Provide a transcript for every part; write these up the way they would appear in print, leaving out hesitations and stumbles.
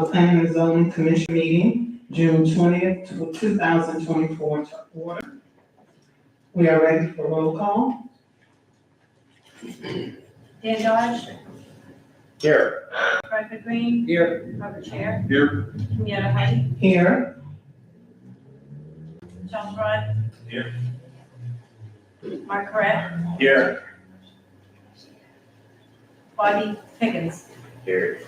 Planning and Zoning Commission meeting, June 20th, 2024 to order. We are ready for roll call. Dan Dodge. Here. Bradford Green. Here. Robert Chair. Here. Henrietta Height. Here. John Rod. Here. Mark Correct. Here. Bobby Pickens. Here.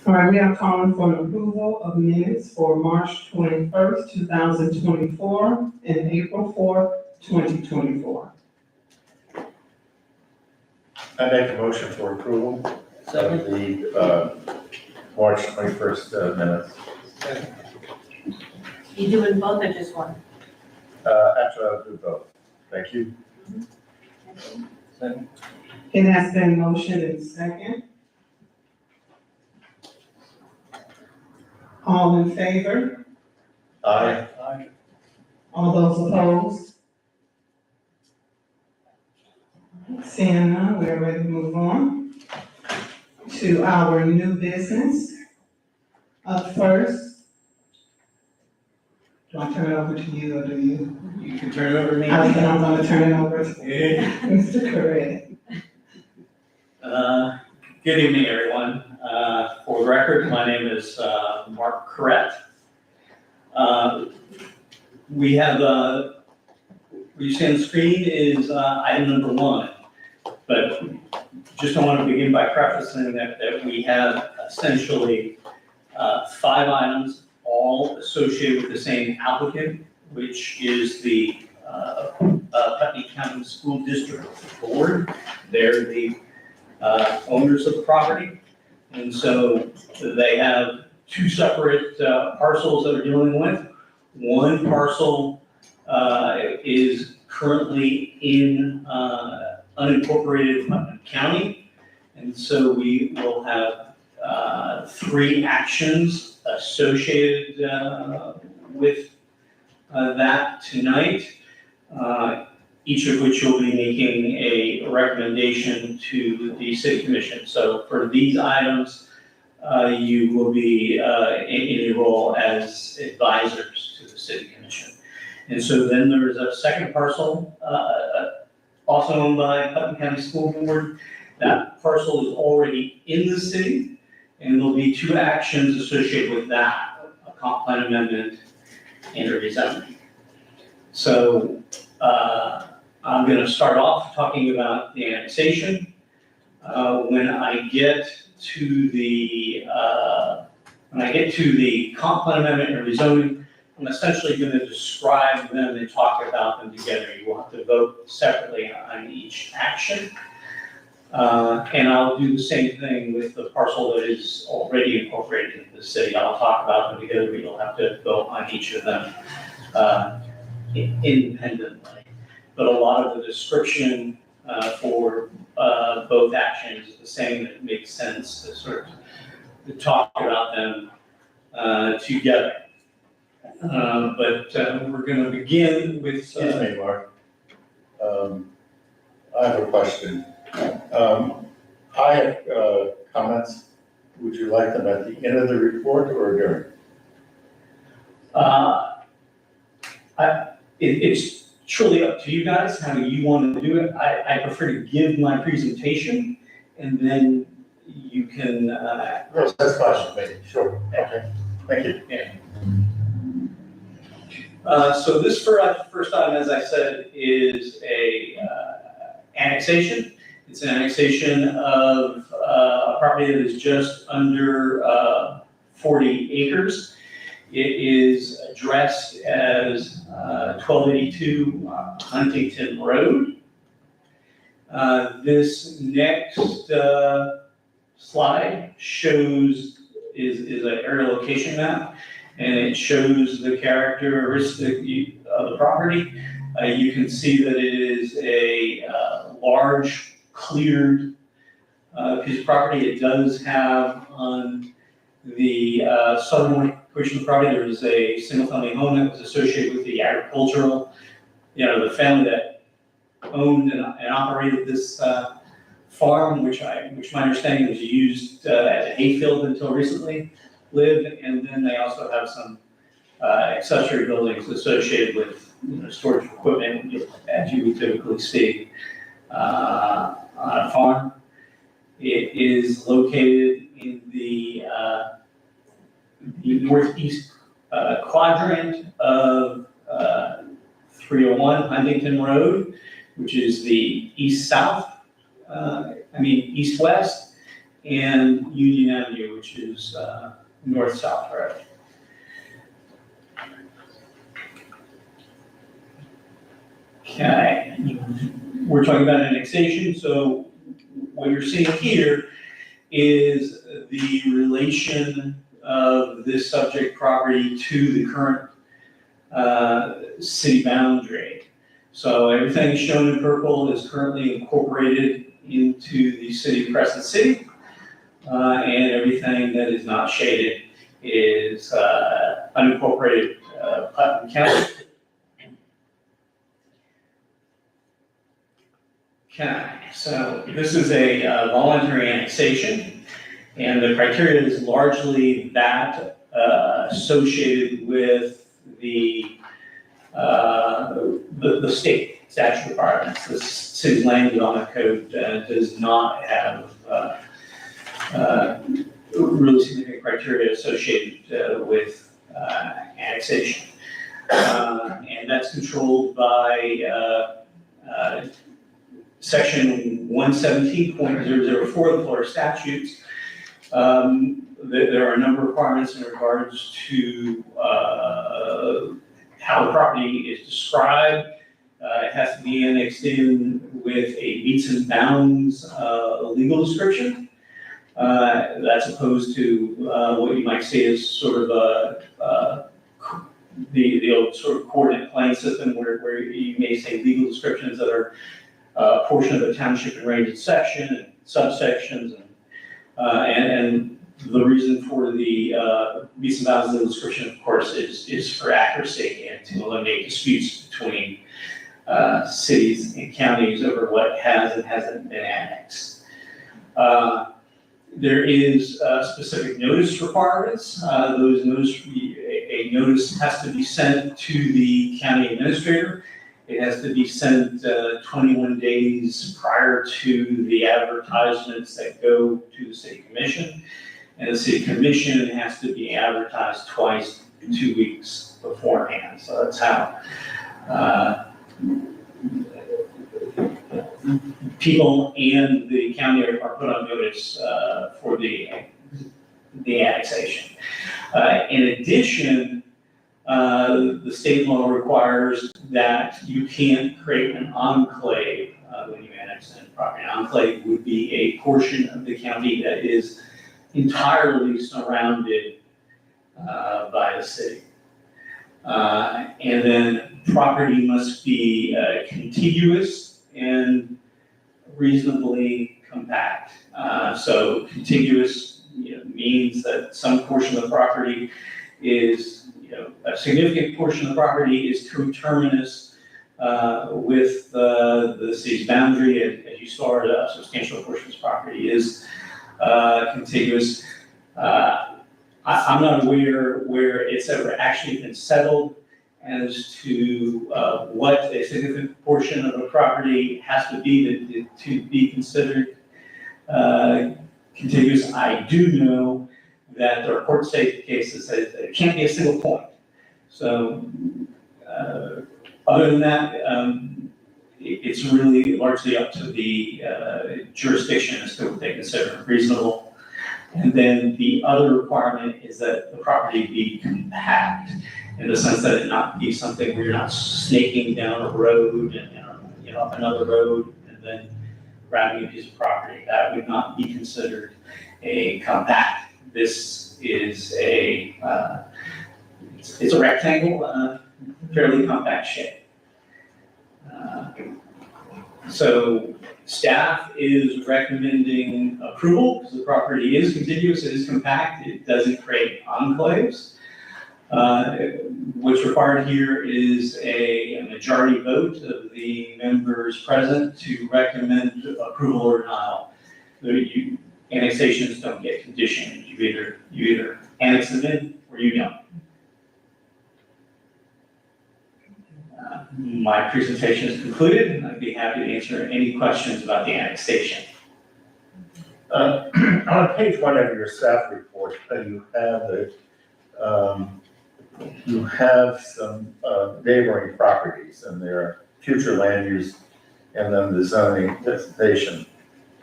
All right, we are calling for an approval of minutes for March 21st, 2024 and April 4th, 2024. I make a motion for approval of the March 21st minutes. You doing both or just one? Actually, I'll do both. Thank you. It has been motioned and second. All in favor? Aye. All those opposed? Seeing none, we're ready to move on to our new business. Up first, do I turn it over to you or do you? You can turn it over to me. I'm gonna turn it over to Mr. Correa. Good evening, everyone. For the record, my name is Mark Correct. We have, what you see on the screen is item number 1. But just I want to begin by prefacing that we have essentially 5 items, all associated with the same applicant, which is the Putney County School District Board. They're the owners of the property. And so they have 2 separate parcels that they're dealing with. One parcel is currently in unincorporated Putnam County. And so we will have 3 actions associated with that tonight, each of which will be making a recommendation to the City Commission. So for these items, you will be in your role as advisors to the City Commission. And so then there is a second parcel, also owned by Putnam County School Board. That parcel is already in the city, and there'll be 2 actions associated with that, a comp plan amendment and a rezoning. So I'm going to start off talking about the annexation. When I get to the comp plan amendment and rezoning, I'm essentially going to describe them and talk about them together. You will have to vote separately on each action. And I'll do the same thing with the parcel that is already incorporated into the city. I'll talk about them together, but you'll have to vote on each of them independently. But a lot of the description for both actions is the same. It makes sense to sort of talk about them together. But we're going to begin with. Excuse me, Mark. I have a question. I have comments. Would you like them at the end of the report or during? It's truly up to you guys how you want to do it. I prefer to give my presentation and then you can. Yes, that's fine with me. Sure. Okay. Thank you. Yeah. So this first item, as I said, is a annexation. It's an annexation of a property that is just under 40 acres. It is addressed as 1282 Huntington Road. This next slide is an aerial location map, and it shows the characteristic of the property. You can see that it is a large cleared piece of property. It does have on the southern portion of the property, there is a single family home that was associated with the agricultural, the family that owned and operated this farm, which my understanding was used as a hayfield until recently, live, and then they also have some accessory buildings associated with, storage equipment, as you would typically see on a farm. It is located in the northeast quadrant of 301 Huntington Road, which is the east-west, and Union Avenue, which is north-south road. Okay, we're talking about annexation, so what you're seeing here is the relation of this subject property to the current city boundary. So everything shown in purple is currently incorporated into the city of Crescent City, and everything that is not shaded is unincorporated Putnam County. Okay, so this is a voluntary annexation, and the criteria is largely that associated with the state statute requirements. The city's land development code does not have really significant criteria associated with annexation, and that's controlled by Section 117.004 of the Florida statutes. There are a number of requirements in regards to how the property is described. It has to be annexed in with a meets and bounds legal description. That's opposed to what you might see as sort of the old sort of coordinate plane system where you may say legal descriptions that are a portion of the township and range section and subsections, and the reason for the meets and bounds legal description, of course, is for accuracy and to eliminate disputes between cities and counties over what has and hasn't been annexed. There is specific notice requirements. Those a notice has to be sent to the county administrator. It has to be sent 21 days prior to the advertisements that go to the city commission. And the city commission has to be advertised twice in 2 weeks beforehand. So that's how people and the county are put on notice for the annexation. In addition, the state law requires that you can't create an enclave when you annex in property. An enclave would be a portion of the county that is entirely surrounded by the city. And then property must be contiguous and reasonably compact. So contiguous means that some portion of the property is, a significant portion of the property is coterminous with the city's boundary. As you saw, a substantial portion of this property is contiguous. I'm not aware where it's ever actually been settled as to what a significant portion of the property has to be to be considered contiguous. I do know that there are court state cases that it can't be a single point. So other than that, it's really largely up to the jurisdiction as to what they consider reasonable. And then the other requirement is that the property be compact, in the sense that it not be something where you're not snaking down a road and up another road and then grabbing a piece of property. That would not be considered a compact. This is it's a rectangle, fairly compact shape. So staff is recommending approval because the property is contiguous, it is compact, it doesn't create enclaves. What's required here is a majority vote of the members present to recommend approval or denial annexations don't get conditioned, you either annex them in or you don't. My presentation is concluded, and I'd be happy to answer any questions about the annexation. On page one of your staff report, you have some neighboring properties and their future land use and then the zoning designation.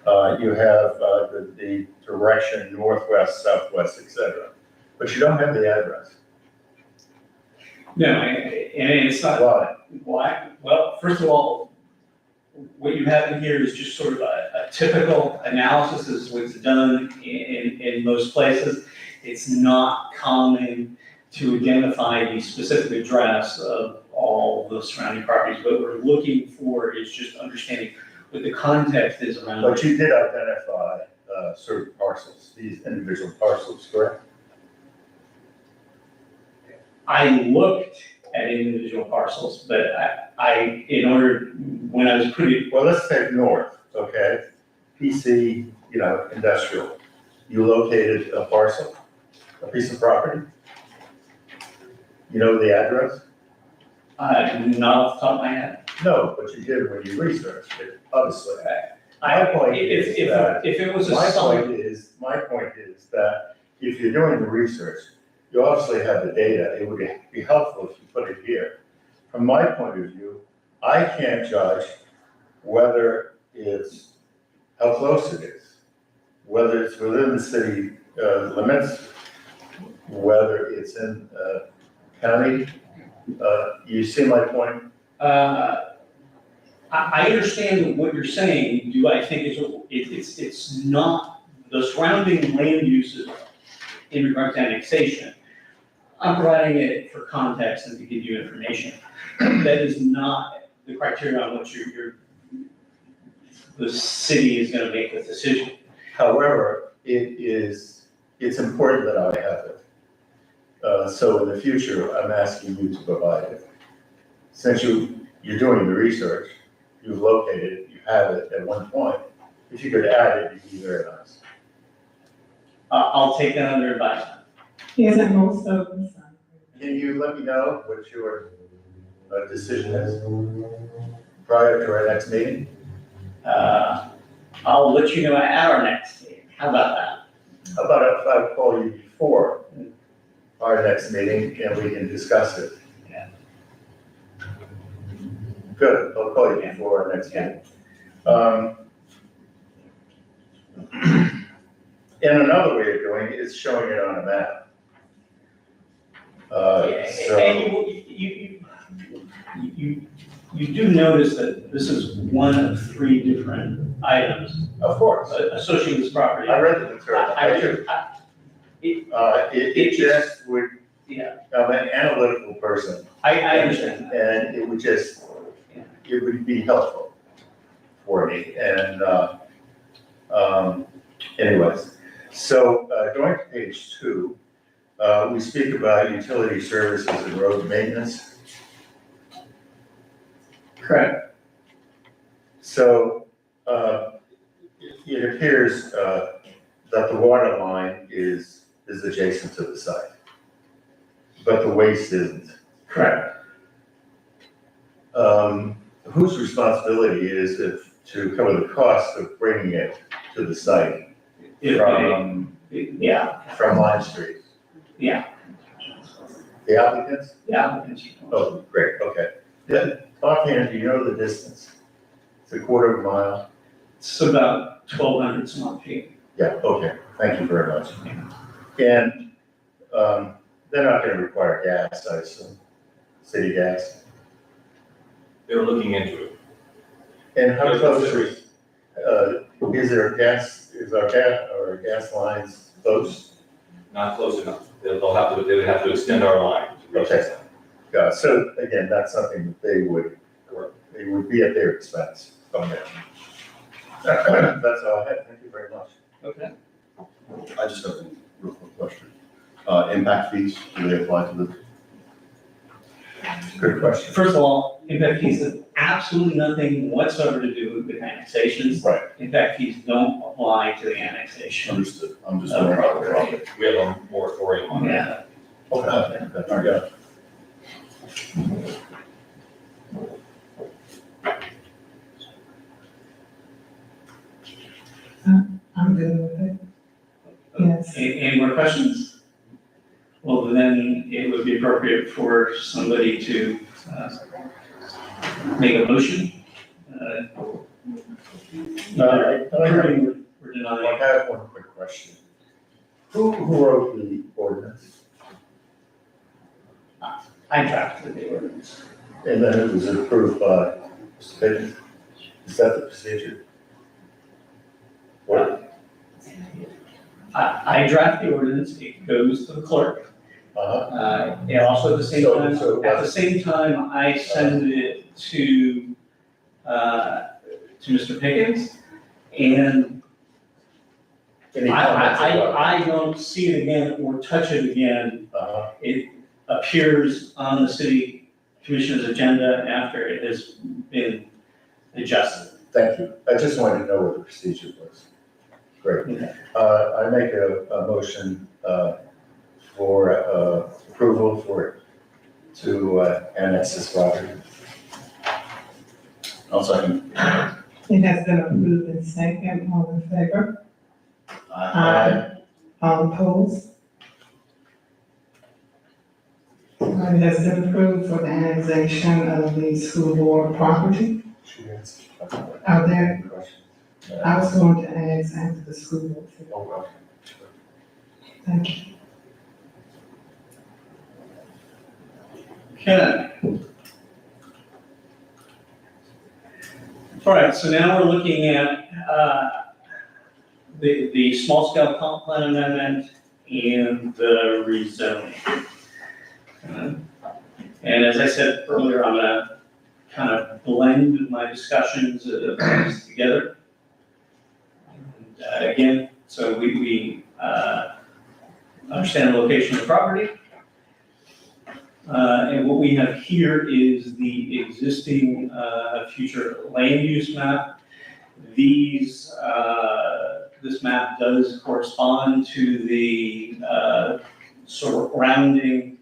You have the direction northwest, southwest, et cetera, but you don't have the address. No, and it's not. Why? Why? Well, first of all, what you have in here is just sort of a typical analysis is what's done in most places. It's not common to identify the specific address of all the surrounding properties. What we're looking for is just understanding what the context is around. But you did identify certain parcels, these individual parcels, correct? I looked at individual parcels, but when I was putting, Well, let's take north, okay? PC, industrial. You located a parcel, a piece of property? You know the address? not off the top of my head. No, but you did when you researched it, obviously. I- My point is that- If it was a My solid, point is that if you're doing the research, you obviously have the data. It would be helpful if you put it here. From my point of view, I can't judge whether it's, how close it is, whether it's within the city limits, whether it's in county. You see my point? I understand what you're saying. Do I think it's not, the surrounding land uses in regard to annexation? I'm providing it for context and to give you information. That is not the criteria on which the city is gonna make the decision. However, it's important that I have it. So in the future, I'm asking you to provide it. Since you're doing the research, you've located it, you have it at one point, if you could add it, it'd be very nice. I'll take that under advisement. Isn't most of them? Can you let me know what your decision is prior to our next meeting? I'll let you know at our next meeting. How about that? How about if I call you before our next meeting and we can discuss it? Yeah. Good, I'll call you before our next meeting. And another way of doing it is showing it on a map. So, And you do notice that this is one of 3 different items of course, associated with this property. I read the material. It just would, Yeah, I'm an analytical person. I understand that. And it would just, it would be helpful for me. And anyways, so going to page 2, we speak about utility services and road maintenance. Correct. So it appears that the water line is adjacent to the site, but the waste isn't. Correct. Whose responsibility is it to cover the cost of bringing it to the site from Line Street? Yeah. The applicants? Yeah. Oh, great, okay. Yeah, offhand, do you know the distance? It's a quarter of a mile? It's about 1,200 some odd feet. Yeah, okay, thank you very much. And they're not gonna require gas, I assume, city gas? They're looking into it. And how close is there gas, our gas lines close? Not close enough. They would have to extend our line to reach Okay. that. Yeah, so again, that's something that they would be at their expense from there. That's all I have, thank you very much. Okay. I just have a real quick question. Impact fees, do they apply to the? Good question. First of all, impact fees absolutely nothing whatsoever to do with annexations. Right. In fact, fees don't apply to the annexation. Understood. I'm just wondering about the property. We have a moratorium on that. Yeah. Okay, all right. I'm good with it. Yes. Any more questions? Well, then it would be appropriate for somebody to make a motion. Either approving or I denying. have one quick question. Who wrote the ordinance? I drafted the ordinance. And then it was approved by Mr. Pickens? Is that the procedure? What? I draft the ordinance, it goes to the clerk. And also at the same time, I send it to Mr. Pickens. And Any comments about I don't see it again or touch it again. it? It appears on the city commissioner's agenda after it has been adjusted. Thank you. I just wanted to know what the procedure was. Great. Okay. I make a motion for approval to annex this property. I'll second. It has been approved in second, all in favor? Aye. All opposed? It has been approved for the annexation of the school board property. Are there, I was going to annex after the school board. Thank you. Okay. All right, so now we're looking at the small scale comp plan amendment and the rezoning. And as I said earlier, I'm gonna kind of blend my discussions of things together. And, again, so we understand the location of the property. And what we have here is the existing future land use map. These, this map does correspond to the surrounding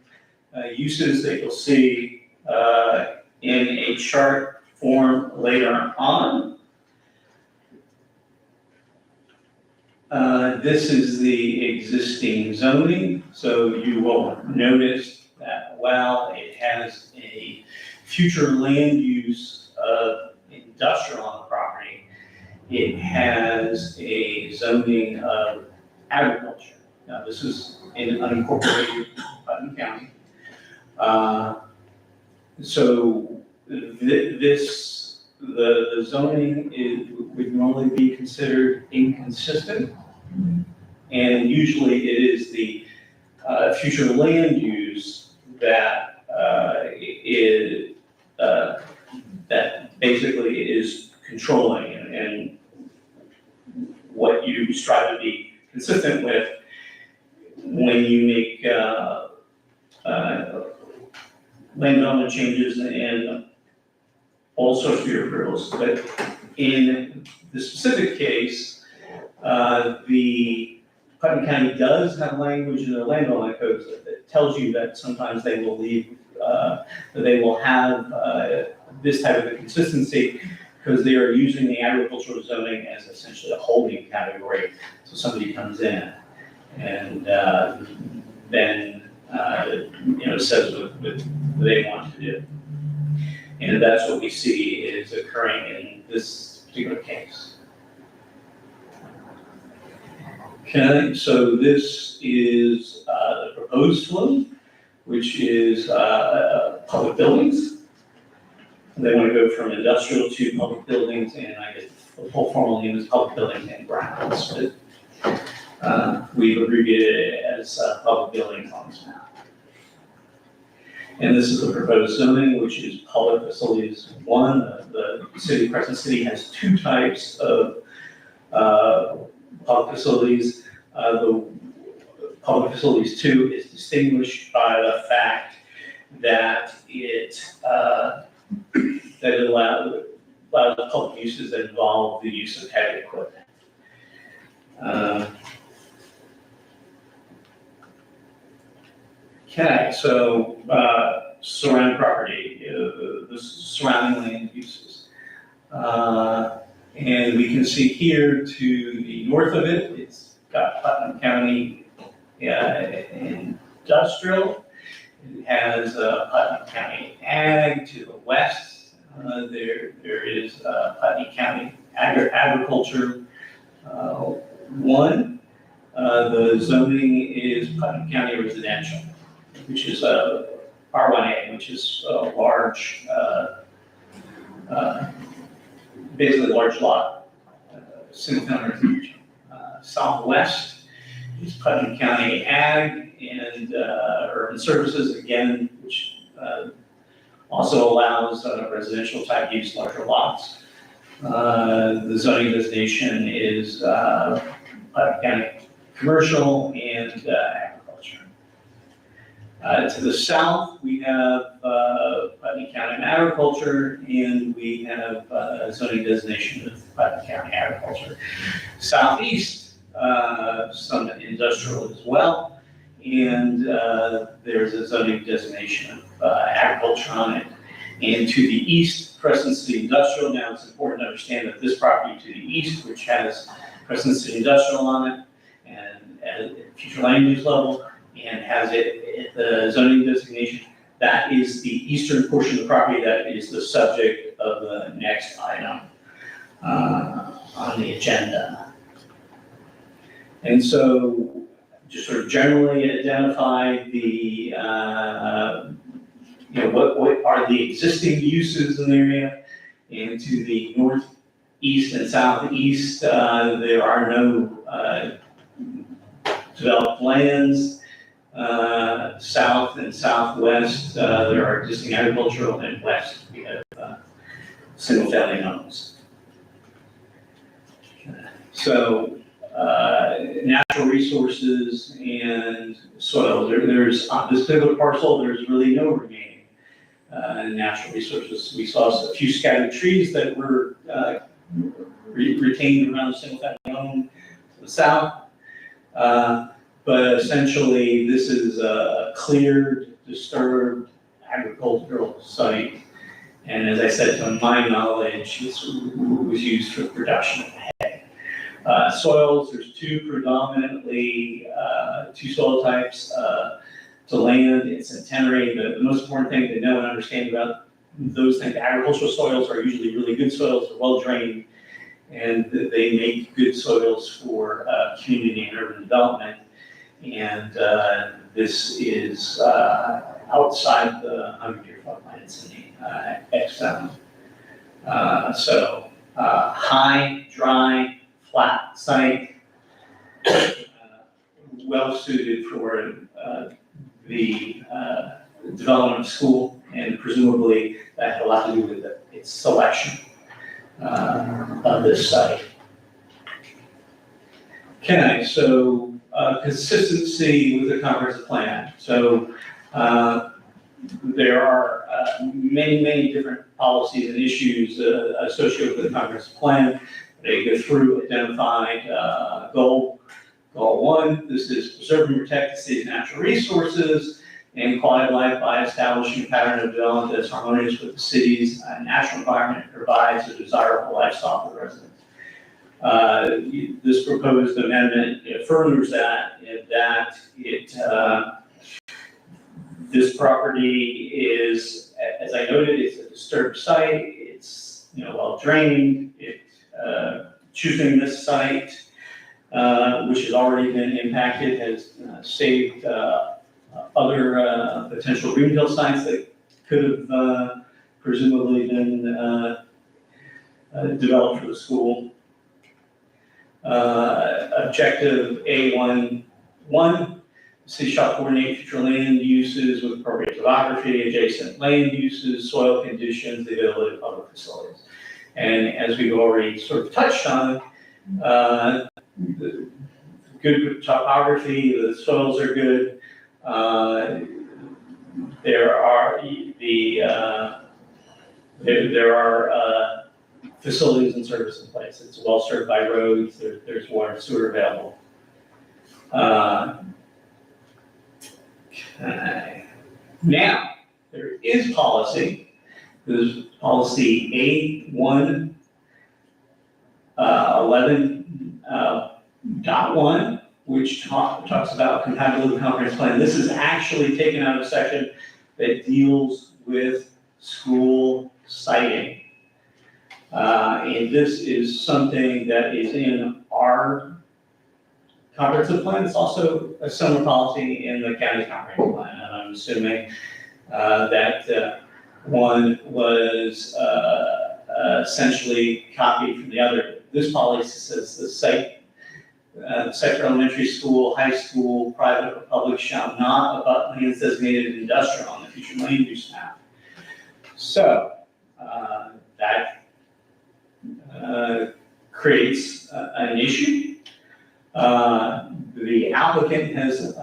uses that you'll see in a chart form later on. This is the existing zoning, so you will notice that while it has a future land use of industrial on the property, it has a zoning of agriculture. Now, this is in unincorporated Putnam County. So the zoning would normally be considered inconsistent. And usually it is the future land use that that basically is controlling and what you strive to be consistent with when you make land development changes and all sorts of your approvals. But in the specific case, the Putnam County does have language in their land development codes that tells you that sometimes they will leave, that they will have this type of a consistency because they are using the agricultural zoning as essentially a holding category. So somebody comes in and then says what they want to do. And that's what we see is occurring in this particular case. Okay, so this is the proposed flow, which is public buildings. They want to go from industrial to public buildings, and I guess the full formal name is public buildings and grounds. But we've abbreviated it as public buildings on this map. And this is the proposed zoning, which is public facilities 1. The city, Crescent City, has 2 types of public facilities. The public facilities 2 is distinguished by the fact that it that allows public uses that involve the use of heavy equipment. Okay, so surrounding property, the surrounding land uses. And we can see here to the north of it, it's got Putnam County Industrial. It has Putnam County Ag to the west. There is Putnam County Agriculture 1. The zoning is Putnam County Residential, which is R1A, which is a large, basically large lot, single family residential. Southwest is Putnam County Ag and Urban Services, again, which also allows residential type use, larger lots. The zoning designation is Putnam County Commercial and Agriculture. To the south, we have Putnam County Agriculture, and we have zoning designation of Putnam County Agriculture. Southeast, some industrial as well, and there's a zoning designation of agriculture on it. And to the east, Crescent City Industrial. Now, it's important to understand that this property to the east, which has Crescent City Industrial on it, and at future land use level, and has it the zoning designation, that is the eastern portion of the property that is the subject of the next item on the agenda. And so, just sort of generally identify the, what are the existing uses in the area, and to the northeast and southeast, there are no developed lands. South and southwest, there are existing agricultural, and west we have single-family homes. So natural resources and soil. There's on this particular parcel, there's really no remaining natural resources. We saw a few scattered trees that were retained around the single-family home to the south. But essentially, this is a cleared, disturbed agricultural site. And as I said, to my knowledge, this was used for the production of hay. Soils, there's predominantly two soil types. To land, it's centenary. The most important thing to know and understand about those things, agricultural soils are usually really good soils, they're well drained, and they make good soils for community and urban development. And this is outside the 100-year floodplain, it's in the X zone. So high, dry, flat site, well suited for the development of school, and presumably that had a lot to do with its selection of this site. Okay, so consistency with the comprehensive plan. So there are many different policies and issues associated with the comprehensive plan. They go through identified goal 1. This is preserve and protect the city's natural resources and quality of life by establishing a pattern of development that's harmonious with the city's natural environment and provides a desirable lifestyle for the residents. This proposed amendment furthers that, this property is, as I noted, it's a disturbed site. It's well drained. Choosing this site, which has already been impacted, has saved other potential greenfield sites that could have presumably been developed for the school. Objective A11, the city shall coordinate future land uses with appropriate topography, adjacent land uses, soil conditions, the availability of public facilities. And as we've already sort of touched on, the good topography, the soils are good. There are there are facilities and service in place. It's well served by roads, there's water and sewer available. Okay. Now, there is policy, there's policy A1 11.1, which talks about compatibility comprehensive plan. This is actually taken out of a section that deals with school siting. And this is something that is in our comprehensive plan. It's also a similar policy in the county's comprehensive plan. And I'm assuming that one was essentially copied from the other. This policy says the site for elementary school, high school, private or public shall not abut lands designated industrial on the future land use map. So that creates an issue. The applicant has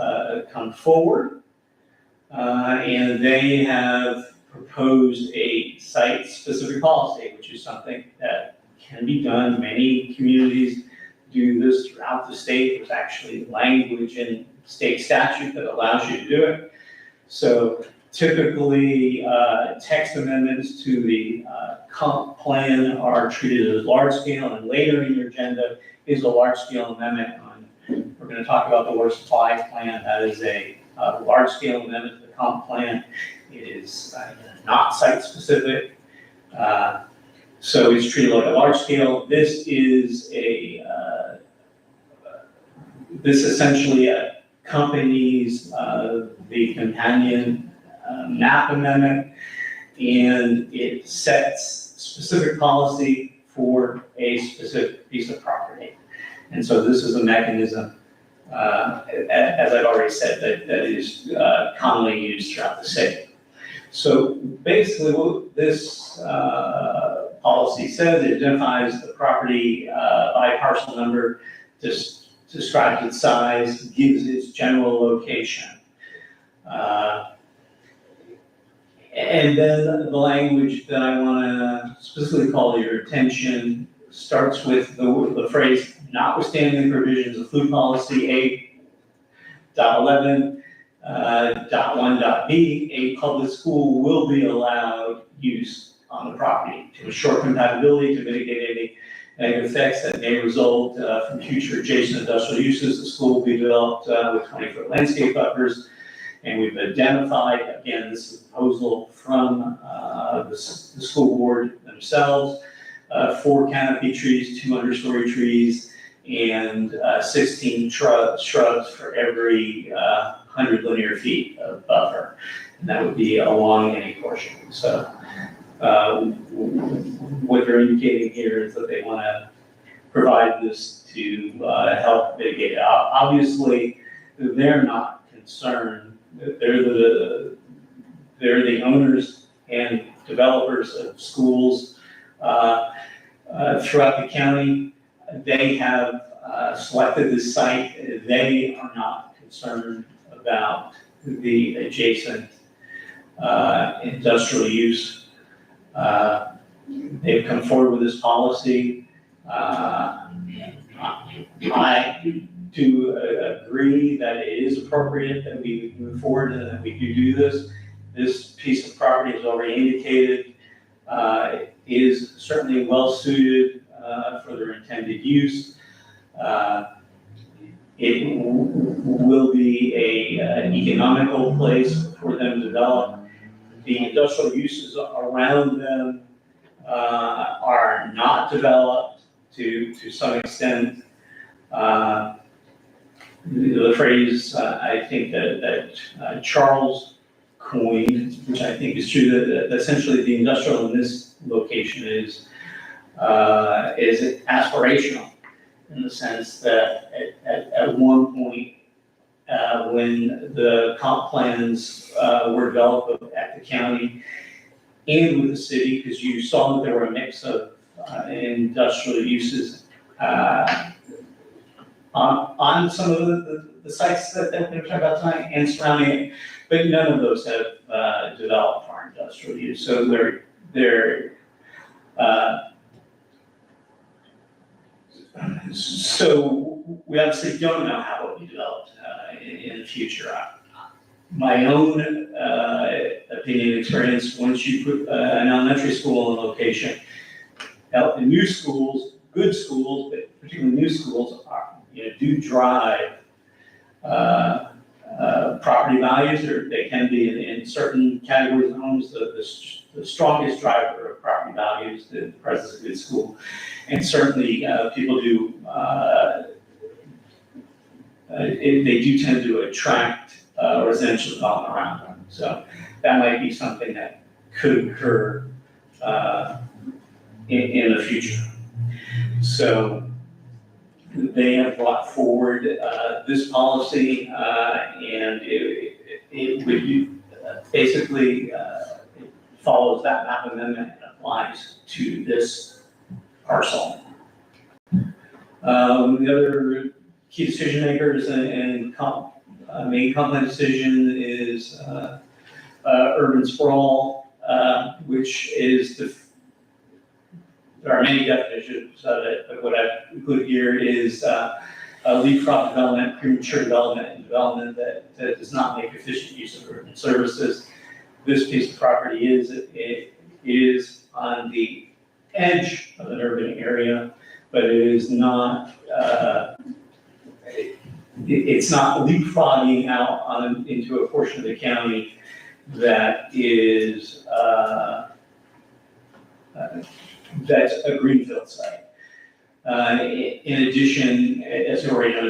come forward and they have proposed a site-specific policy, which is something that can be done. Many communities do this throughout the state. There's actually language in state statute that allows you to do it. So typically, text amendments to the comp plan are treated as large scale, and later in your agenda is a large scale amendment on, we're going to talk about the water supply plan. That is a large scale amendment to the comp plan. It is not site specific. So it's treated like a large scale. This is this essentially accompanies the companion map amendment, and it sets specific policy for a specific piece of property. And so this is a mechanism, as I've already said, that is commonly used throughout the state. So basically what this policy says, it identifies the property by parcel number, describes its size, gives its general location. And then the language that I want to specifically call your attention starts with the phrase, notwithstanding the provisions of food policy 8.11.1.b, a public school will be allowed use on the property to ensure compatibility, to mitigate any negative effects that may result from future adjacent industrial uses. The school will be developed with 20-foot landscape buffers. And we've identified, again, this is a proposal from the school board themselves, 4 canopy trees, 2 understory trees, and 16 shrubs for every 100 linear feet of buffer. And that would be along any portion. So what they're indicating here is that they want to provide this to help mitigate it. Obviously, they're not concerned. They're the owners and developers of schools throughout the county. They have selected this site. They are not concerned about the adjacent industrial use. They've come forward with this policy. I do agree that it is appropriate that we move forward and that we do this. This piece of property is already indicated, is certainly well suited for their intended use. It will be an economical place for them to develop. The industrial uses around them are not developed to some extent. The phrase I think that Charles coined, which I think is true, that essentially the industrial in this location is aspirational, in the sense that at one point when the comp plans were developed at the county and with the city, because you saw that there were a mix of industrial uses on some of the sites that we're talking about tonight and surrounding it, but none of those have developed for industrial use. So there, so we obviously don't know how it will be developed in the future. My own opinion, experience, once you put an elementary school in a location, now, in new schools, good schools, but particularly new schools, do drive property values, or they can be in certain categories of homes, the strongest driver of property values, the presence of a good school. And certainly, people do, they do tend to attract residential development around them. So that might be something that could occur in the future. So they have brought forward this policy, and it would basically it follows that map amendment and applies to this parcel. The other key decision makers and main company decision is urban sprawl, which is there are many definitions of it, but what I've put here is leapfrog development, premature development, and development that does not make efficient use of urban services. This piece of property is on the edge of an urban area, but it is not. It's not leapfrogging out into a portion of the county that is. That's a greenfield site. In addition, as you already know,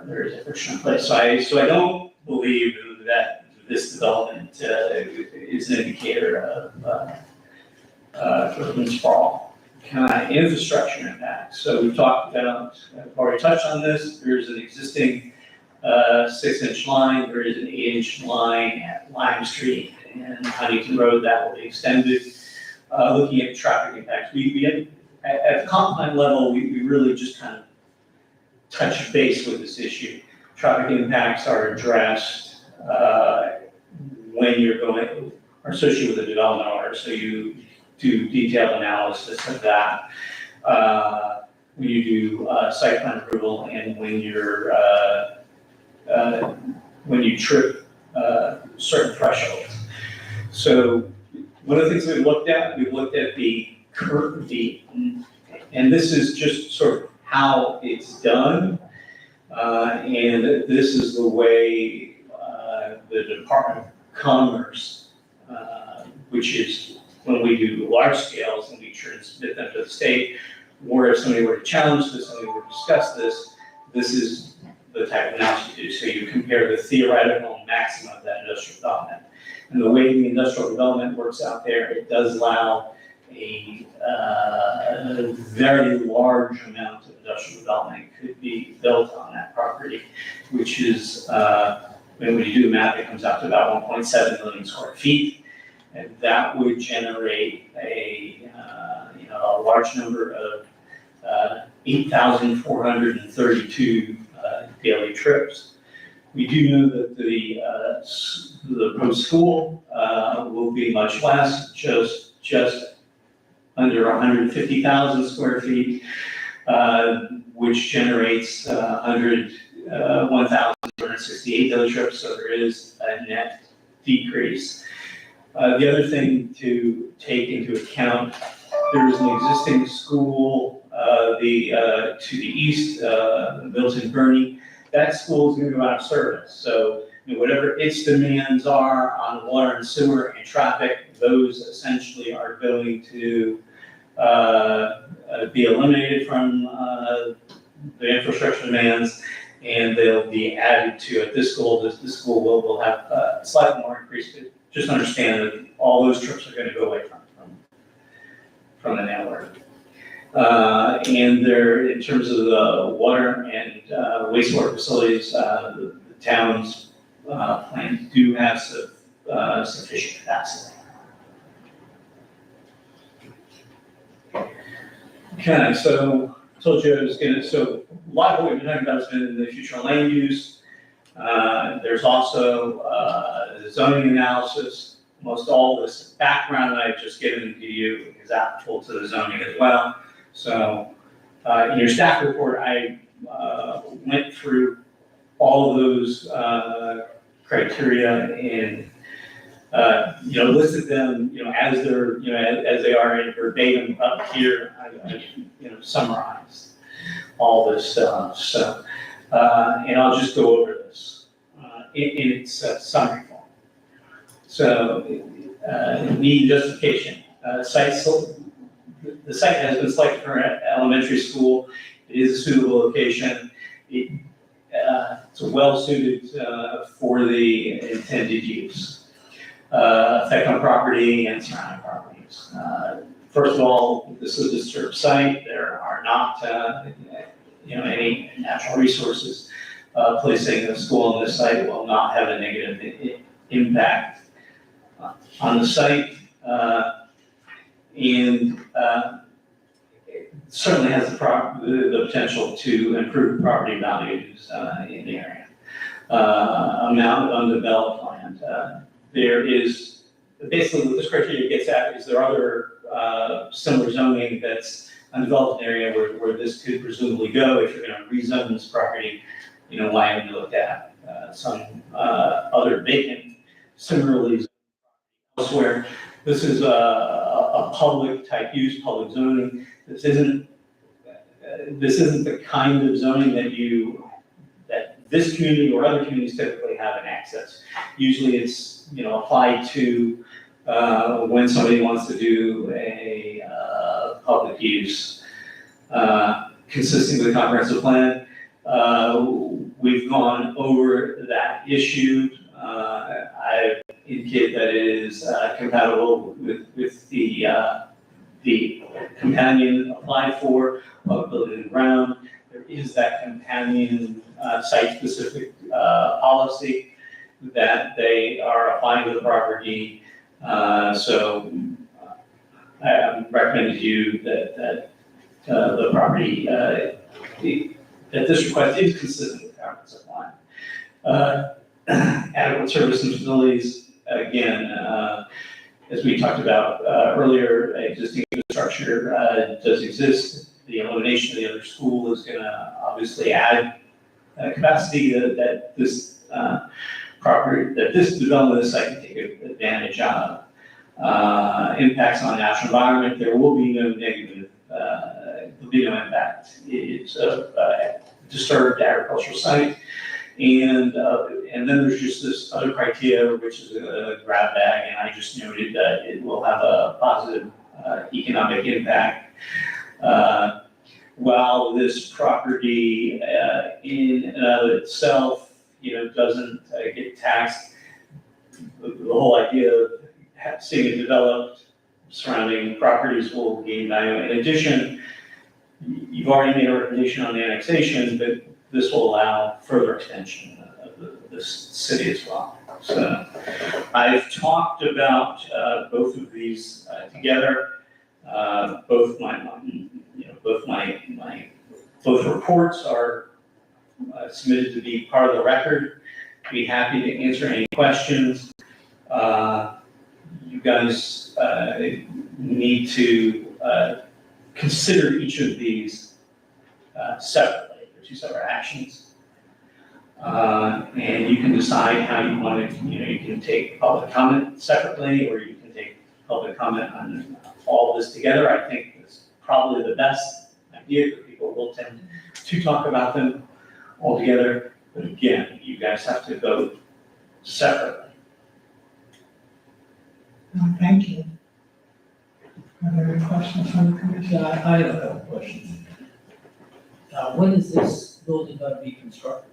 there is a friction in place. So I don't believe that this development is an indicator of urban sprawl. Infrastructure impact. So we've talked about, I've already touched on this. There's an existing 6-inch line. There is an 8-inch line at Lime Street and Huntington Road that will be extended. Looking at traffic impacts, we at the comp plan level, we really just kind of touch base with this issue. Traffic impacts are addressed when are associated with a development order, so you do detailed analysis of that. When you do site plan approval and when you trip certain thresholds. So one of the things we've looked at the curve, and this is just sort of how it's done. And this is the way the Department of Commerce, which is when we do large scales and we transmit them to the state, or if somebody were to challenge this, somebody were to discuss this, this is the type of analysis you do. So you compare the theoretical maximum of that industrial development. And the way the industrial development works out there, it does allow a very large amount of industrial development could be built on that property, which is, when you do the math, it comes out to about 1.7 million square feet. And that would generate a large number of 8,432 daily trips. We do know that the post-school will be much less, just under 150,000 square feet, which generates 1,268 daily trips, so there is a net decrease. The other thing to take into account, there is an existing school to the east, Milton Bernie. That school is going to go out of service. So whatever its demands are on water and sewer and traffic, those essentially are going to be eliminated from the infrastructure demands, and they'll be added to it. This school will have a slightly more increase, but just understand that all those trips are going to go away from the network. And there, in terms of the water and wastewater facilities, the town's plans do have sufficient capacity. Okay, so I told you I was so a lot of what we've been talking about has been in the future land use. There's also zoning analysis. most all this background that I've just given to you is applicable to the zoning as well. So, in your staff report, I, went through all of those, criteria and, listed them, as they're, as they are in verbatim up here. I summarized all this stuff, so, and I'll just go over this, in its summary form. So, need justification, the site has been selected for an elementary school. It is a suitable location. It's well suited for the intended use. Effect on property and surrounding properties. First of all, this is a disturbed site. There are not, any natural resources. Placing a school on this site will not have a negative impact on the site. And it certainly has the potential to improve property values in the area. Amount of undeveloped land. There is, basically what this criteria gets at is there other similar zoning that's undeveloped area where this could presumably go if you're gonna rezone this property. Why haven't you looked at some other vacant, similarly elsewhere? This is a public type use, public zoning. This isn't the kind of zoning that this community or other communities typically have in access. Usually it's, applied to when somebody wants to do a public use consistent with the comprehensive plan. We've gone over that issue. I've indicated that it is compatible with the companion applied for public building and ground. There is that companion site-specific policy that they are applying to the property. So I recommend to you that the property, that this request is consistent with the comprehensive plan. Adequate service and facilities, again, as we talked about earlier, existing infrastructure does exist. The elimination of the other school is gonna obviously add capacity that this property, that this development of the site can take advantage of. Impacts on the natural environment, there will be no negative, there'll be no impact. It's a disturbed agricultural site. And then there's just this other criteria, which is a grab bag, and I just noted that it will have a positive economic impact. While this property in and of itself, doesn't get taxed, the whole idea of seeing it developed, surrounding properties will gain value. In addition, you've already made a recommendation on the annexation, but this will allow further extension of this city as well. So I've talked about both of these together. Both reports are submitted to be part of the record. Be happy to answer any questions. You guys need to consider each of these separately. They're two separate actions. And you can decide how you want to, you can take public comment separately, or you can take public comment on all of this together. I think it's probably the best idea, because people will tend to talk about them all together. But again, you guys have to vote separately. Thank you. Are there any questions from the commission? Yeah, I have a couple questions. When is this building gonna be constructed?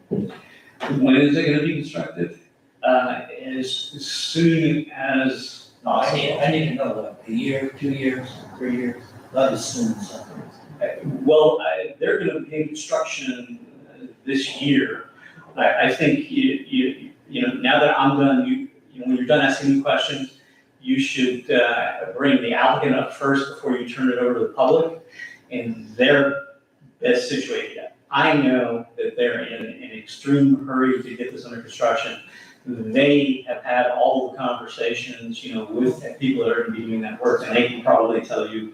When is it gonna be constructed? As soon as No, I possible. need to know, like, a year, 2 years, 3 years, not as soon as something. Well, they're gonna begin construction this year. I think now that I'm done, when you're done asking me questions, you should bring the applicant up first before you turn it over to the public, and they're best situated. I know that they're in an extreme hurry to get this under construction. they have had all the conversations, with the people that are gonna be doing that work, and they can probably tell you,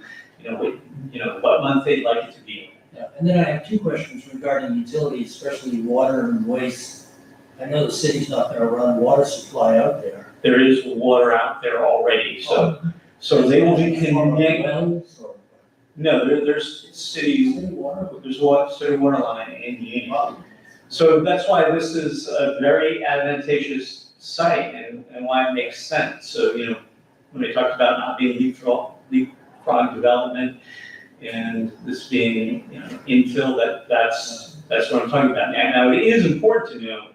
what month they'd like it to be. Yeah, and then I have two questions regarding utilities, especially water and waste. I know the city's not gonna run water supply out there. There is water out there already, so they will be connected. Wells or No, there's cities, city water? there's city water line in Union. So that's why this is a very advantageous site and why it makes sense. So, when they talked about not being leapfrog development and this being, infill, that's what I'm talking about. Now, it is important to know,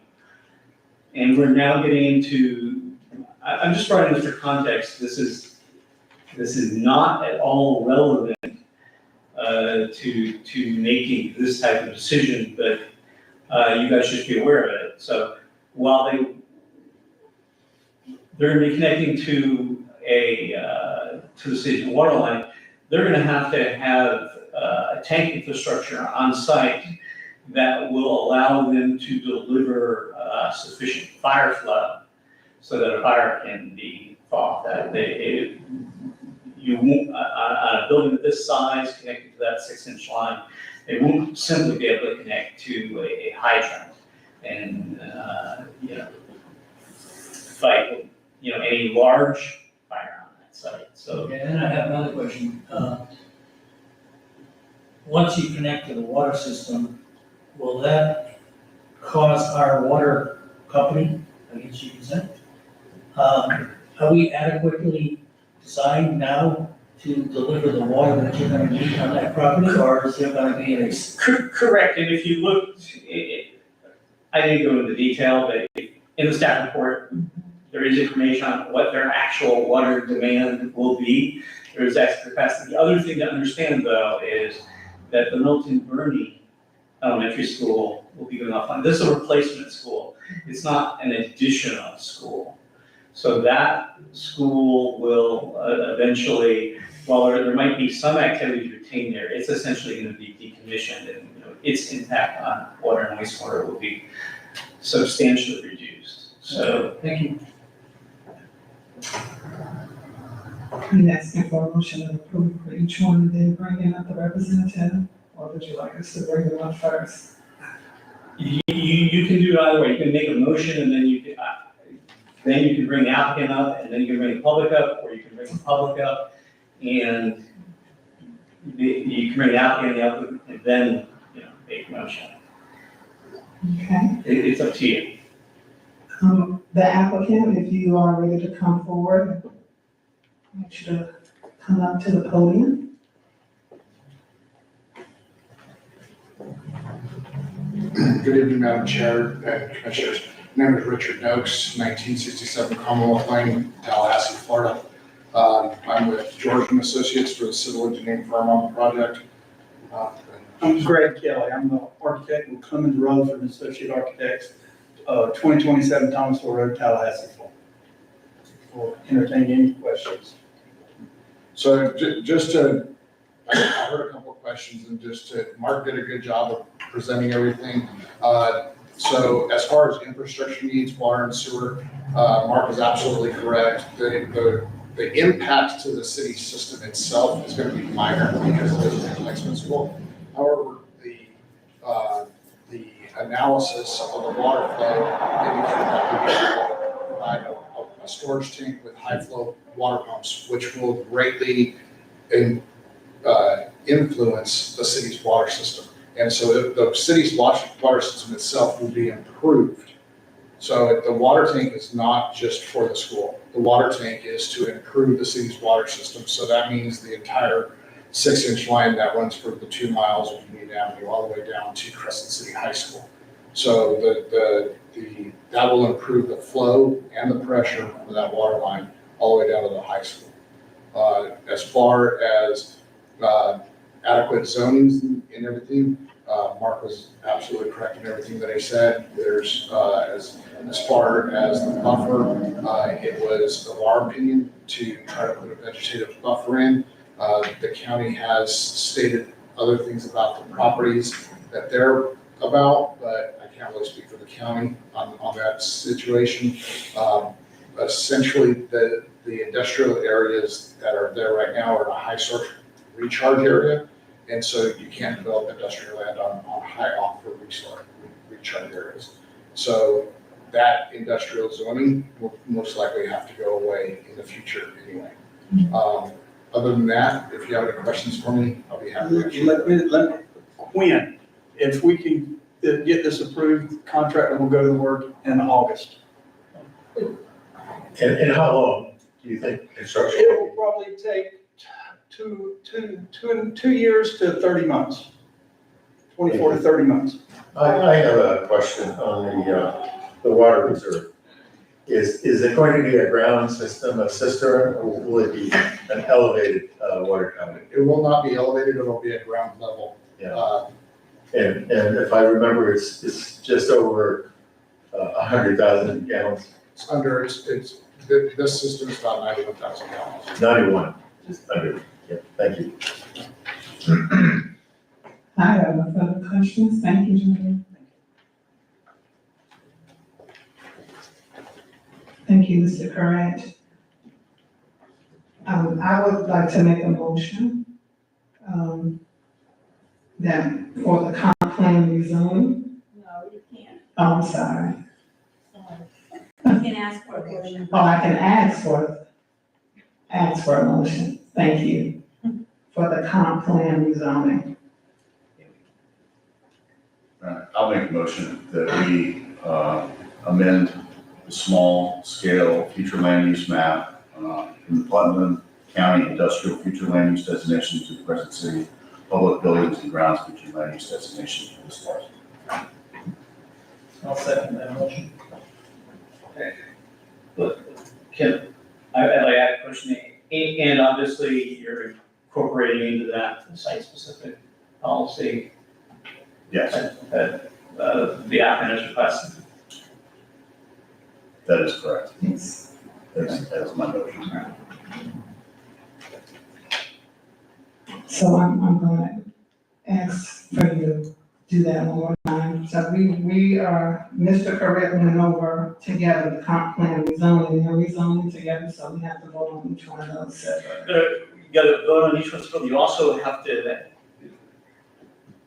and we're now getting into, I'm just writing this for context. This is not at all relevant to making this type of decision, but you guys should be aware of it. So while they're gonna be connecting to the city's water line, they're gonna have to have a tank infrastructure on site that will allow them to deliver sufficient fire flow so that a fire can be fought. You won't, on a building of this size connected to that 6-inch line, they won't simply be able to connect to a hydrant and, fight, any large fire on that site, so. Okay, and I have another question. Once you connect to the water system, will that cause our water company, I guess you can say, are we adequately designed now to deliver the water that you're gonna need on that property, or is there gonna be a? Correct, and if you looked, I didn't go into detail, but in the staff report, there is information on what their actual water demand will be. There is extra capacity. The other thing to understand, though, is that the Milton Bernie Elementary School will be going offline. This is a replacement school. It's not an additional school. So that school will eventually, while there might be some activities retained there, it's essentially going to be decommissioned, and its impact on water and wastewater will be substantially reduced. So, Thank you. I'm asking for a motion of approval for each one and then bringing up the representative, or would you like us to bring them up first? you can do it either way. You can make a motion and then you can bring the applicant up, and then you can bring the public up, or you can bring the public up, and you can bring the applicant, and then, make a motion. Okay, It's up to you. the applicant, if you are ready to come forward, I want you to come up to the podium. Good evening, Madam Chair and Commissioners. My name is Richard Noakes, 1967 Commonwealth Lane, Tallahassee, Florida. I'm with George & Associates for the civil engineering firm on the project. I'm Greg Kelly. I'm the architect with Clemens Rutherford and Associate Architects, 2027 Thomasville Road, Tallahassee, Florida. We'll entertain any questions. So I heard a couple of questions, and Mark did a good job of presenting everything. So as far as infrastructure needs, water and sewer, Mark is absolutely correct. The impact to the city system itself is going to be minor because it is a replacement school. However, the analysis of the water flow indicated that we can provide a storage tank with high flow water pumps, which will greatly influence the city's water system. And so the city's water system itself will be improved. So the water tank is not just for the school. The water tank is to improve the city's water system. So that means the entire 6-inch line that runs for the 2 miles of Union Avenue all the way down to Crescent City High School. So that will improve the flow and the pressure of that water line all the way down to the high school. As far as adequate zonings and everything, Mark was absolutely correct in everything that he said. There's, as far as the buffer, it was of our opinion to try to put a vegetative buffer in. The county has stated other things about the properties that they're about, but I can't really speak for the county on that situation. Essentially, the industrial areas that are there right now are in a high source recharge area. And so you can't develop industrial land on high aquifer recharge areas. So that industrial zoning will most likely have to go away in the future anyway. Other than that, if you have any questions for me, I'll be happy to answer. When, if we can get this approved, contractor will go to work in August. And how long do you think construction? It will probably take 2 years to 30 months, 24 to 30 months. I have a question on the water reserve. Is it going to be a ground system, a cistern, or will it be an elevated water tower? It will not be elevated, it'll be at ground level. Yeah. And if I remember, it's just over 100,000 gallons, This system is about 91,000 gallons. 91, just under, yeah, thank you. I have no further questions. Thank you, Julie. Thank you, Mr. Correct. I would like to make a motion, that for the comp plan rezoning. No, you can't. Oh, I'm sorry. You can ask for a motion. Oh, I can ask for a motion. Thank you. For the comp plan rezoning. I'll make a motion that we amend the small scale future land use map in the Putnam County Industrial Future Land Use Designation to the present city public buildings and grounds future land use designation for this part. I'll second that motion. But I'd like to add a question, and obviously you're incorporating into that the site-specific policy Yes, that the applicant has requested. that is correct. Yes. That's my motion. So I'm gonna ask for you to do that one more time. So we are, Mr. Correct went over together the comp plan rezoning and rezoning together, so we have to vote on each one of those separate. You gotta vote on each one, but you also have to,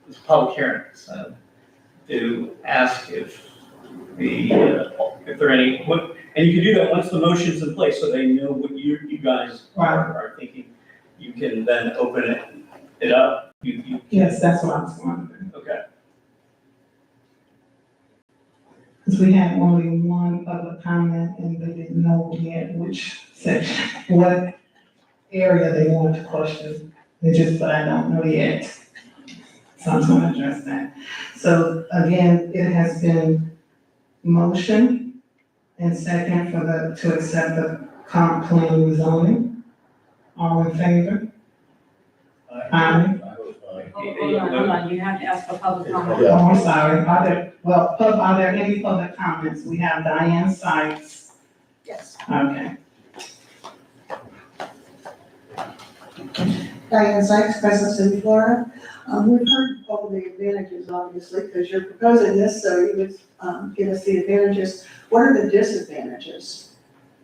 it's public hearings, to ask if if there are any, and you can do that once the motion's in place, so they know what you guys are thinking. You can then open it up, you. Yes, that's what I was wondering. Okay. Because we had only one other comment and they didn't know yet which section, what area they wanted to question. They just said, I don't know yet. So I'm going to address that. So again, it has been motion and second to accept the comp plan rezoning. All in favor? Aye. Hold on, you have to ask for public comment. Yeah. Oh, I'm sorry. Are there any public comments? We have Diane Sykes. Yes. Okay. Diane Sykes, Crescent City, Florida. We've heard all the advantages, obviously, because you're proposing this, so you would give us the advantages. What are the disadvantages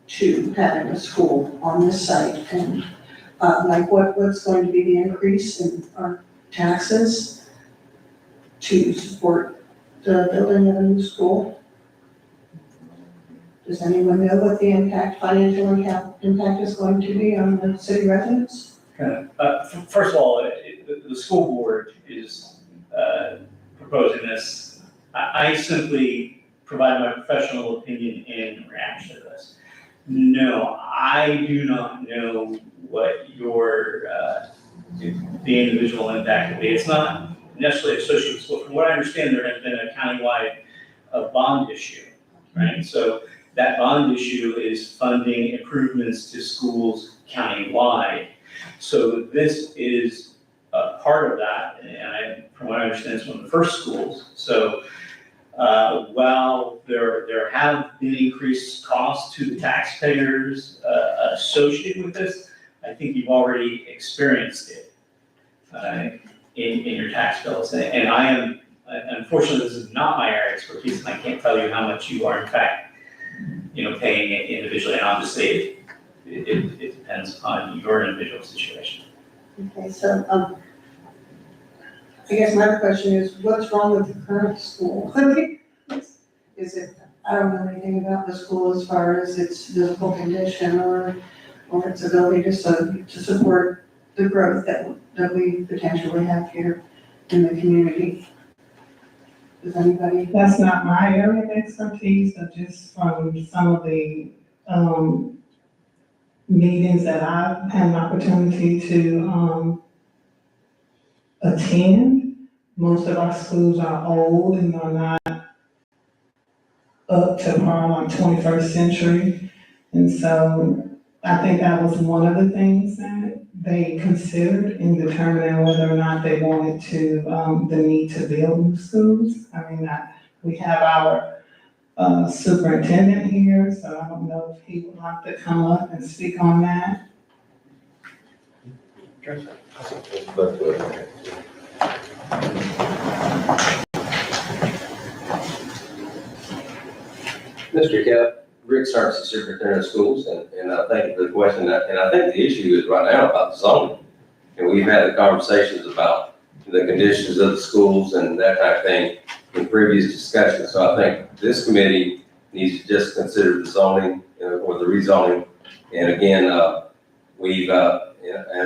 to having a school on this site? And like what's going to be the increase in our taxes to support the building of a new school? Does anyone know what the financial impact is going to be on the city residents? First of all, the school board is proposing this. I simply provide my professional opinion in reaction to this. No, I do not know what the individual impact will be. It's not necessarily associated with school. From what I understand, there has been a countywide bond issue, right? So that bond issue is funding improvements to schools countywide. So this is part of that, and from what I understand, it's one of the first schools. So while there have been increased costs to the taxpayers associated with this, I think you've already experienced it in your tax bills. And I am unfortunately, this is not my area of expertise, and I can't tell you how much you are in fact, paying it individually, and obviously, it depends on your individual situation. Okay, so, I guess my question is, what's wrong with the current school? Is it, I don't know anything about the school as far as its physical condition or its ability to support the growth that we potentially have here in the community. Does anybody? That's not my area of expertise, but just from some of the, meetings that I've had an opportunity to, attend. Most of our schools are old and are not up to par like 21st century. And so I think that was one of the things that they considered in determining whether or not they wanted to, the need to build new schools. I mean, we have our superintendent here, so I don't know if he would like to come up and speak on that. Mr. Kelly, Rick Starks, the superintendent of schools, and I thank you for the question, and I think the issue is right now about the zoning. And we've had the conversations about the conditions of the schools and that type of thing in previous discussions. So I think this committee needs to just consider the zoning, or the rezoning. And again, and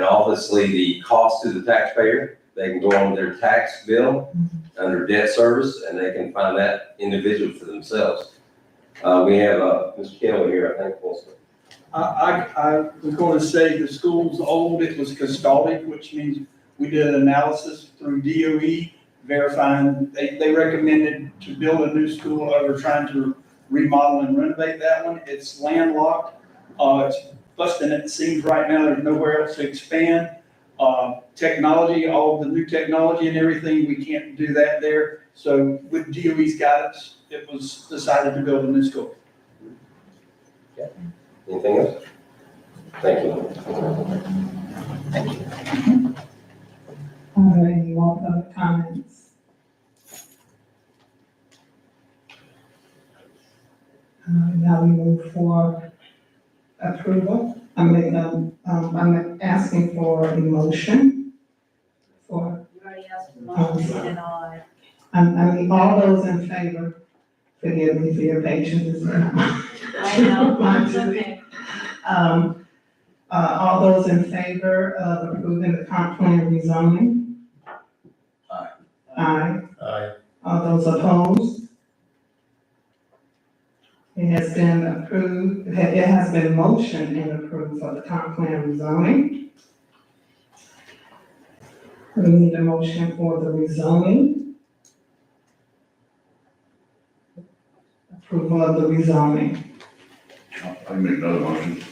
obviously the cost to the taxpayer, they can go on their tax bill under debt service, and they can find that individual for themselves. We have, Mr. Kelly here, I think, also. I was going to say the school's old, it was custodic, which means we did an analysis through DOE verifying, they recommended to build a new school over trying to remodel and renovate that one. It's landlocked, it's busting at the seams right now, there's nowhere else to expand. Technology, all the new technology and everything, we can't do that there. So with DOE's guidance, it was decided to build a new school. Anything else? Thank you. Are there any more public comments? Now we move for approval. I'm asking for a motion for, You already asked for motion and I. all those in favor, forgive me for your patience. I know, it's okay. All those in favor of approving the comp plan rezoning? Aye. Aye. Aye. All those opposed? It has been approved, it has been motioned and approved for the comp plan rezoning. We need a motion for the rezoning. Approval of the rezoning. I can make another motion.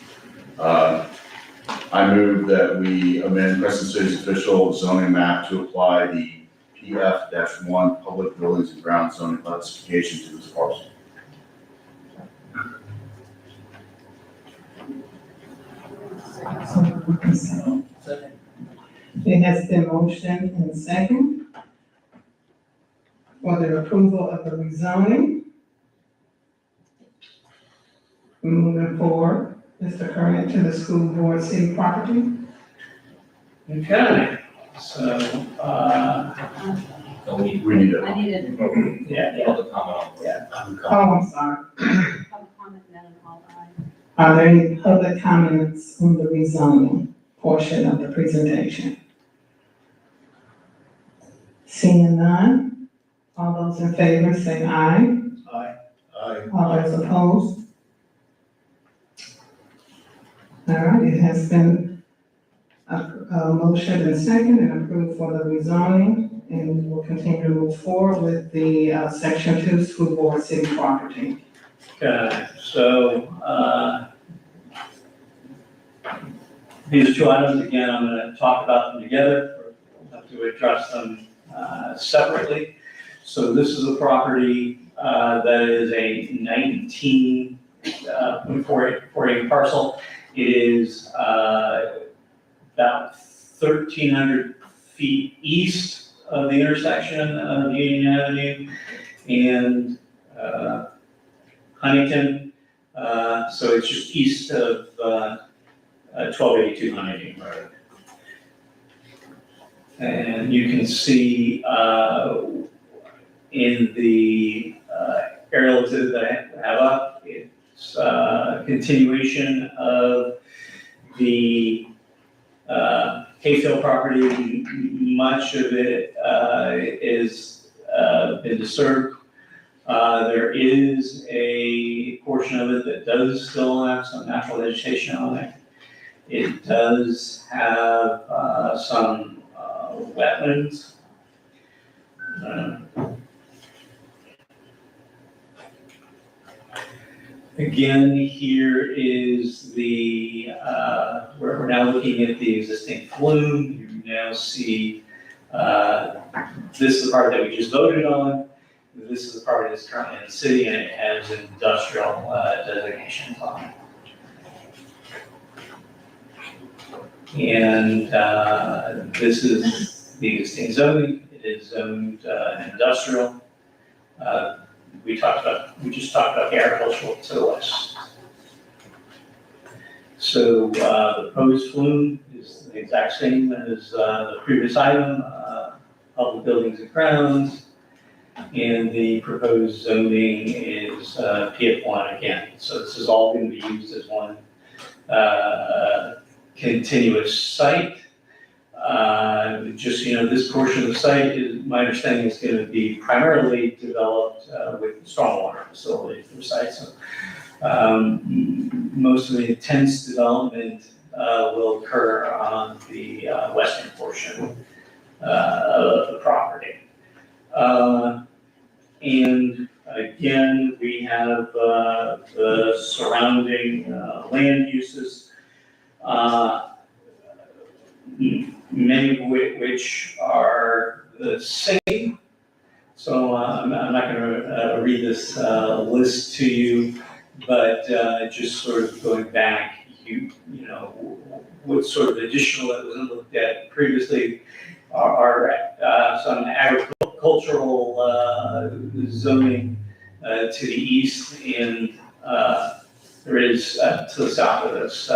I move that we amend Crescent City's official zoning map to apply the PF-1 public buildings and ground zoning classification to this parcel. It has been motioned and second for the approval of the rezoning. Moving forward, Mr. Curran to the school board city property. Okay, so, We need a. I needed yeah, Public comment on. Oh, I'm sorry. public comment and then an all aye. Are there any public comments on the rezoning portion of the presentation? Seeing none, all those in favor say aye. Aye. All those opposed? All right, it has been a motion and second and approved for the rezoning, and we will continue to move forward with the section 2 school board city property. okay, so, these two items, again, I'm gonna talk about them together, or we'll have to address them separately. So this is a property that is a 19.4 acre parcel. It is about 1,300 feet east of the intersection of Union Avenue and Huntington. So it's just east of 1282 Huntington Road. And you can see in the aerial exhibit that I have up, it's a continuation of the Hayfield property. Much of it is been disturbed. There is a portion of it that does still have some natural vegetation on it. It does have some wetlands. Again, here is the, we're now looking at the existing flume. You now see, this is the part that we just voted on. This is the part that's currently in the city, and it has industrial designations on it. And this is the existing zoning. It is zoned industrial. We just talked about the agricultural to the west. So the proposed flume is the exact same as the previous item, public buildings and grounds. And the proposed zoning is PF1 again. So this is all going to be used as one continuous site. Just, this portion of the site is, my understanding, is going to be primarily developed with stormwater facility for the site. So most of the intense development will occur on the western portion of the property. And again, we have the surrounding land uses. Many of which are the same. So I'm not going to read this list to you, but just sort of going back, what sort of additional that wasn't looked at previously are some agricultural zoning to the east, and there is to the south of this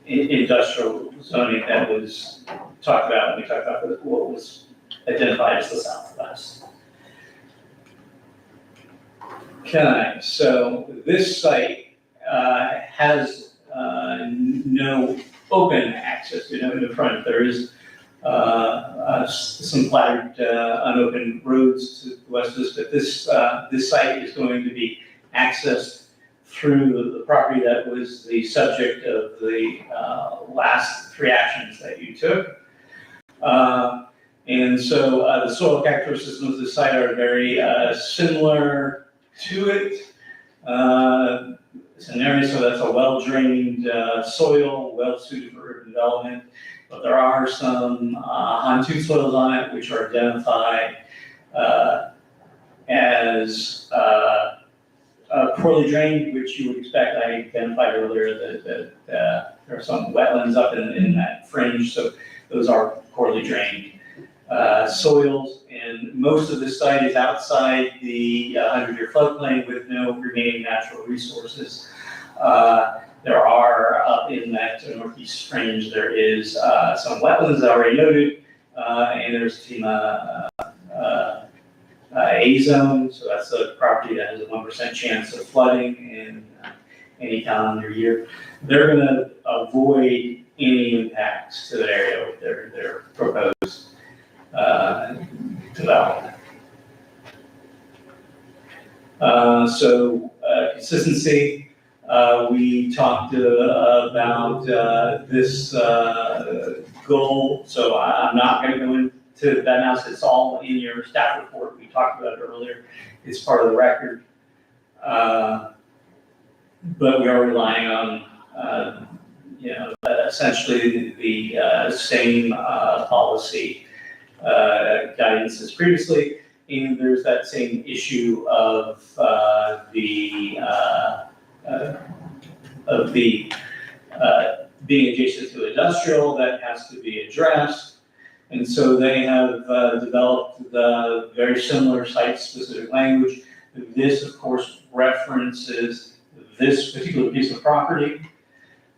industrial zoning that was talked about when we talked about what was identified as the southwest. Okay, so this site has no open access, in the front. There is some platted unopened roads to the west of this, but this site is going to be accessed through the property that was the subject of the last three actions that you took. And so the soil characteristics of this site are very similar to it. It's an area, so that's a well-drained soil, well-suited for urban development, but there are some Hantu soils on it which are identified as poorly drained, which you would expect. I identified earlier that there are some wetlands up in that fringe, so those are poorly drained soils. And most of the site is outside the 100-year floodplain with no remaining natural resources. There are, up in that northeast fringe, there is some wetlands already noted, and there's FEMA A zone, so that's a property that has a 1% chance of flooding in any calendar year. They're going to avoid any impacts to that area with their proposed development. Consistency, we talked about this goal, so I'm not going to go into that now. It's all in your staff report. We talked about it earlier. It's part of the record. But we are relying on, essentially the same policy guidance as previously. And there's that same issue of being adjacent to industrial that has to be addressed. And so they have developed the very similar site-specific language. This, of course, references this particular piece of property.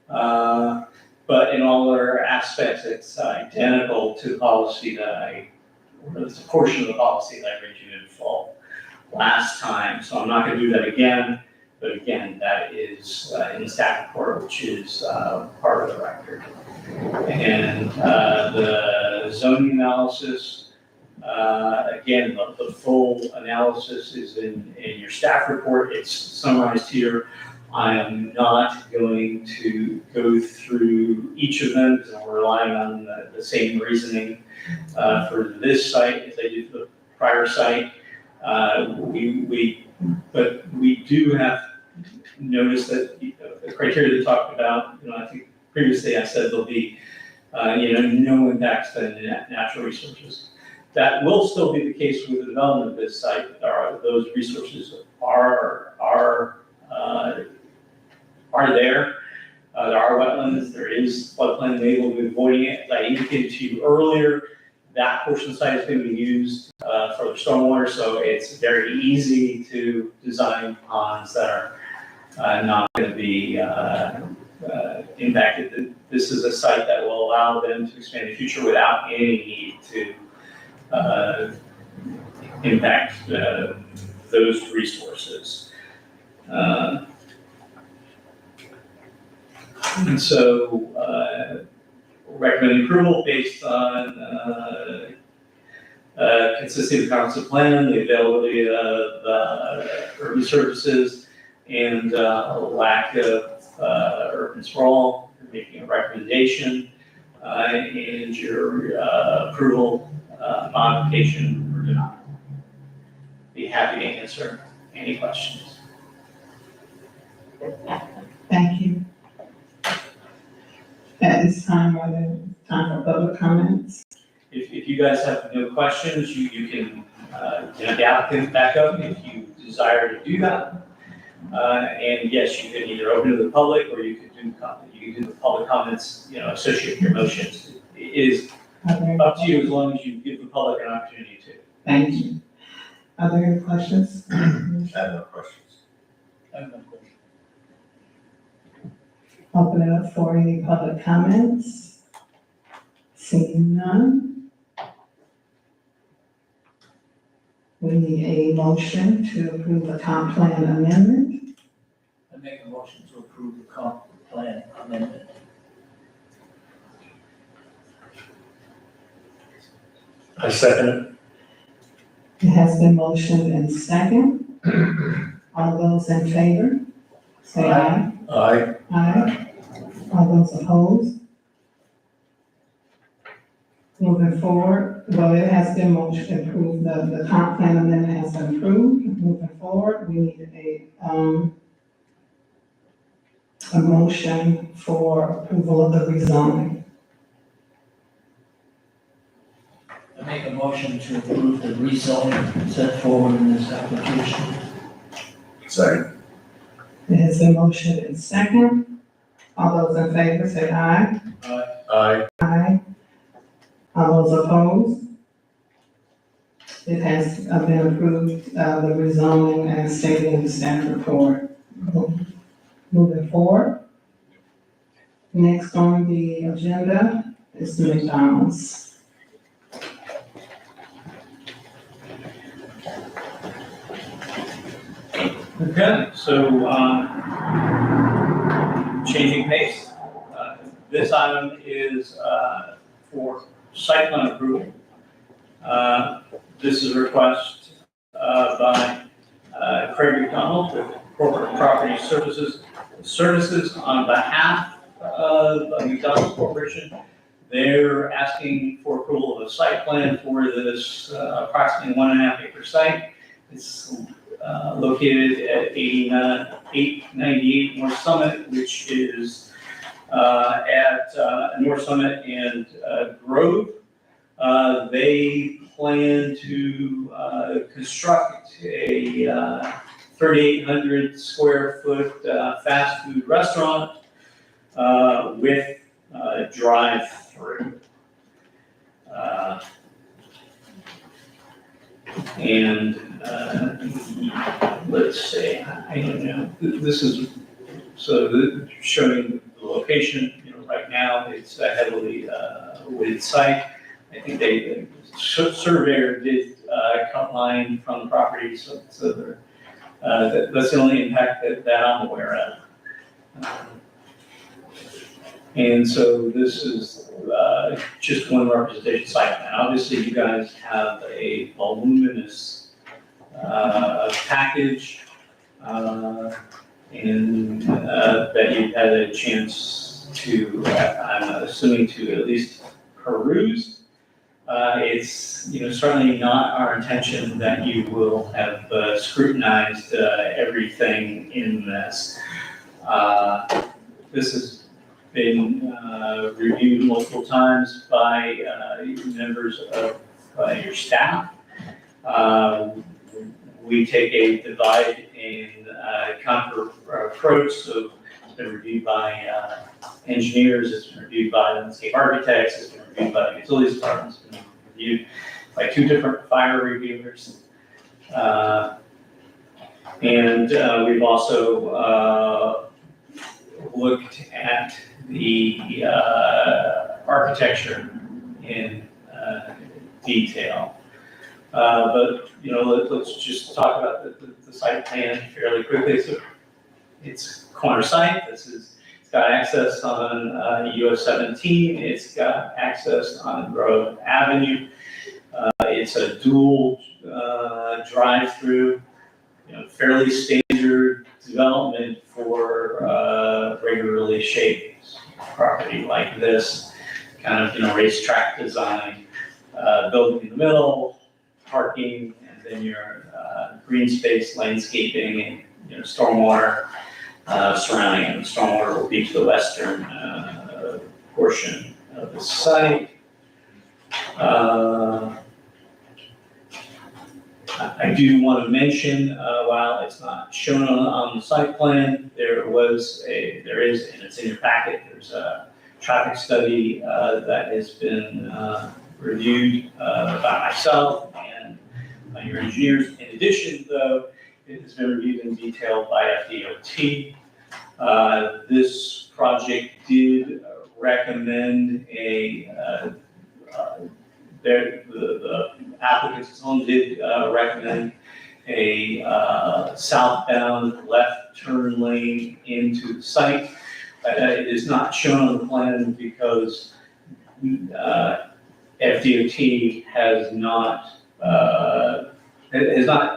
But in all other aspects, it's identical to the policy or it's a portion of the policy that I read you in full last time. So I'm not gonna do that again, but again, that is in the staff report, which is part of the record. And the zoning analysis, again, the full analysis is in your staff report. It's summarized here. I am not going to go through each of them because I'm relying on the same reasoning for this site as I did for the prior site. But we do have noticed that the criteria they talked about, I think previously I said there'll be, no impacts to natural resources. That will still be the case with the development of this site. Those resources are there. There are wetlands, there is floodplain enablement avoiding it. As I indicated to you earlier, that portion of the site is going to be used for the stormwater, so it's very easy to design ponds that are not going to be impacted. This is a site that will allow them to expand in the future without any need to impact those resources. And so, recommending approval based on consistency of the comprehensive plan, the availability of urban services, and lack of urban sprawl. You're making a recommendation, and your approval, modification, or denial. Be happy to answer any questions. Thank you. At this time, are there time for public comments? If you guys have no questions, you can get the applicant back up if you desire to do that. And yes, you can either open to the public or you can do the public comments, associated with your motions. It is up to you as long as you give the public an opportunity to. Thank you. Are there any questions? I have no questions. Open it up for any public comments. Seeing none. We need a motion to approve the comp plan amendment. I make a motion to approve the comp plan amendment. I second it. It has been motioned and second. All those in favor, say aye. Aye. Aye. All those opposed? Moving forward, well, it has been motion approved, the comp plan amendment has been approved. Moving forward, we need a motion for approval of the rezoning. I make a motion to approve the rezoning set forward in this application. Second. It has been motion and second. All those in favor say aye. Aye. Aye. All those opposed? It has been approved, the rezoning as stated in the staff report. Moving forward. Next on the agenda is the McDonald's. Okay, so, changing pace. This item is, for site plan approval. This is a request, by, Craig McDonald with Corporate Property Services on behalf of McDonald's Corporation. They're asking for approval of a site plan for this, approximately 1.5 acre site. It's located at 898 North Summit, which is at North Summit and Grove. They plan to construct a 3,800 square foot fast food restaurant with drive-through. Let's say, I don't know, this is, showing the location, right now, it's a heavily wooded site. I think the surveyor did cut line from the property, so that's the only impact that I'm aware of. And so this is just one representation site plan. Obviously, you guys have a voluminous package, and that you've had a chance to, I'm assuming, to at least peruse. It's, certainly not our intention that you will have scrutinized everything in this. This has been reviewed multiple times by members of your staff. We take a divide and conquer approach, so it's been reviewed by engineers, it's been reviewed by landscape architects, it's been reviewed by the utilities department, it's been reviewed by 2 different fire reviewers. And we've also looked at the architecture in detail. But, let's just talk about the site plan fairly quickly. So it's corner site. It's got access on US 17. It's got access on Grove Avenue. It's a dual drive-through, fairly standard development for regularly shaped property like this. Kind of, racetrack design, building in the middle, parking, and then your green space, landscaping, and stormwater surrounding it. Stormwater will be to the western portion of the site. I do want to mention, while it's not shown on the site plan, there is, and it's in your packet, there's a traffic study that has been reviewed by myself and by your engineers. In addition, though, it has been reviewed in detail by FDOT. This project did recommend the applicants did recommend a southbound left turn lane into the site. It is not shown on the plan because FDOT has not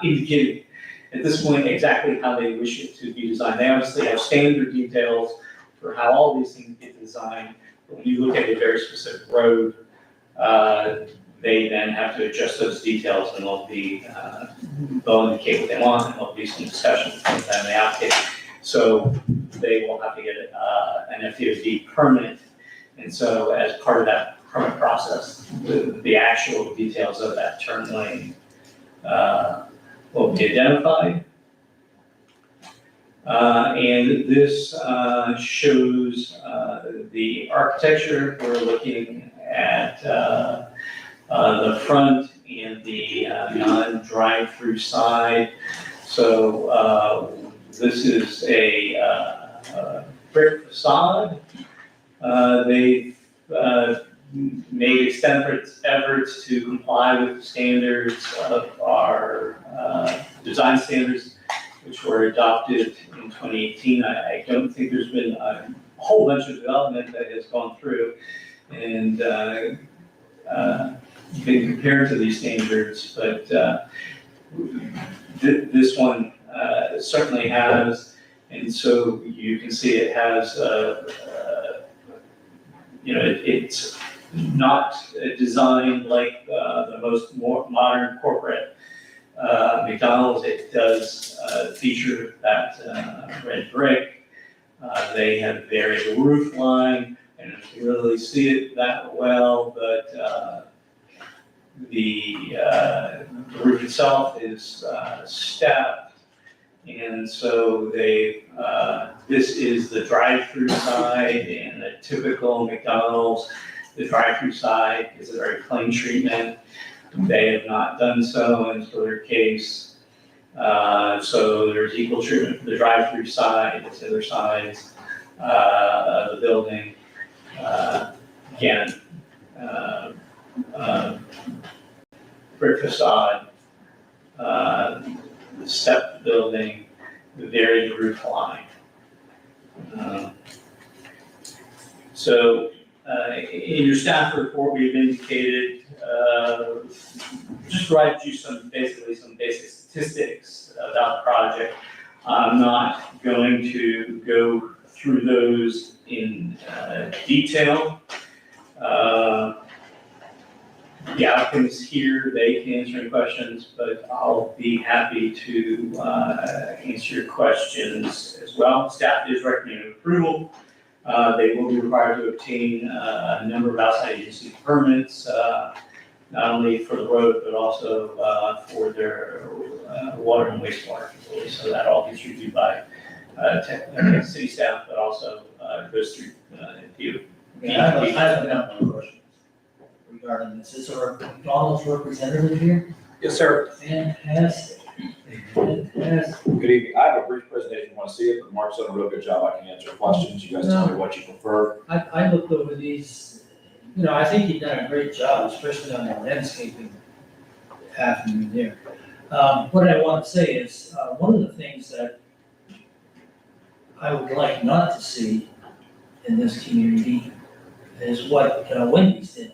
indicated at this point exactly how they wish it to be designed. They obviously have standard details for how all these things get designed. But when you look at a very specific road, they then have to adjust those details, and they'll indicate what they want, and there'll be some discussion with them, the applicant. So they will have to get an FDOT permit. And so as part of that permit process, the actual details of that turn lane will be identified. And this shows the architecture. We're looking at the front and the non-drive-through side. So this is a brick facade. They've made extensive efforts to comply with the standards of our design standards, which were adopted in 2018. I don't think there's been a whole bunch of development that has gone through and been compared to these standards, but this one certainly has, and so you can see it has, it's not designed like the most modern corporate McDonald's. It does feature that red brick. They have buried the roof line, and you can really see it that well, but the roof itself is stepped, and so this is the drive-through side, and a typical McDonald's the drive-through side is a very clean treatment. They have not done so in their case. So there's equal treatment for the drive-through side, as the other sides of the building. Again, brick facade, step building, varied roof line. So in your staff report, we've indicated, just provide you basically some basic statistics about the project. I'm not going to go through those in detail. The applicants here, they can answer any questions, but I'll be happy to answer your questions as well. Staff is recommending approval. They will be required to obtain a number of outside agency permits, not only for the road, but also for their water and wastewater facilities. So that all gets reviewed by city staff, but also goes through you. Okay, I have a couple of questions regarding this. Is there a McDonald's representative here? Yes, sir. Fantastic. Fantastic. Good evening. I have a brief presentation. You want to see it, but Mark's done a real good job. I can answer questions. You guys tell me what you prefer. I looked over these, I think you've done a great job, especially on the landscaping avenue there. What I want to say is, one of the things that I would like not to see in this community is what Wendy's did.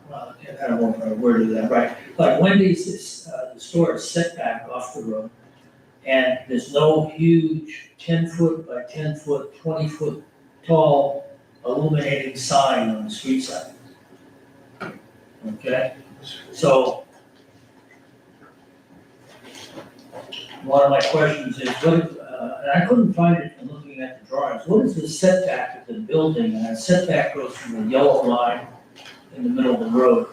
Well, I don't know if I worded that right. Like Wendy's is, the store is set back off the road, and there's no huge 10-foot by 10-foot, 20-foot tall illuminating sign on the street side. Okay? So, one of my questions is, and I couldn't find it in looking at the drawings, what is the setback of the building? And that setback goes from the yellow line in the middle of the road.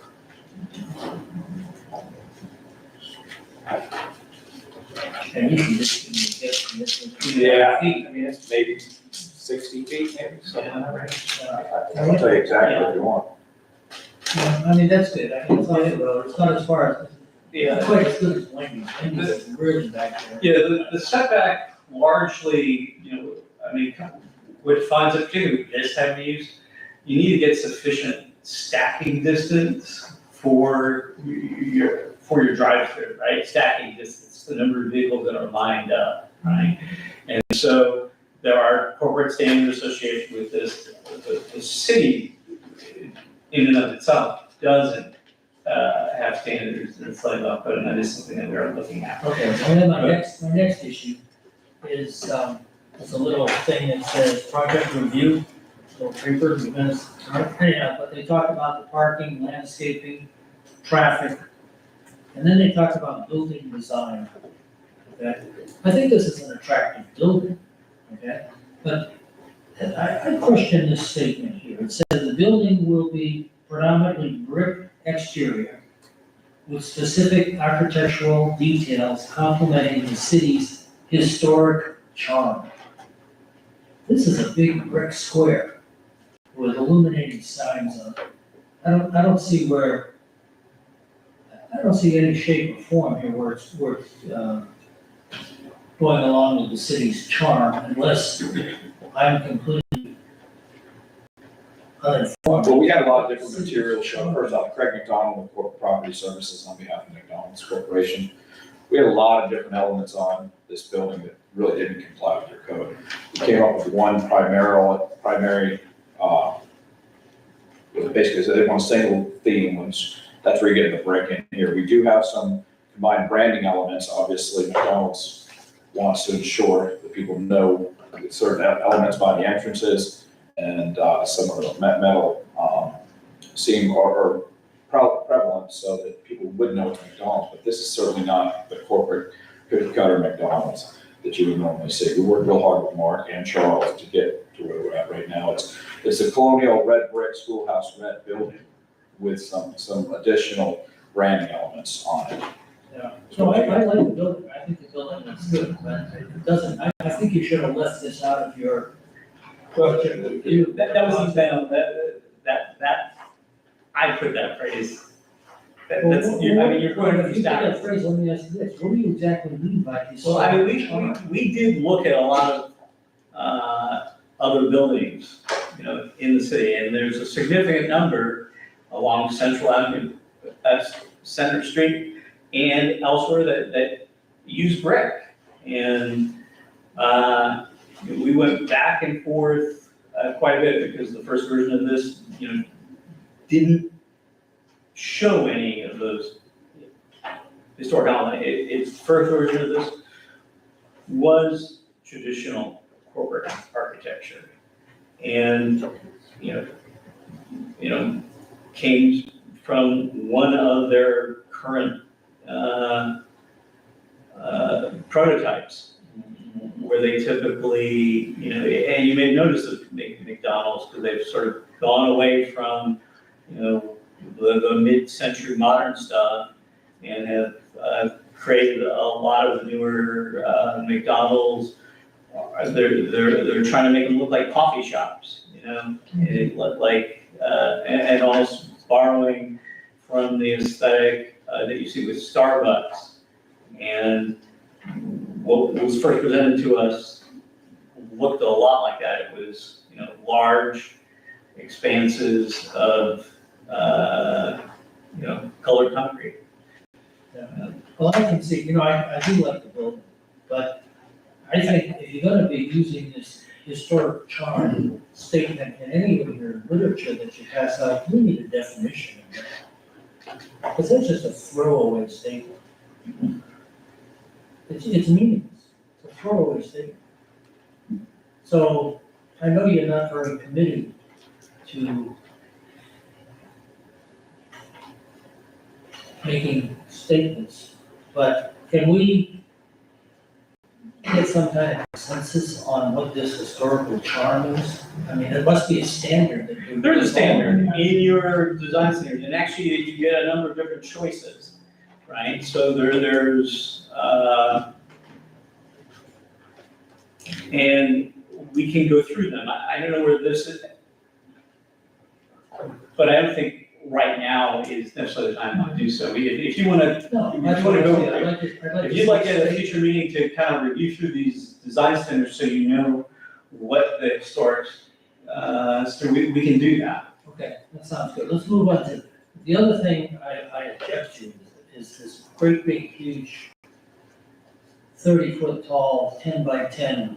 And you can just get. Yeah, I mean, it's maybe 60 feet, maybe, something like that. I'll tell you exactly what you want. Yeah, I mean, that's good. I mean, it's not the road, it's not as far as, it's quite as good as Wendy's. Wendy's is really back there. Yeah, the setback largely, I mean, what defines it, particularly with this type of use, you need to get sufficient stacking distance for your drive-through, right? Stacking distance, the number of vehicles that are lined up, right? And so there are corporate standards associated with this. The city, in and of itself, doesn't have standards that it's up, but that is something that we're looking at. Okay, and then my next issue is, it's a little thing that says project review, little paper, because, but they talk about the parking, landscaping, traffic, and then they talk about building design. Okay, I think this is an attractive building, okay? But I question this statement here. It says the building will be predominantly brick exterior with specific architectural details complementing the city's historic charm. This is a big brick square with illuminated signs on it. I don't see any shape or form here where it's going along with the city's charm unless I'm completely uninformed. Well, we had a lot of different materials shown. First off, Craig McDonald with Corporate Property Services on behalf of McDonald's Corporation. We had a lot of different elements on this building that really didn't comply with your code. We came up with one primary, basically, so they want a single theme, which that's where you get the brick in here. We do have some combined branding elements. Obviously, McDonald's wants to ensure that people know certain elements by the entrances and some of the metal seem or prevalent so that people would know it's McDonald's, but this is certainly not the corporate cookie cutter McDonald's that you would normally see. We worked real hard with Mark and Charles to get to where we're at right now. It's a colonial red brick schoolhouse red building with some additional branding elements on it. Yeah, so I like the building. I think the building looks good, but it doesn't, I think you should have left this out of your project review. That was the thing, that I put that phrase. That's, I mean, you're going to If be you got that static. phrase, let me ask you this, what do you exactly mean by this? Well, I mean, we did look at a lot of, other buildings, you know, in the city, and there's a significant number along Central Avenue, Center Street, and elsewhere that use brick. And, we went back and forth, quite a bit, because the first version of this, you know, didn't show any of those historic elements. Its first version of this was traditional corporate architecture. And, you know, came from one of their current, prototypes, where they typically, you know, and you may notice that McDonald's, because they've sort of gone away from, you know, the mid-century modern stuff, and have created a lot of the newer McDonald's. They're trying to make them look like coffee shops, you know, and almost borrowing from the aesthetic that you see with Starbucks. And what was first presented to us looked a lot like that. It was, you know, large expanses of, you know, colored concrete. Well, I can see, you know, I do like the building, but I think if you're gonna be using this historic charm statement in any of your literature that you pass out, you need a definition of that. Because that's just a throwaway statement. It's meaningless, it's a throwaway statement. So I know you're not very committed to making statements, but can we get some kind of consensus on what this historical charm is? I mean, there must be a standard that you. There's a standard in your design standard, and actually you get a number of different choices, right? So there's, and we can go through them. I don't know where this is, but I don't think right now is necessarily the time to do so. If you wanna, No, if that's you wanna what go, I'd like to. if you'd like at a future meeting to kind of review through these design standards so you know what the historic, so we can do that. Okay, that sounds good. Let's move on to, the other thing I object to is this great big huge 30-foot tall, 10 by 10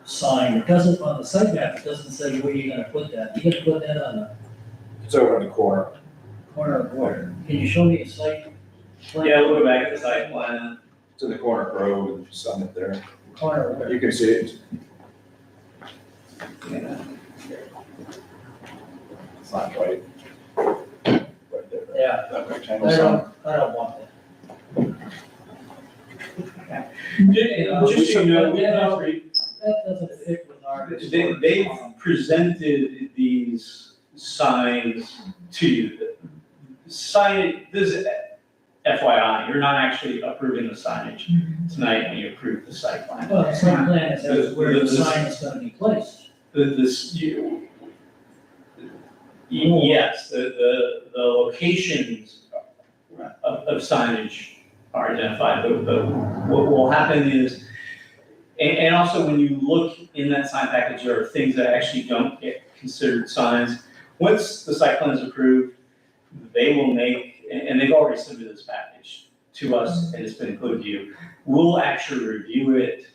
sign. It doesn't, on the site map, it doesn't say where you're gonna put that. You're gonna put that on the It's over in the corner. corner of where? Can you show me a site? plan? Yeah, we'll go back to the site plan. It's in the corner of Grove and Summit there. Corner of where? You can see it. Yeah. It's not quite. Right there. Yeah, That rectangle I sign. don't want that. Just so you know, That doesn't fit with our. they've presented these signs to you. Sign, this is FYI, you're not actually approving the signage tonight when you approve the site plan. Well, the site plan is where the The- sign is gonna be placed. Yes, the locations of signage are identified, but what will happen is, and also when you look in that sign package, there are things that actually don't get considered signs. Once the site plan is approved, they will make, and they've already submitted this package to us, and it's been included to you. We'll actually review it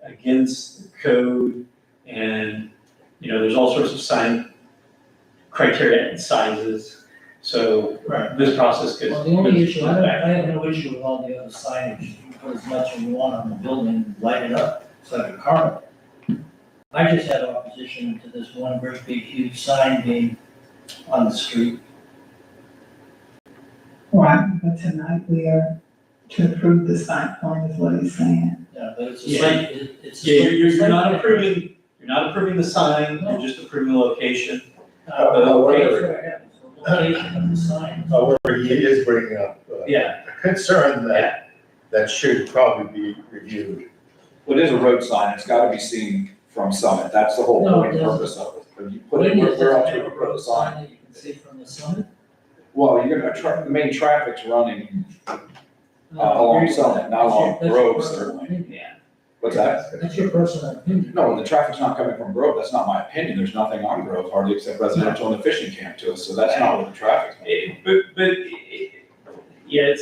against the code, and, you know, there's all sorts of sign criteria and sizes, so this process could. Well, the only issue, could- I have no issue with all the other signage. You put as much as you want on the building, and light it up, it's like a carnival. I just have opposition to this one great big huge sign being on the street. Right, but tonight we are to approve the site plan is what he's saying. Yeah, but it's a Yeah. site, it's. a Yeah, site- you're site not plan. approving, you're not approving the sign, you're just approving the location. Location of the sign. However, he is bringing up Yeah, a concern that should probably be reviewed. Well, it is a road sign. It's gotta be seen from Summit. That's the whole No, point it and doesn't. purpose of it. When you put it, where else would you put a sign? that you can Say from the summit? Well, you're gonna, the main traffic's running along Summit, not along That's your Grove, personal certainly. opinion. Yeah. What's that? That's your personal opinion. No, the traffic's not coming from Grove, that's not my opinion, there's nothing on Grove hardly except residential and the fishing camp to us, so that's not what the traffic's. Yeah,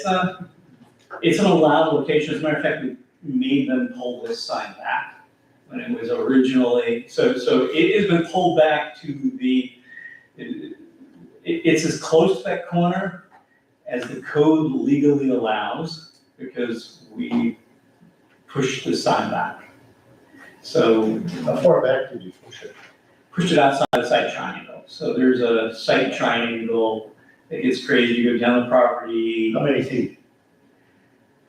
it's an allowed location. As a matter of fact, we made them pull this sign back when it was originally, so it has been pulled back to it's as close to that corner as the code legally allows, because we pushed the sign back. So How far back did you push it? pushed it outside the site triangle. So there's a site triangle that gets crazy, you go down the property. How many feet?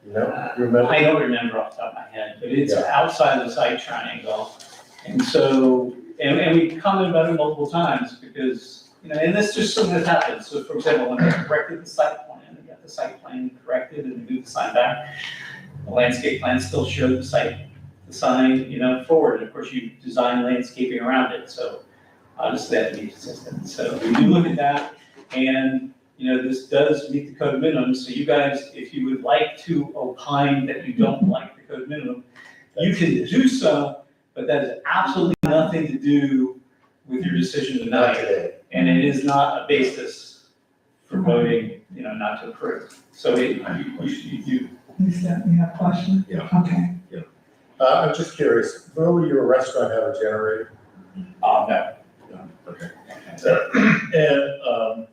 You know, remember? I don't remember off the top of my head, but it's Yeah. outside the site triangle. And so, and we commented about it multiple times because, you know, and this just something that happens. So for example, when they corrected the site plan, they got the site plan corrected and they moved the sign back. The landscape plan still showed the sign, you know, forward. And of course, you design landscaping around it, so obviously that to be consistent. So we do look at that, and, you know, this does meet the code minimum, so you guys, if you would like to opine that you don't like the code minimum, you can do so, but that has absolutely nothing to do with your decision Not tonight. today. And it is not a basis for voting, you know, not to approve. So you You have a question? Yeah. Okay. I'm just curious, will your restaurant have a generator? No. Okay. And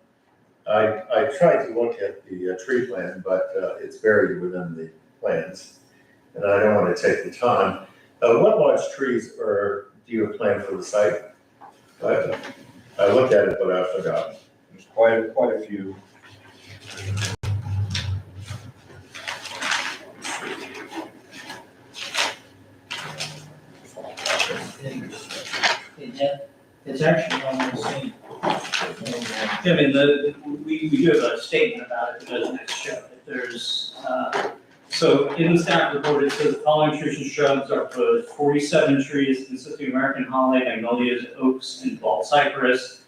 I tried to look at the tree plan, but it's buried within the plans, and I don't want to take the time. What large trees do you have planned for the site? I looked at it, but I forgot. There's quite a few. It's actually on the same. I mean, we do have a statement about it, that doesn't have to show it. There's, so in the staff report, it says the following trees and shrubs are proposed: 47 trees consisting of American holly, magnolias, oaks, and bald cypress.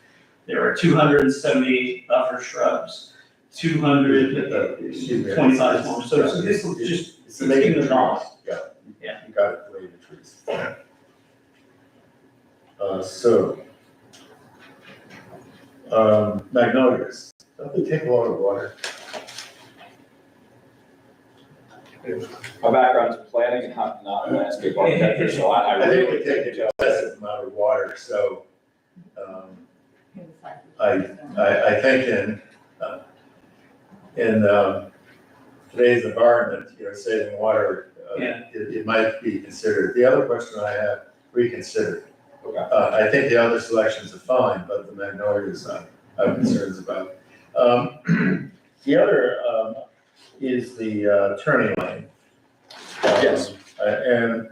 There are 278 buffer shrubs, 225 more. So this will just, It's the native trees. knowledge. Yeah. Yeah. You got it, the native trees. So, magnolias, don't they take a lot of water? My background's in planning and not landscape architecture, so I I think really. they take an excessive amount of water, so, I think in today's environment, you know, saving water, it might be considered. The other question I have, reconsidered. Okay. I think the other selections are fine, but the magnolias I have concerns about. The other is the turning lane. Yes. And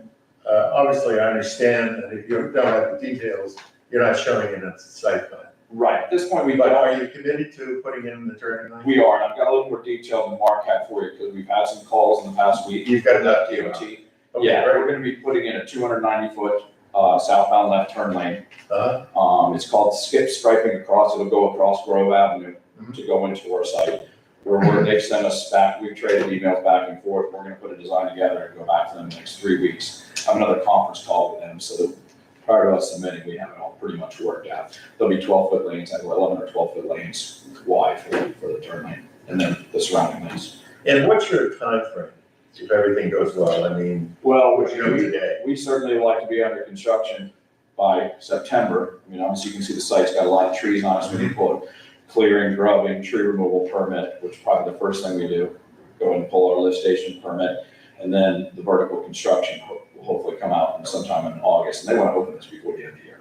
obviously I understand that if you don't have the details, you're not showing it in a site plan. Right, at this point, But are you committed to putting in the turning lane? we are, and I've got a little more detail than Mark had for you, because we've had some calls in the past week. You've got enough DOT. Okay, Yeah, great. we're gonna be putting in a 290-foot southbound left turn lane. It's called skip striping across, it'll go across Grove Avenue to go into our site. They've sent us back, we've traded emails back and forth, we're gonna put a design together and go back to them in the next 3 weeks. I have another conference call with them, so that prior to us submitting, we have it all pretty much worked out. There'll be 12-foot lanes, like 11 or 12-foot lanes wide for the turn lane, and then the surrounding lanes. And what's your timeframe if everything goes well? I mean, Well, what you know today? we certainly would like to be under construction by September. I mean, obviously you can see the site's got a lot of trees on it, so we need to pull a clearing, grubbing, tree removal permit, which is probably the first thing we do. Go and pull our lift station permit, and then the vertical construction will hopefully come out in sometime in August, and they want to open this before the end of the year.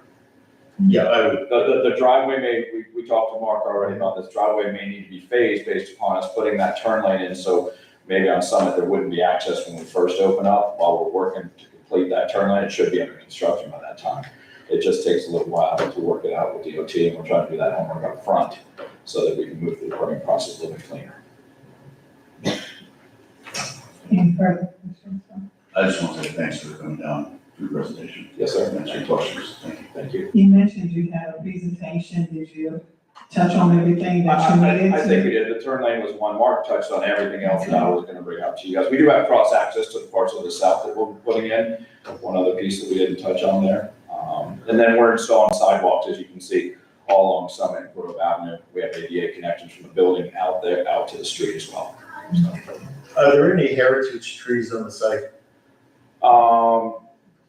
Yeah, I would. The driveway we talked to Mark already about this, driveway may need to be phased based upon us putting that turn lane in, so maybe on Summit there wouldn't be access when we first open up. While we're working to complete that turn lane, it should be under construction by that time. It just takes a little while to work it out with DOT, and we're trying to do that homework up front so that we can move through the permitting process a little bit cleaner. Any further questions? I just want to say thanks for coming down to the presentation. Yes, sir. Answering questions. Thank you. Thank you. You mentioned you had a presentation. Did you touch on everything that you needed I to? think we did. The turn lane was one. Mark touched on everything else that I was gonna bring up to you guys. We do have cross access to the parts of the south that we're putting in. One other piece that we didn't touch on there. And then we're installing sidewalks, as you can see, all along Summit and Grove Avenue. We have ADA connections from the building out there, out to the street as well. Are there any heritage trees on the site?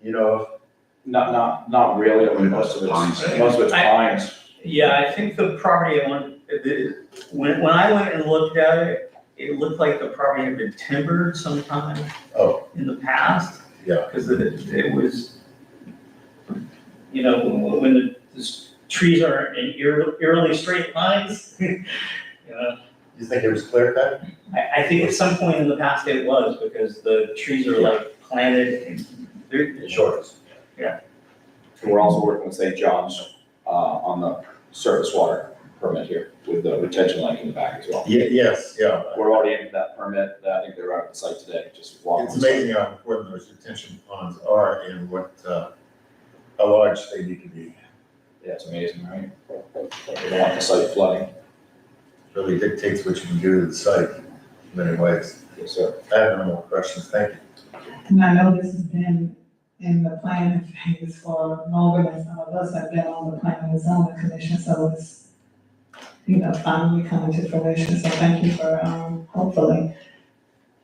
You know, Not really. I mean, most of it's pines. Yeah, I think the property, when I went and looked at it, it looked like the property had been timbered sometime Oh. in the past. Yeah. Because it was, you know, when the trees are in eerily straight lines, you know. You think it was clear cut? I think at some point in the past it was, because the trees are like planted and they're. Sure. And we're also working with St. John's, on the surface water permit here with the retention lake in the back as well. Yes, yeah. We're already into that permit. I think they're out at the site today, just walking. It's amazing how important those retention ponds are and what, how large they need to be. Yeah, it's amazing, right? They don't want the site flooding. Really dictates what you can do to the site in many ways. Yes, sir. I have no more questions, thank you. And I know this has been in the planning phase for longer than some of us have been on the planning and zoning commission, so it's, you know, finally coming to fruition, so thank you for, hopefully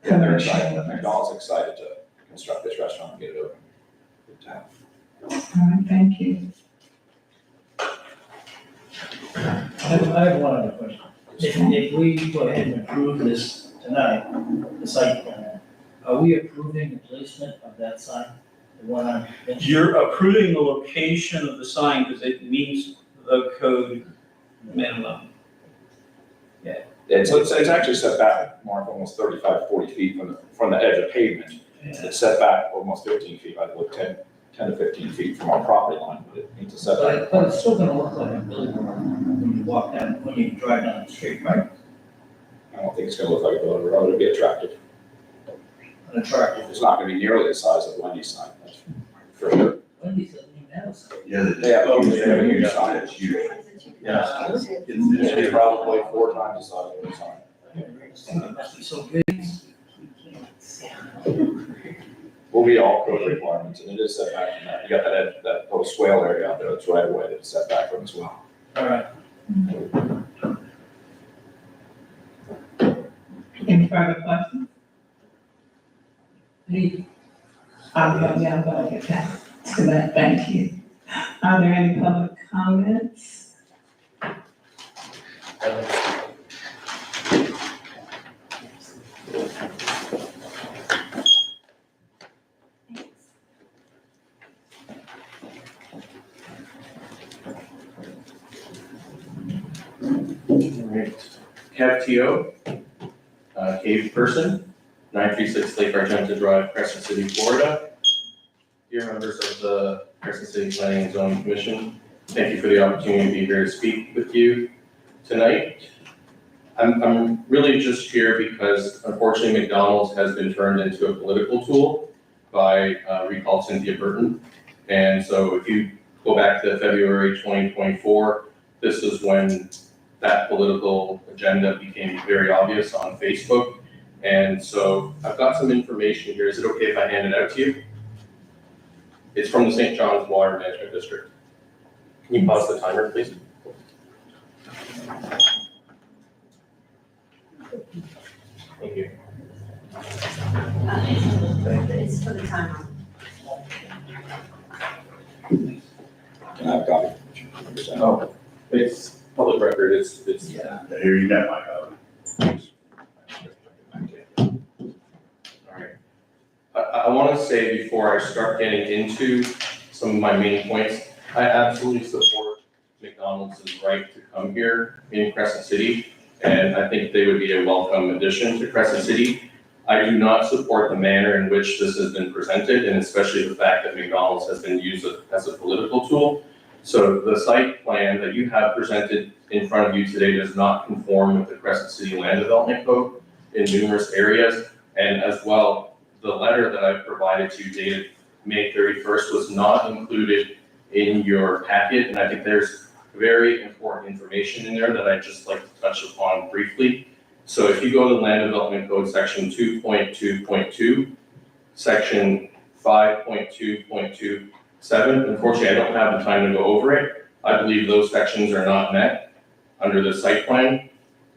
coming They're and sharing excited. with us. McDonald's excited to construct this restaurant and get it open. Good time. All right, thank you. I have one other question. If we go ahead and approve this tonight, the site plan, are we approving the placement of that sign? The one on. You're approving the location of the sign because it meets the code minimum. It's actually set back, Mark, almost 35, 40 feet from the edge of pavement. It's set back almost 15 feet, I believe 10 to 15 feet from our property line, but it needs a setback. But it's still gonna look like a building when you walk down, when you drive down the street, right? I don't think it's gonna look like a building road, it'll be attractive. Attractive. It's not gonna be nearly the size of Wendy's sign, that's for sure. Wendy's doesn't even have a sign. Yeah, They have a huge sign. It's huge. Yeah. It's probably 4 times the size of the sign. It must be so big. Will be all code requirements, and it is set back from that. You got that little swale area out there, that's right away, that's set back from as well. All right. Any further questions? Any, I'm gonna get back to that, thank you. Are there any public comments? Kev T.O., cave person, 936 Lake Argenta Drive, Crescent City, Florida. Dear members of the Crescent City Planning and Zoning Commission, thank you for the opportunity to be here to speak with you tonight. I'm really just here because unfortunately McDonald's has been turned into a political tool by recalled Cynthia Burton. And so if you go back to February 2024, this is when that political agenda became very obvious on Facebook. And so I've got some information here. Is it okay if I hand it out to you? It's from the St. John's Water Management District. Can you pause the timer, please? Thank you. It's for the timer. Can I have a copy? Oh, it's public record. It's. Yeah. Here, you got my copy. All right. I want to say before I start getting into some of my main points, I absolutely support McDonald's right to come here in Crescent City, and I think they would be a welcome addition to Crescent City. I do not support the manner in which this has been presented, and especially the fact that McDonald's has been used as a political tool. So the site plan that you have presented in front of you today does not conform with the Crescent City Land Development Code in numerous areas. And as well, the letter that I provided to you dated May 31st was not included in your packet. And I think there's very important information in there that I'd just like to touch upon briefly. So if you go to the Land Development Code, section 2.2.2, section 5.2.27, unfortunately, I don't have the time to go over it. I believe those sections are not met under the site plan.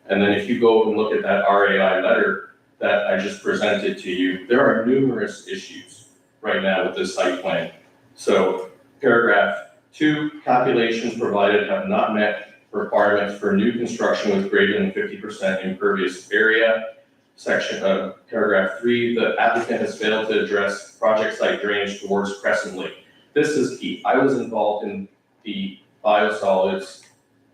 And then if you go and look at that RAI letter that I just presented to you, there are numerous issues right now with this site plan. So paragraph 2, calculations provided have not met requirements for new construction with greater than 50% impervious area. Paragraph 3, the applicant has failed to address project site drainage towards Crescent Lake. This is key. I was involved in the biosolids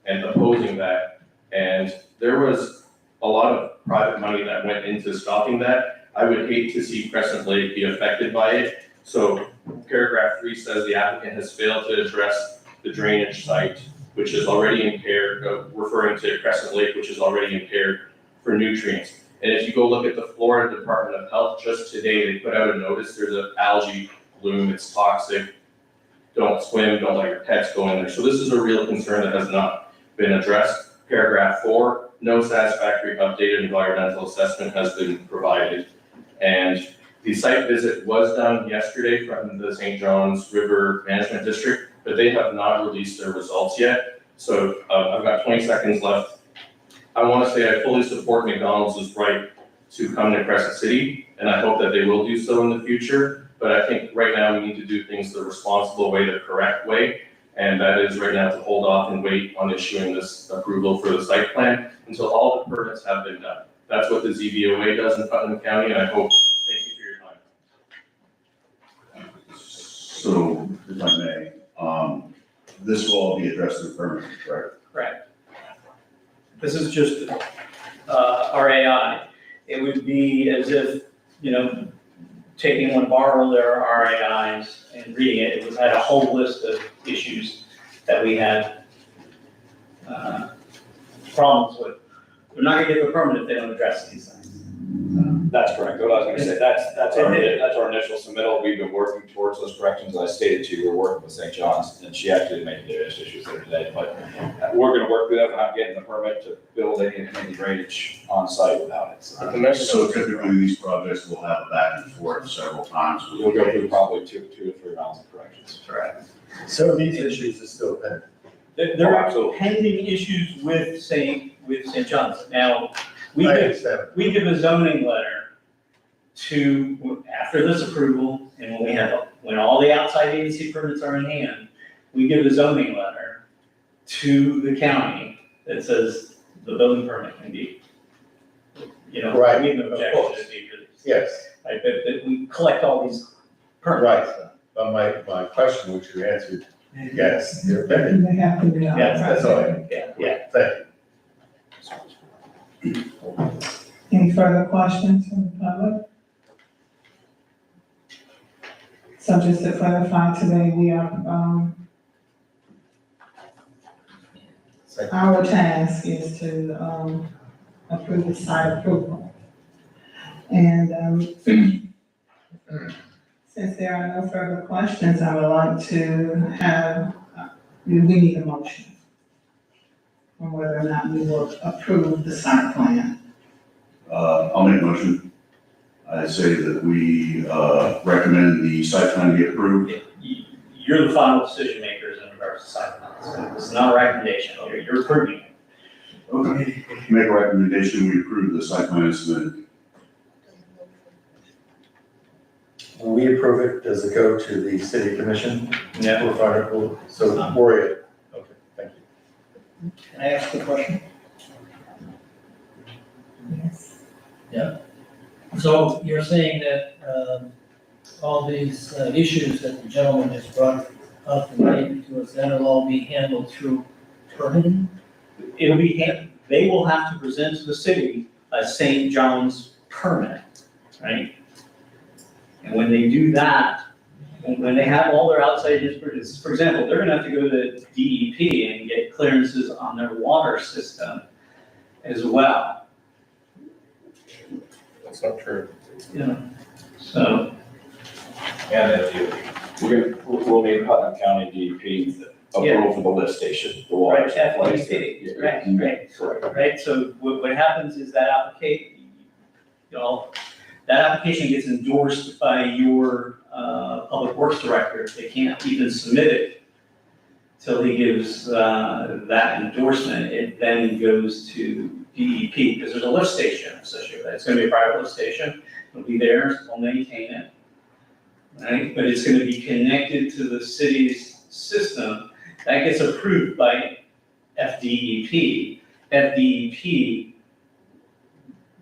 and opposing that, and there was a lot of private money that went into stopping that. I would hate to see Crescent Lake be affected by it. So paragraph 3 says the applicant has failed to address the drainage site, which is already impaired, referring to Crescent Lake, which is already impaired for nutrients. And if you go look at the Florida Department of Health, just today, they put out a notice, there's an algae bloom, it's toxic. Don't swim, don't let your pets go in there. So this is a real concern that has not been addressed. Paragraph 4, no satisfactory updated environmental assessment has been provided. And the site visit was done yesterday from the St. John's River Management District, but they have not released their results yet. So I've got 20 seconds left. I want to say I fully support McDonald's right to come to Crescent City, and I hope that they will do so in the future. But I think right now we need to do things the responsible way, the correct way. And that is right now to hold off and wait on issuing this approval for the site plan until all the permits have been done. That's what the ZBOA does in Putnam County, and I hope, thank you for your time. So, if I may, this will all be addressed in the permit, correct? Correct. This is just RAI. It would be as if, taking one borrow their RAIs and reading it. It was had a whole list of issues that we had problems with. They're not gonna get the permit if they don't address these things. That's correct. What I was gonna say, that's our initial submittal. We've been working towards those corrections. As I stated to you, we're working with St. John's, and she actually made the issues there today. But we're gonna work through that. We're not getting the permit to build any drainage on site without it. So So typically, these projects will have back and forth several times. we'll go through probably two to 3 rounds of corrections. Correct. So these issues are still pending. There are absolutely. pending issues with St. John's. Now, we I give understand. a zoning letter to, after this approval, and when all the outside agency permits are in hand, we give a zoning letter to the county that says the building permit can be, Right, we have no of objection course. to be released. Yes, Right, but we collect all these permits. right. But my question, which you answered, yes, they're pending. They have to be. Yes, That's all I, Yeah. thank you. Any further questions from the public? So just to clarify, today we are, our task is to, approve the site approval. And, since there are no further questions, I would like to have, we need a motion on whether or not we will approve the site plan. I'll make a motion. I say that we recommend the site plan be approved. You're the final decision makers in regards to site plans. So it's not a recommendation, you're approving it. Okay. Make a recommendation, we approve the site plan as submitted. When we approve it, does it go to the city commission? Yeah. For final approval? So worry it. Okay, thank you. Can I ask a question? Yes. So you're saying that, all these issues that the gentleman has brought up and made to us, that'll all be handled through permitting? It'll be, they will have to present to the city a St. John's permit, right? And when they do that, when they have all their outside inspectors, for example, they're gonna have to go to DEP and get clearances on their water system as well, That's not true. So, And then we'll need Putnam County DEP approval for the lift station, the water. Right, supply. FDP, Yeah, right, correct. right, so what happens is that that application gets endorsed by your, public works director, they can't even submit it till he gives, that endorsement, it then goes to DEP, because there's a lift station associated with it, it's gonna be a private lift station, it'll be there, we'll maintain it, right, but it's gonna be connected to the city's system, that gets approved by FDEP. FDEP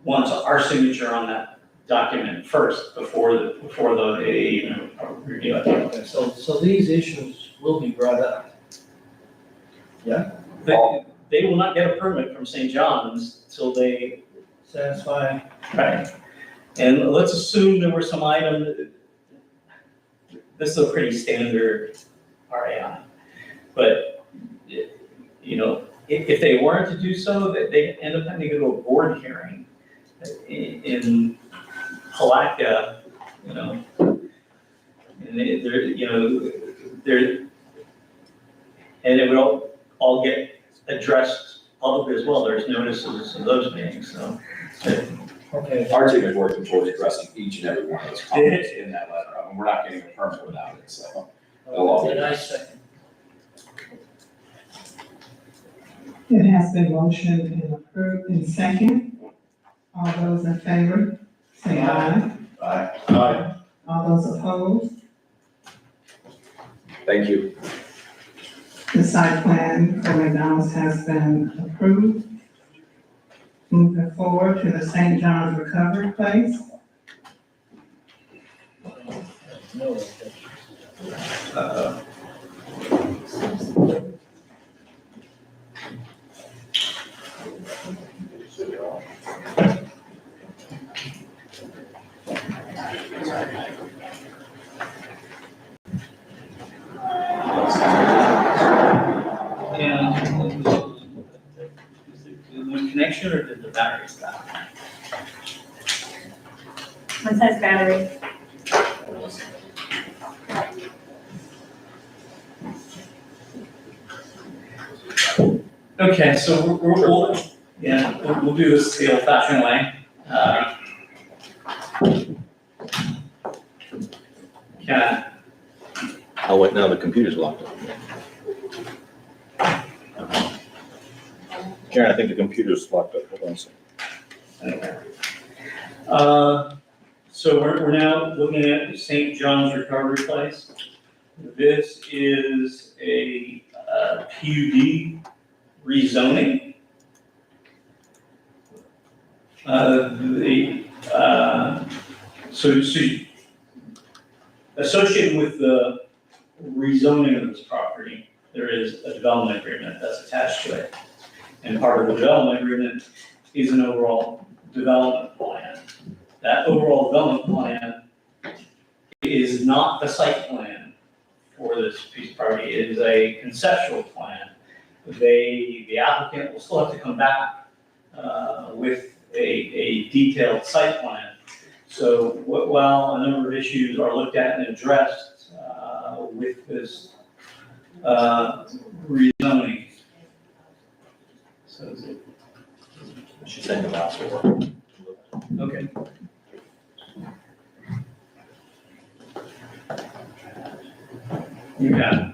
wants our signature on that document first before they even review it. Okay, so these issues will be brought up. They will not get a permit from St. John's till they, Satisfy, right? And let's assume there were some item, this is a pretty standard RAI. But, you know, if they weren't to do so, that they end up having to go to a board hearing in Palatka, you know. And and it would all get addressed publicly as well, there's notices of those meetings, so. okay, Our team is working towards addressing each and every one of those comments in that letter. I mean, we're not getting a permit without it, so. and I second. It has been motioned and approved in second. All those in favor, say aye. Aye. All those opposed, Thank you. the site plan for McDonald's has been approved. Moving forward to the St. John's Recovery Place. No. And the connection or did the battery stop? One says battery. Okay, so we'll do this the old fashioned way. Can Oh, wait, no, the computer's locked up. Karen, I think the computer's locked up, hold on a second. Okay. So we're now looking at St. John's Recovery Place. This is a PUD rezoning. So associated with the rezoning of this property, there is a development agreement that's attached to it. And part of the development agreement is an overall development plan. That overall development plan is not the site plan for this piece of property, it is a conceptual plan. The applicant will still have to come back with a detailed site plan. So while a number of issues are looked at and addressed with this rezoning. So is it? She's saying the last one. Okay. You got it.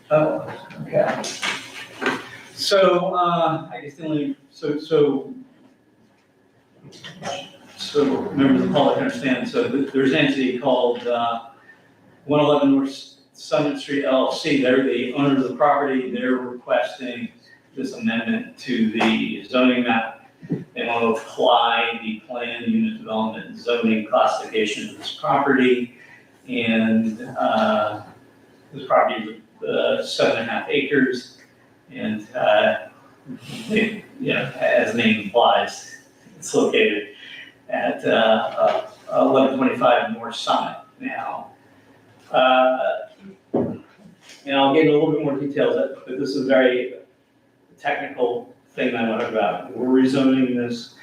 Oh, okay. So, I guess the only, so members of the public understand, so there's an entity called, 111 North Summit Street LLC, they're the owners of the property, they're requesting this amendment to the zoning map. They want to apply the planned unit development zoning classification of this property. And this property is 7.5 acres. And they, as the name implies, it's located at 1125 North Summit. Now, and I'll get into a little bit more details, but this is a very technical thing I want to talk about. We're rezoning this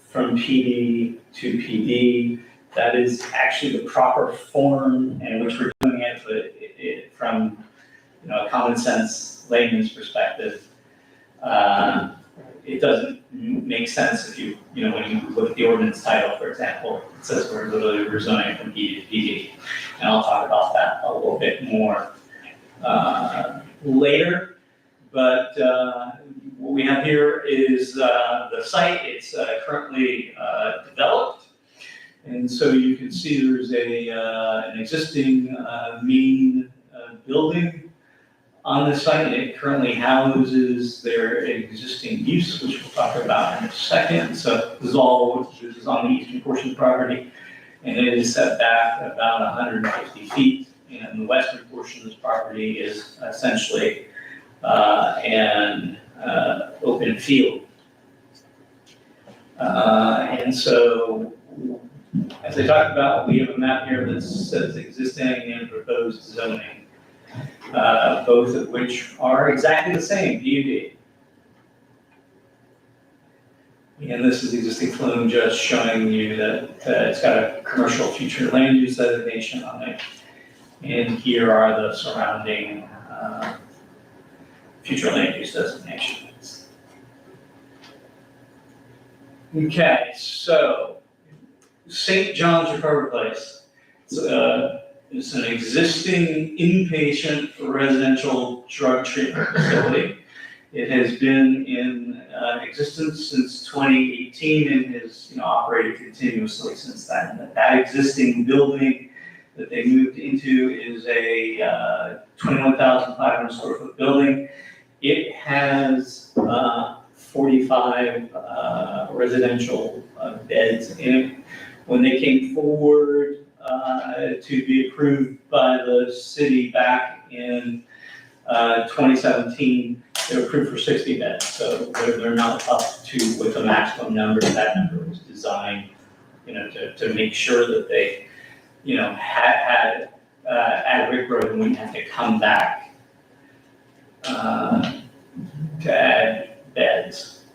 from PD to PD. That is actually the proper form in which we're doing it, but it from, a common sense layman's perspective, it doesn't make sense if when you look at the ordinance title, for example, it says we're literally rezoning from PD to PD. And I'll talk about that a little bit more later. But what we have here is the site. It's currently developed. And so you can see there's an existing main building on the site. It currently houses their existing use, which we'll talk about in a second. So this is on the eastern portion of the property, and it is set back about 150 feet. And the western portion of this property is essentially an open field. And so, as I talked about, we have a map here that says existing and proposed zoning, both of which are exactly the same, PUD. And this is the existing flume, just showing you that it's got a commercial future land use designation on it. And here are the surrounding future land use designations. Okay, so St. John's Recovery Place. It's an existing inpatient residential drug treatment facility. It has been in existence since 2018 and has operated continuously since then. That existing building that they moved into is a 21,500 square foot building. It has 45 residential beds in it. When they came forward to be approved by the city back in 2017, they were approved for 60 beds. So they're not up to with the maximum number. That number was designed, to make sure that they, had adequate growth and wouldn't have to come back to add beds.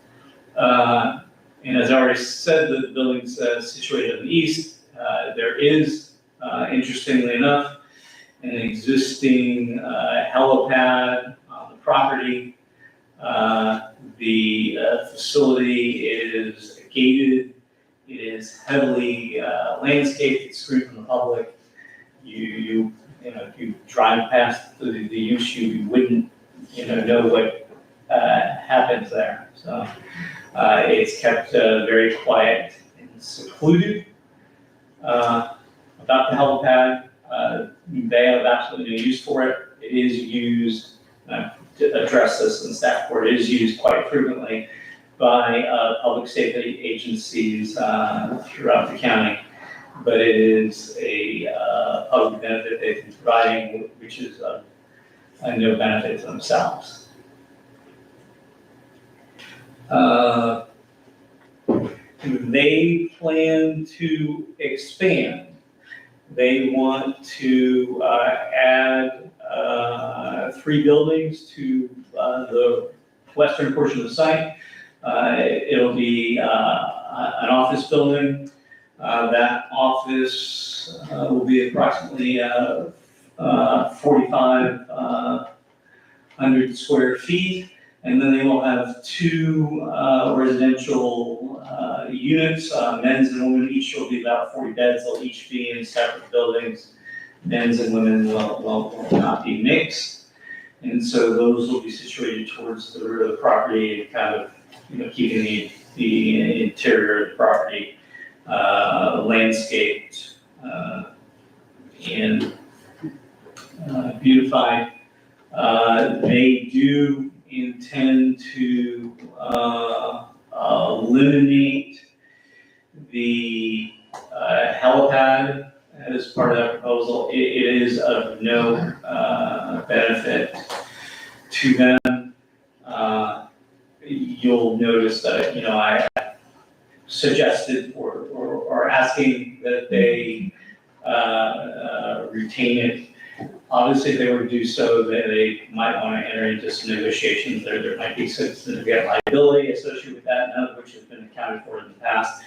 And as I already said, the building's situated in the east. There is, interestingly enough, an existing helipad on the property. The facility is gated. It is heavily landscaped. It's screened from the public. If you drive past the use, you wouldn't, know what happens there. So it's kept very quiet and secluded. About the helipad, they have absolutely no use for it. It is used, to address this in staff report, it is used quite frequently by public safety agencies throughout the county. But it is a public benefit they've been providing, which is a no benefit to themselves. They plan to expand. They want to add 3 buildings to the western portion of the site. It'll be an office building. That office will be approximately 4,500 square feet. And then they will have 2 residential units, men's and women, each will be about 40 beds. They'll each be in separate buildings. Men's and women will not be mixed. And so those will be situated towards the rear of the property and kind of, keeping the interior of the property landscaped and beautified. They do intend to eliminate the helipad as part of that proposal. It is of no benefit to them. You'll notice that, I suggested or asking that they retain it. Obviously, if they were to do so, they might want to enter into some negotiations. There might be significant liability associated with that, none of which has been accounted for in the past.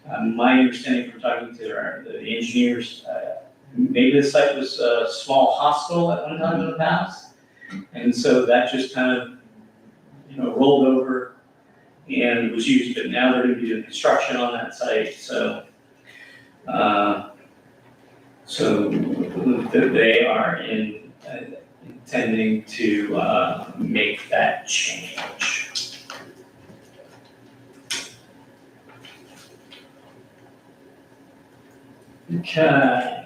My understanding from talking to the engineers, maybe the site was a small hospital at one time in the past. And so that just kind of, rolled over and was used, but now they're gonna be doing construction on that site, so. So they are intending to make that change. Okay.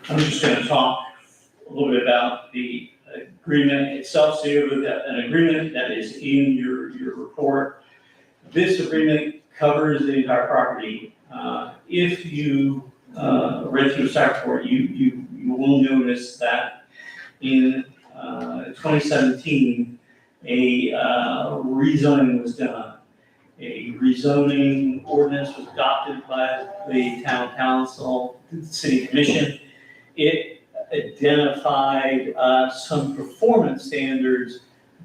I'm just gonna talk a little bit about the agreement itself. So you have an agreement that is in your report. This agreement covers the entire property. If you read through the staff report, you will notice that in 2017, a rezoning was done. A rezoning ordinance was adopted by the town council, the city commission. It identified some performance standards,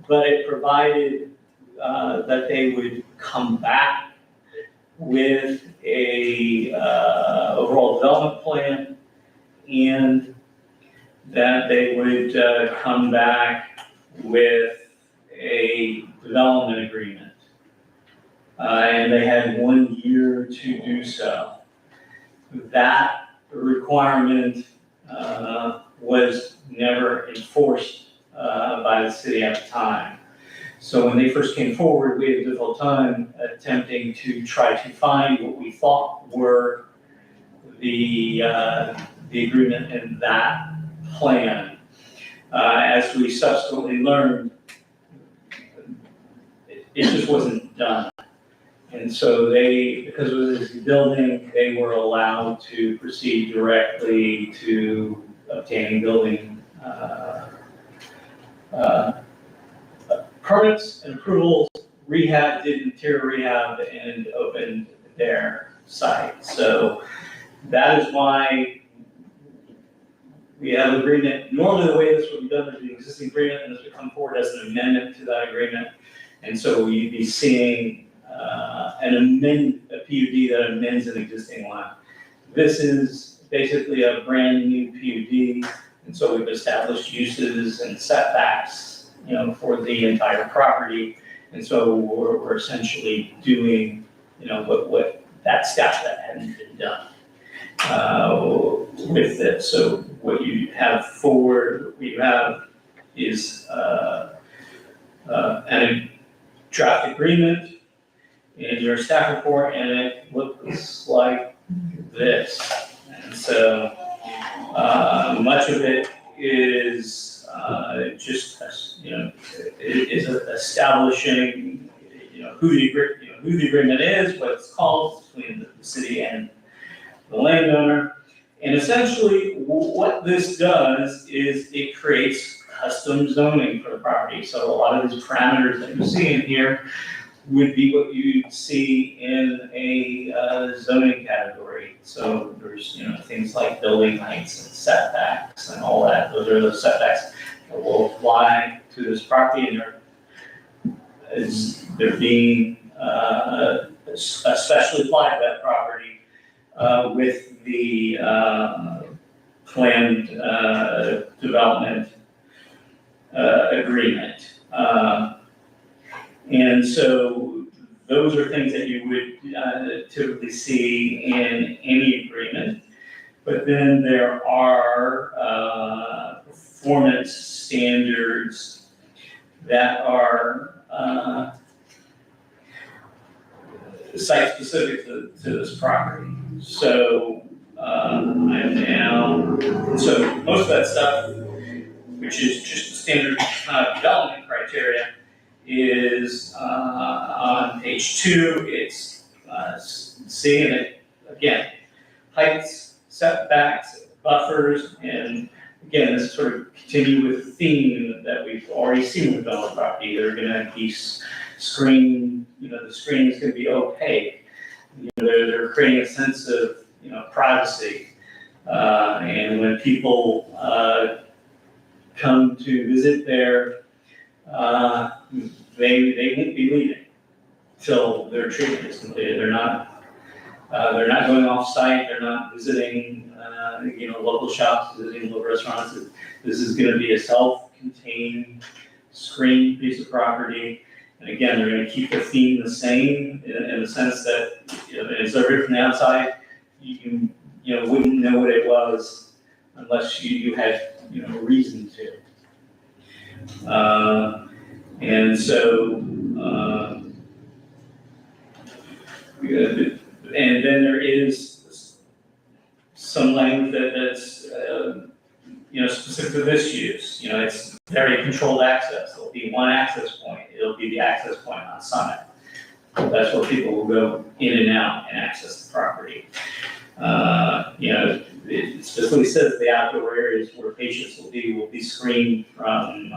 but it provided that they would come back with a overall development plan, and that they would come back with a development agreement. And they had 1 year to do so. That requirement was never enforced by the city at the time. So when they first came forward, we had a difficult time attempting to try to find what we thought were the agreement in that plan. As we subsequently learned, it just wasn't done. And so because it was a building, they were allowed to proceed directly to obtaining building permits and approvals, did interior rehab, and opened their site. So that is why we have an agreement. Normally the way this would be done is the existing agreement, and this would come forward as an amendment to that agreement. And so we'd be seeing a PUD that amends an existing one. This is basically a brand new PUD, and so we've established uses and setbacks, for the entire property. And so we're essentially doing, what that step that hadn't been done with it. So what you have is a draft agreement in your staff report, and it looks like this. And so much of it is just is establishing who the agreement is, what it's called between the city and the landowner. And essentially what this does is it creates custom zoning for the property. So a lot of these parameters that you see in here would be what you'd see in a zoning category. So there's, things like building heights and setbacks and all that. Those are the setbacks that will apply to this property, and they're being especially applied to that property with the planned development agreement. And so those are things that you would typically see in any agreement. But then there are performance standards that are site-specific to this property. So so most of that stuff, which is just the standard development criteria, is on page 2. It's seeing it again, heights, setbacks, buffers, and again, this sort of continue with the theme that we've already seen with development property. They're going to be screened, the screen is going to be opaque. They're creating a sense of privacy, and when people come to visit there, they won't be leaving till their treatment is completed. They're not going off-site, they're not visiting, local shops, visiting local restaurants. This is gonna be a self-contained, screened piece of property. And again, they're gonna keep the theme the same in the sense that, it's over from the outside, you wouldn't know what it was unless you had, a reason to. And so, and then there is some language that's, specific to this use. It's very controlled access. There'll be one access point. It'll be the access point on Summit. That's where people will go in and out and access the property. It specifically says the outdoor areas where patients will be screened from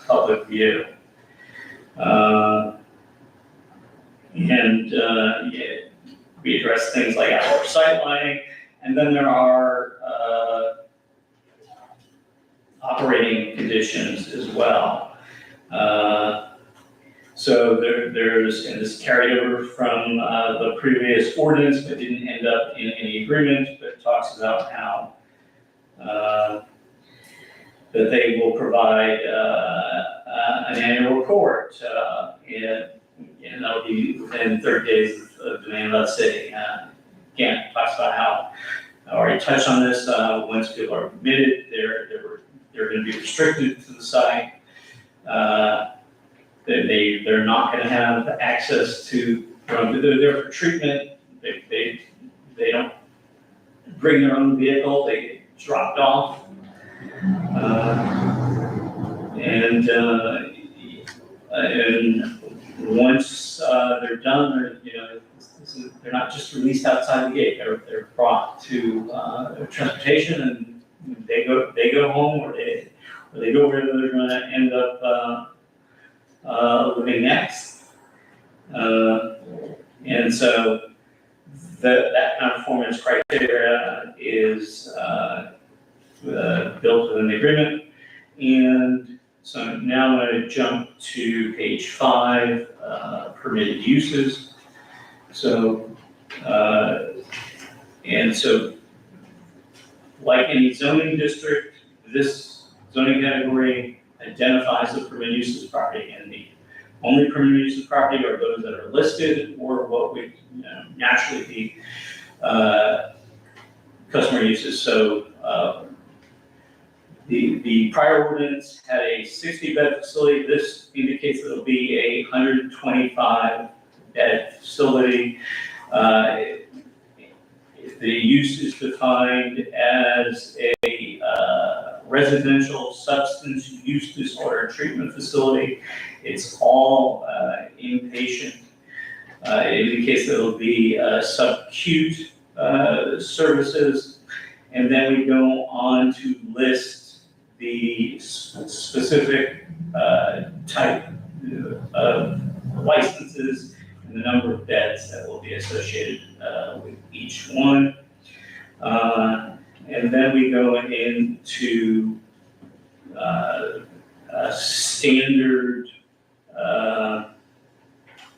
public view. We address things like outdoor sight lighting, and then there are operating conditions as well. So there's, and this carried over from the previous ordinance, but didn't end up in any agreement, but talks about how that they will provide an annual report, and that'll be within 30 days of demand of the city. Again, talks about how, I already touched on this, once people are permitted, they're gonna be restricted to the site. They're not gonna have access to, they're there for treatment, they don't bring their own vehicle, they get dropped off. And once they're done, they're not just released outside the gate. They're brought to transportation, and they go home, or they go where they're going to end up living next. And so that kind of performance criteria is built within the agreement. And so now I'm going to jump to page 5, permitted uses. So, like any zoning district, this zoning category identifies the permitted uses of property, and the only permitted uses of property are those that are listed or what would naturally be customer uses. So, the prior ordinance had a 60-bed facility. This indicates that it'll be a 125-bed facility. The use is defined as a residential substance use disorder treatment facility. It's all inpatient. It indicates that it'll be subacute services. And then we go on to list the specific type of licenses and the number of beds that will be associated with each one. And then we go into standard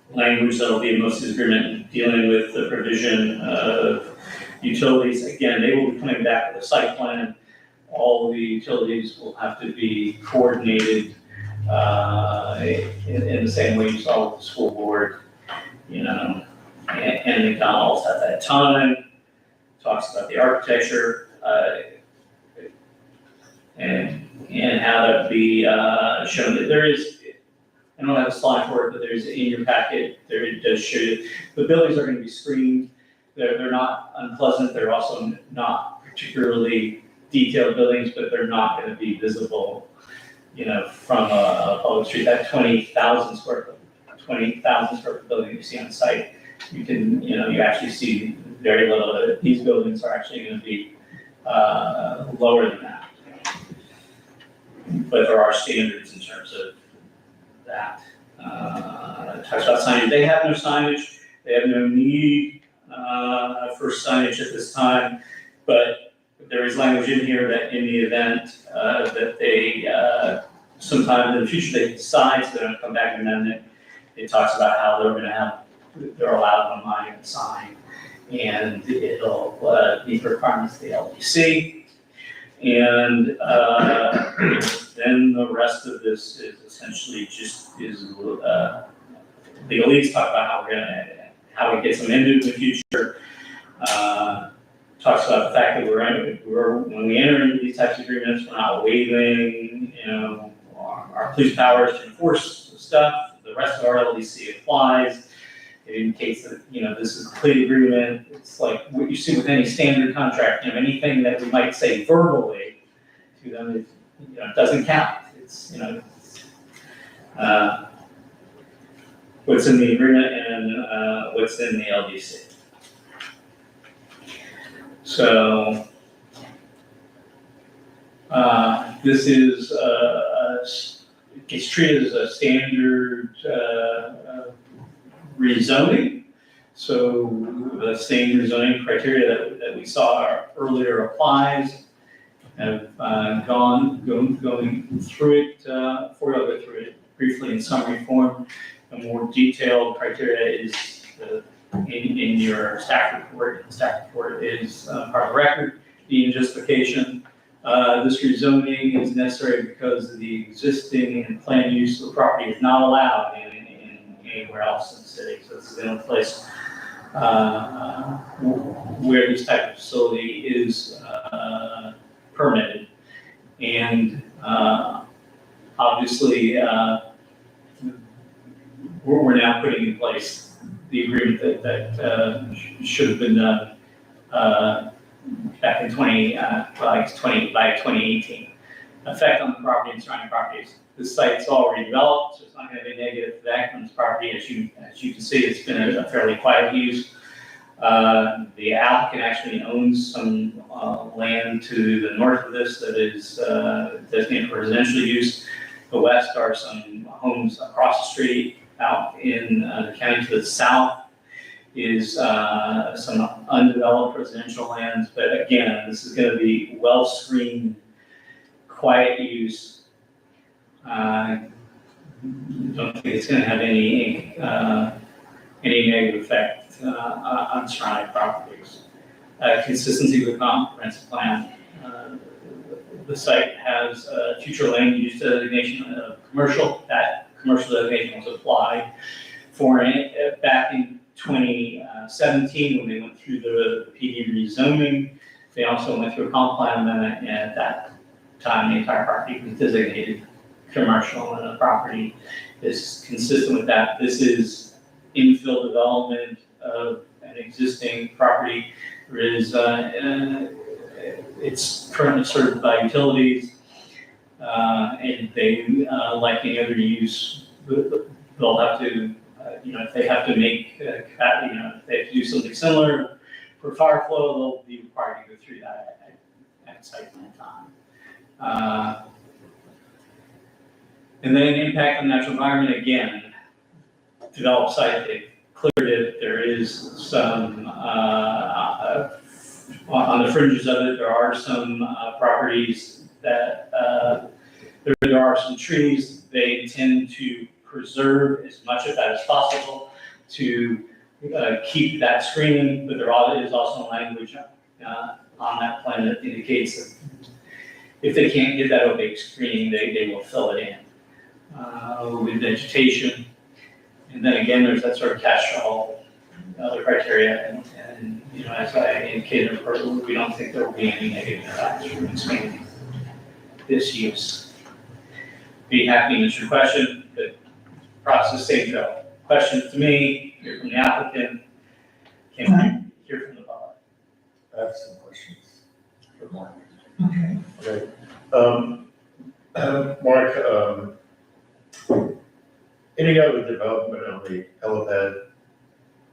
language that will be in most of the agreement dealing with the provision of utilities. Again, they will be coming back with a site plan. All the utilities will have to be coordinated in the same way you saw with the school board, and McDonald's at that time. Talks about the architecture and how that be shown. That there is, I don't have a slide for it, but there's in your packet, there it does show you. The buildings are going to be screened. They're not unpleasant. They're also not particularly detailed buildings, but they're not going to be visible, from a public street. That 20,000 square foot building you see on site, you can, you actually see very little of it. These buildings are actually going to be lower than that. But there are standards in terms of that. Talks about signage. They have no signage. They have no need for signage at this time, but there is language in here that in the event that they sometime in the future they decide they're gonna come back and amend it talks about how they're allowed to mine and sign. And it'll meet the requirements of the LDC. And then the rest of this is essentially just legalese, talk about how we get some into the future. Talks about the fact that when we enter into these types of agreements, we're not waiving, our police powers to enforce stuff. The rest of our LDC applies. It indicates that, this is a complete agreement. It's like what you see with any standard contract, anything that we might say verbally to them, it doesn't count. It's, what's in the agreement and what's in the LDC. So, this is, it's treated as a standard rezoning. So the same rezoning criteria that we saw earlier applies. Have going through it, before I'll go through it briefly in summary form. A more detailed criteria is in your staff report. The staff report is part of the record. The justification. This rezoning is necessary because the existing and planned use of the property is not allowed in anywhere else in the city. So this is the only place where this type of facility is permitted. And obviously, we're now putting in place the agreement that should have been done back in 2018. Effect on the property and surrounding properties. The site's already developed, so it's not going to be negative effect on this property. As you can see, it's been a fairly quiet use. The applicant actually owns some land to the north of this that is designated for residential use. The west are some homes across the street. Out in the county to the south is some undeveloped residential lands. But again, this is going to be well-screened, quiet use. Don't think it's going to have any negative effect on surrounding properties. Consistency with the comprehensive plan. The site has a future land use designation of commercial. That commercial designation was applied for it back in 2017 when they went through the PD rezoning. They also went through a comp plan amendment, and at that time, the entire property was designated commercial, and the property is consistent with that. This is infill development of an existing property. There is, it's currently served by utilities, and they, like any other use, they'll have to, if they have to make, if they have to do something similar for fire flow, they'll be required to go through that at site plan time. And then impact on the natural environment, again, developed site, they've cleared it. There is some, on the fringes of it, there are some properties that, there are some trees they intend to preserve as much of that as possible to keep that screening, but there is also language on that plan that indicates that if they can't get that opaque screening, they will fill it in with vegetation. And then again, there's that sort of catch-all other criteria, and as I indicated, we don't think there will be any negative impacts from expanding this use. Be happy to answer your question, but process same go. Questions to me, hear from the applicant, can hear from the public. I have some questions for Mark. Okay. Okay. Mark, any other development on the helipad,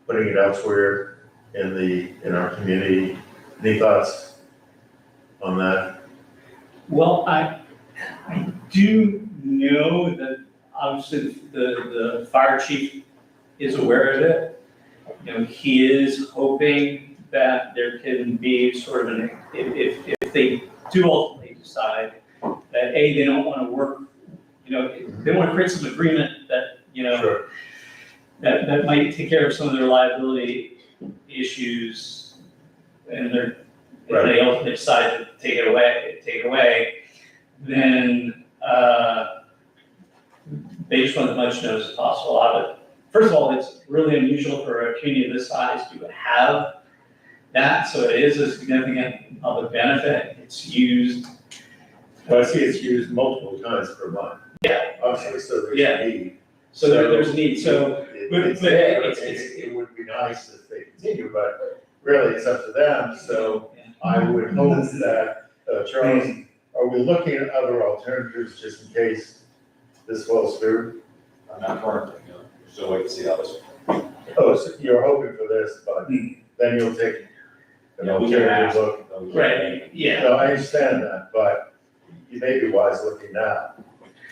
putting it elsewhere in our community? Any thoughts on that? Well, I do know that obviously the fire chief is aware of it. He is hoping that there can be sort of if they do ultimately decide that they don't want to work, they want to create some agreement that, Sure. that might take care of some of their liability issues, and if they ultimately decide to take it away, then, they just want as much notice as possible out of it. First of all, it's really unusual for a community of this size to have that, so it is a significant public benefit. It's used. Well, I see it's used multiple times per month. Yeah. Obviously, so there's Yeah. a need. So there's a need, so, It's but there, it's- it would be nice if they continue, but really it's up to them, so I would hope that, Charles, are we looking at other alternatives just in case this falls through? Not currently, we're still waiting to see how this. Oh, so you're hoping for this, but then you'll take an Yeah, we can alternative ask. look. right, yeah. No, I understand that, but you may be wise looking now,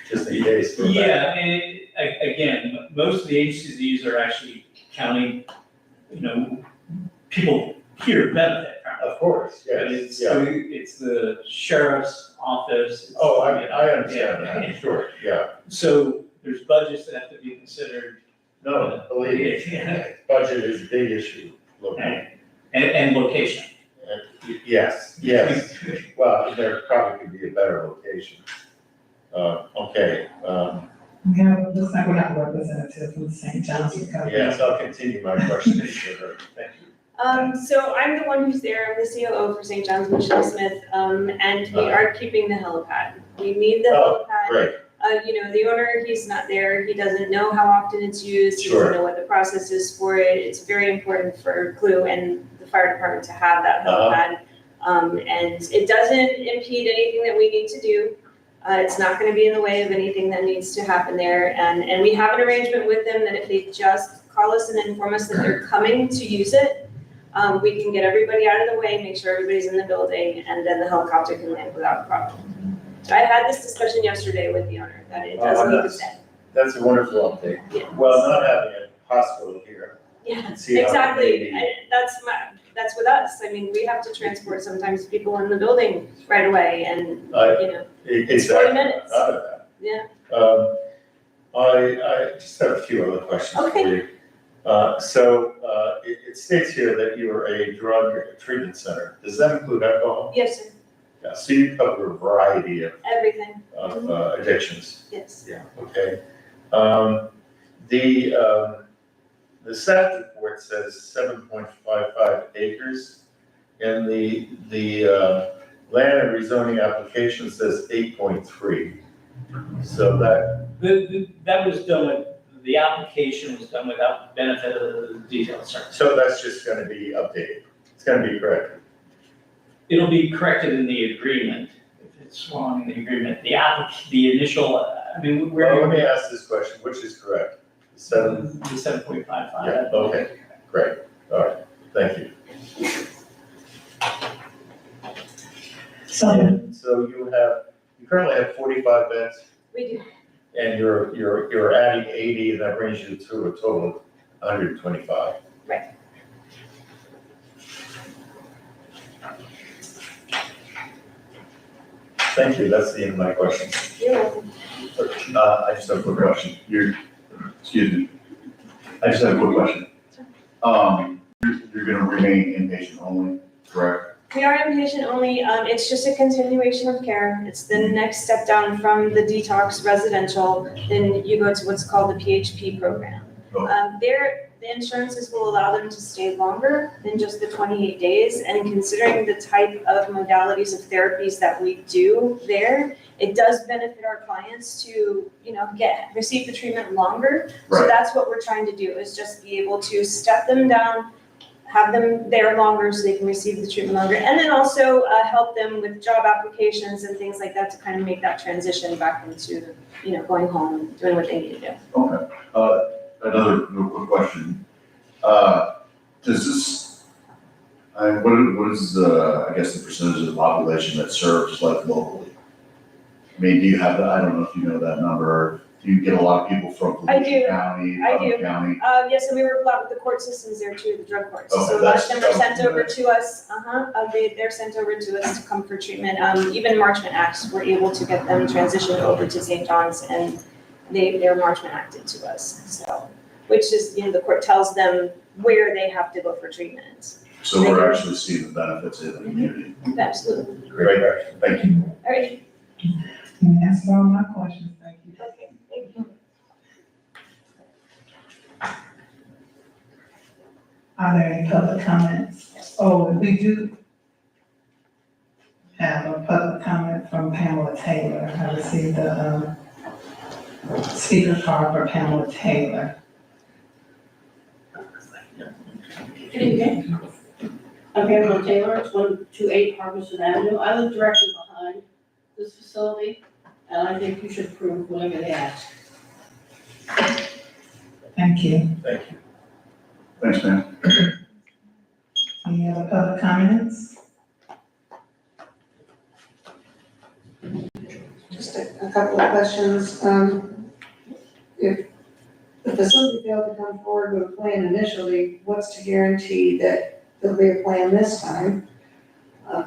just in case. Yeah, and again, most of the agencies these are actually county, people here benefit from it. Of course, But yes, it's the sheriff's office. Oh, I understand Yeah. that, sure, yeah. So there's budgets that have to be considered. No, believe me, Yeah. budget is a big issue, look. And location. Yes, well, there probably could be a better location. Okay, Looks like we have a representative from St. John's Recovery. yes, I'll continue my question to her, thank you. So I'm the one who's there, I'm the COO for St. John's Mission Smith, and we are keeping the helipad. We need the Oh, helipad. great, The owner, he's not there, he doesn't know how often it's used, he Sure. doesn't know what the process is for it. It's very important for CLU and the fire department to have that helipad. And it doesn't impede anything that we need to do. It's not gonna be in the way of anything that needs to happen there. And we have an arrangement with them that if they just call us and inform us that they're coming to use it, we can get everybody out of the way, make sure everybody's in the building, and then the helicopter can land without a problem. I had this discussion yesterday with the owner, that it does need to stay. that's a wonderful update. Yeah. Well, not having a hospital here. Yeah, See how exactly, maybe- that's with us, I mean, we have to transport sometimes people in the building right away, and, It's Exactly, 40 minutes. out of that. yeah. I just have a few other questions for Okay. you. It states here that you are a drug treatment center. Does that include alcohol? Yes, sir, Yeah, so you cover a variety of, everything, addictions. yes. Yeah, okay. The staff report says 7.55 acres, and the land and rezoning application says 8.3. So that, That was done with, the application was done without the benefit of the detailed search. so that's just gonna be updated. It's gonna be corrected. It'll be corrected in the agreement, if it's wrong in the agreement. The initial, Well, let me ask this question, which is correct? The 7.55. Yeah, okay, great, all right, thank you. So, So you currently have 45 beds, We do, and you're adding 80, and that brings you to a total of 125. Right. Thank you, that's the end of my questions. you're welcome. I just have a quick question. Excuse me. I just have a quick question. You're gonna remain inpatient only, correct? We are inpatient only, it's just a continuation of care. It's the next step down from the detox residential, then you go to what's called the PHP program. Oh. The insurances will allow them to stay longer than just the 28 days, and considering the type of modalities of therapies that we do there, it does benefit our clients to, receive the treatment longer. So Right. that's what we're trying to do, is just be able to step them down, have them there longer so they can receive the treatment longer, and then also help them with job applications and things like that to kind of make that transition back into, going home and doing what they need to do. Okay. Another real quick question. Does this, what is the, I guess, the percentage of the population that serves like locally? I mean, do you have that? I don't know if you know that number, Do you get a lot of people from I do. Volusia County, I Putnam do. County? Yes, and we work a lot with the court systems there too, the drug courts. Okay, So a lot of them are that's- sent over to us, they're sent over to us to come for treatment. Even Marchment Acts, we're able to get them transitioned over to St. John's and they're Marchment Acted to us, so. Which is, the court tells them where they have to go for treatment. So we're actually seeing the benefits in the community. Absolutely. Great, thank you. All right, And that's all my questions, thank you. okay, thank you. Are there any public comments? Oh, we do have a public comment from Pamela Taylor. I received a speaker card for Pamela Taylor. Good evening. I'm Pamela Taylor, it's 128 Harbison Avenue. I live directly behind this facility, and I think you should approve whatever they ask. Thank you. Thank you. Thanks, man. Any other public comments? Just a couple of questions. If the facility failed to come forward with a plan initially, what's to guarantee that there'll be a plan this time?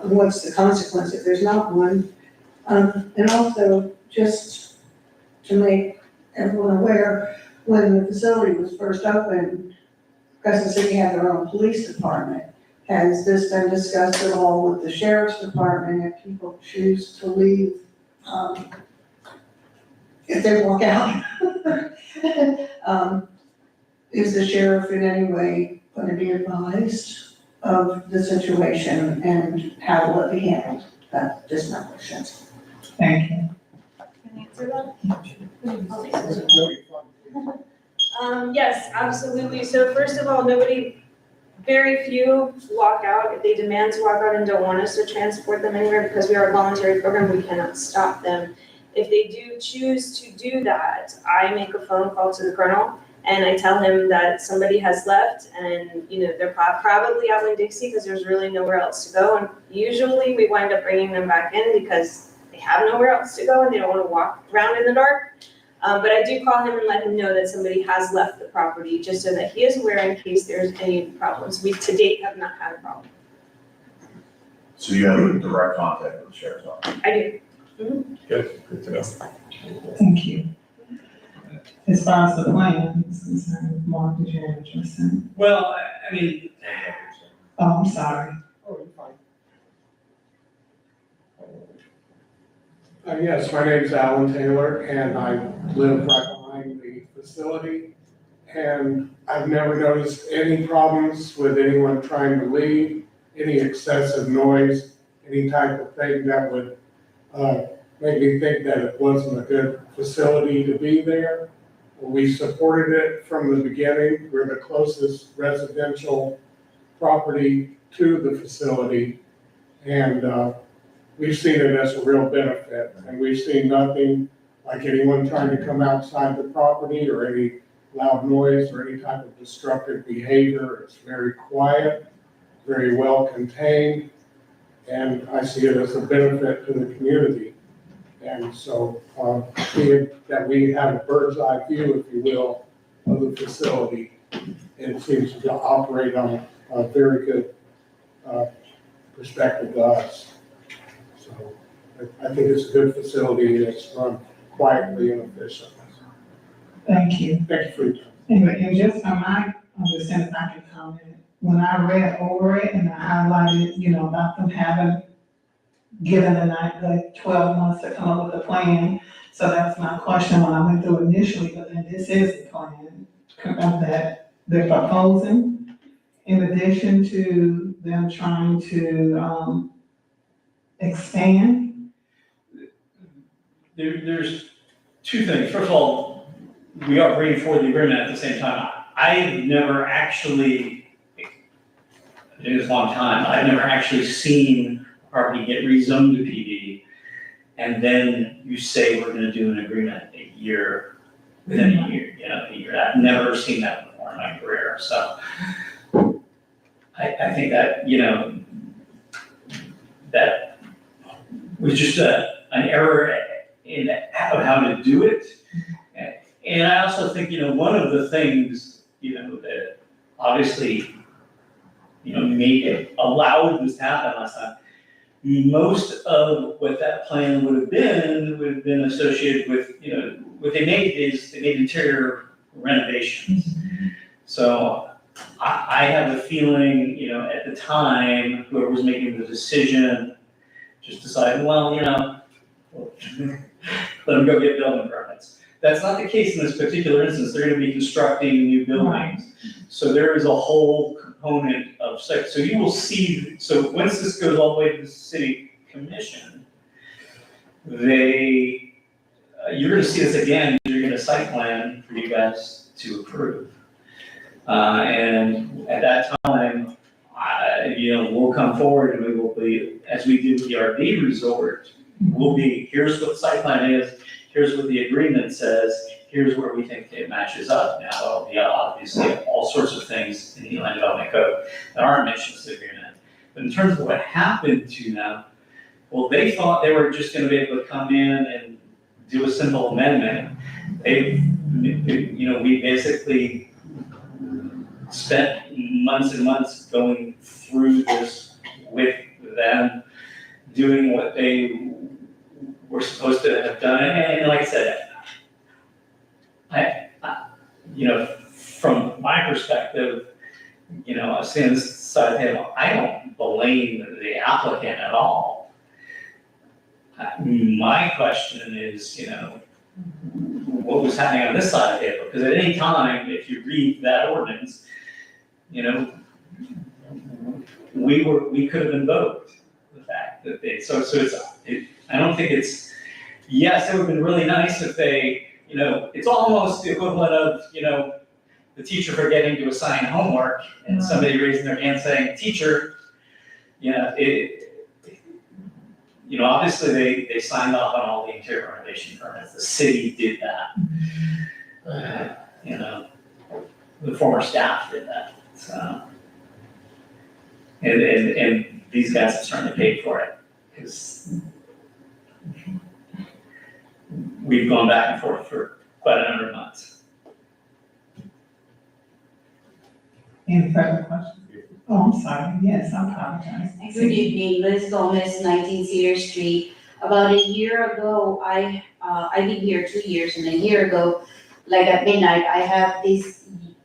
What's the consequence if there's not one? And also, just to make everyone aware, when the facility was first opened, Crescent City had their own police department. Has this been discussed at all with the sheriff's department if people choose to leave, if they walk out? Is the sheriff in any way going to be advised of the situation and how will it be handled? That's just my question. Thank you. Can I answer that? Yes, absolutely. So first of all, very few walk out. If they demand to walk out and don't want us to transport them anywhere because we are a voluntary program, we cannot stop them. If they do choose to do that, I make a phone call to the colonel and I tell him that somebody has left and, they're probably out in Dixie because there's really nowhere else to go. And usually we wind up bringing them back in because they have nowhere else to go and they don't want to walk around in the dark. But I do call him and let him know that somebody has left the property, just so that he is aware in case there's any problems. We, to date, have not had a problem. So you have a direct contact with the sheriff's office? I do. Good to know. Thank you. As far as the plan is concerned, Mark, did you have a question? Well, I mean, Oh, I'm sorry. Yes, my name's Alan Taylor, and I live right behind the facility. And I've never noticed any problems with anyone trying to leave, any excessive noise, any type of thing that would make me think that it wasn't a good facility to be there. We supported it from the beginning. We're the closest residential property to the facility. And we've seen it as a real benefit, and we've seen nothing like anyone trying to come outside the property or any loud noise or any type of destructive behavior. It's very quiet, very well contained, and I see it as a benefit to the community. And so, being that we have a bird's eye view, if you will, of the facility, it seems to operate on a very good perspective to us. So I think it's a good facility and it's run quietly and efficiently. Thank you. Thank you for your time. And just from my understanding, if I can comment, when I read over it and I highlighted, about them having given the 12 months to come up with a plan. So that's my question when I went through initially, but then this is the plan that they're proposing. In addition to them trying to expand. there's two things. First of all, we are bringing forward the agreement at the same time. I've never actually, it is a long time, I've never actually seen property get rezoned to PD, and then you say we're gonna do an agreement within a year. I've never seen that before in my career, so. I think that, that was just an error in how to do it. And I also think, one of the things, that obviously, made it, allowed this to happen last time, most of what that plan would have been associated with, what they made is, they made interior renovations. So I have a feeling, at the time, whoever was making the decision just decided, well, let them go get building permits. That's not the case in this particular instance. They're gonna be constructing new buildings. So there is a whole component of site. So you will see, so once this goes all the way to the city commission, you're gonna see this again, you're gonna site plan for you guys to approve. And at that time, we'll come forward and we will be, as we do with the RV resort, here's what the site plan is, here's what the agreement says, here's where we think it matches up. Now, there'll be obviously all sorts of things in the land development code that aren't mentioned in the agreement. But in terms of what happened to them, well, they thought they were just gonna be able to come in and do a simple amendment. We basically spent months and months going through this with them, doing what they were supposed to have done. And like I said, from my perspective, seeing this side of the table, I don't blame the applicant at all. My question is, what was happening on this side of the table? Because at any time, if you read that ordinance, we could have invoked the fact that I don't think it's, yes, it would have been really nice if they, it's almost the equivalent of, the teacher forgetting to assign homework and somebody raising their hand saying, teacher, obviously they signed off on all the interior renovation permits. The city did that. The former staff did that. So, and these guys have certainly paid for it because we've gone back and forth for quite a number of months. Any further questions? Oh, I'm sorry, yes, I apologize. Good evening, Liz Gomez, 19 Cedar Street. About a year ago, I've been here 2 years, and a year ago, like at midnight, I have this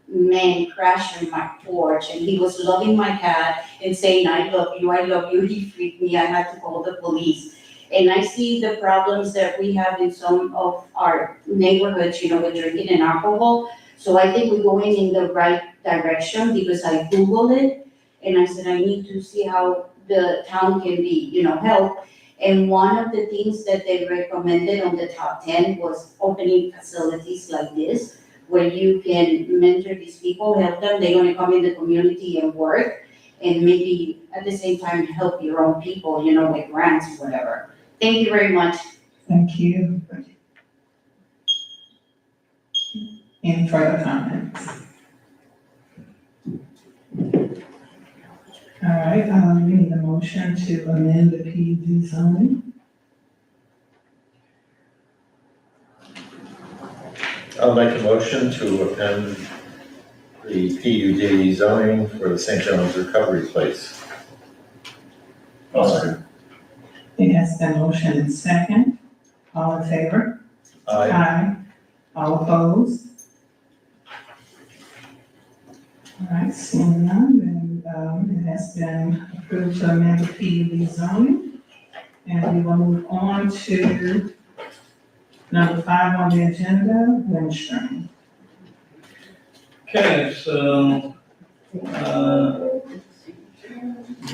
man crash on my porch, and he was loving my cat and saying, I love you, I love you. He freaked me, I had to call the police. And I see the problems that we have in some of our neighborhoods, with drinking and alcohol. So I think we're going in the right direction because I Googled it and I said, I need to see how the town can be, helped. And one of the things that they recommended on the top 10 was opening facilities like this, where you can mentor these people, help them, they're gonna come in the community and work, and maybe at the same time help your own people, with grants, whatever. Thank you very much. Thank you. Any further comments? All right, we need a motion to amend the PUD zoning. I'll make a motion to amend the PUD zoning for the St. John's Recovery Place. It has been motion and second. All in favor? Aye. All opposed? All right, seeing none, then it has been approved to amend the PUD zoning. And we will move on to number 5 on the agenda, windstream. Okay, so,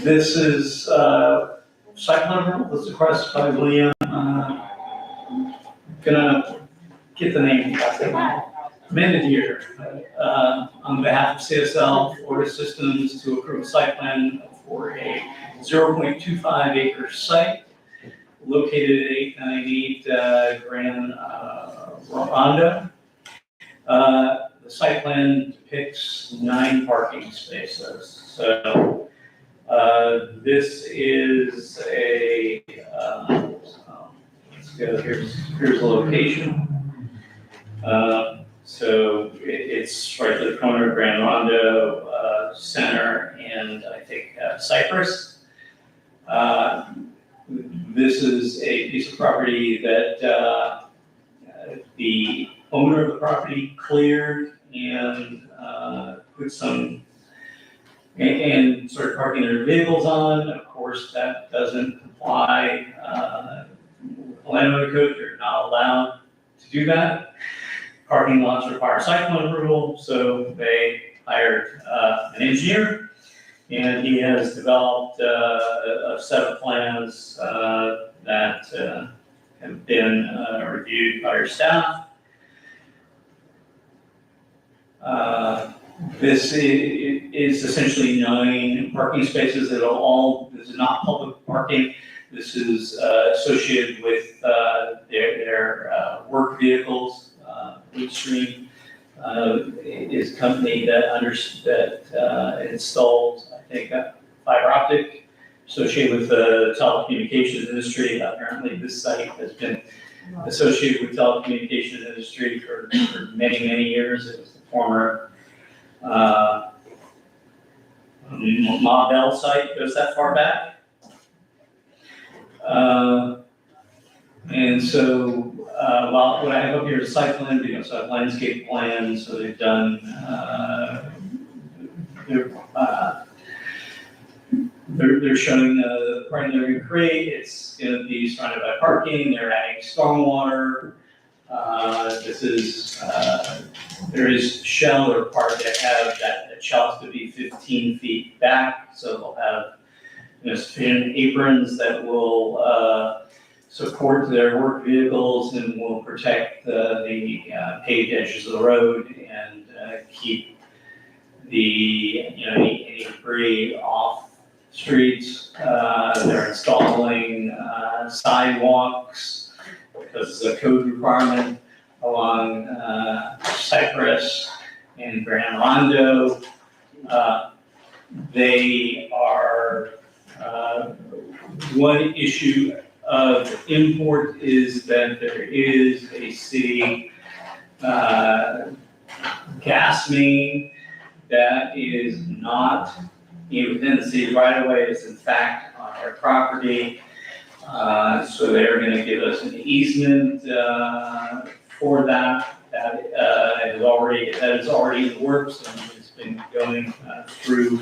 this is, site plan approval, that's requested by William, gonna get the name, amended here, on behalf of CSL Florida Systems to approve a site plan for a 0.25 acre site located at 898 Grand Ronda. The site plan depicts 9 parking spaces. So this is a, let's go, here's the location. So it's right to the corner of Grand Rondo, Center, and I think Cypress. This is a piece of property that the owner of the property cleared and put some, and started parking their vehicles on. Of course, that doesn't comply. Landowner code, you're not allowed to do that. Parking lots require site plan approval, so they hired an engineer, and he has developed a set of plans that have been reviewed by your staff. This is essentially 9 parking spaces that are all, this is not public parking. This is associated with their work vehicles. Midstream is a company that installs, I think, fiber optic associated with the telecommunications industry. Apparently, this site has been associated with telecommunications industry for many, many years. It was the former Ma Bell site, goes that far back. And so, well, what I have up here is a site plan, so I have landscape plans, so they've done, they're showing the parking they're gonna create. It's gonna be surrounded by parking, they're adding stormwater. This is, there is shell or part that have that shell has to be 15 feet back, so they'll have, sufficient aprons that will, support their work vehicles and will protect the paved edges of the road and keep the, any debris off streets. They're installing sidewalks because it's a code requirement along Cypress and Grand Rondo. They are, one issue of import is that there is a city gas main that is not within the city right away, it's in fact on our property. So they're gonna give us an easement for that. That is already in the works and it's been going through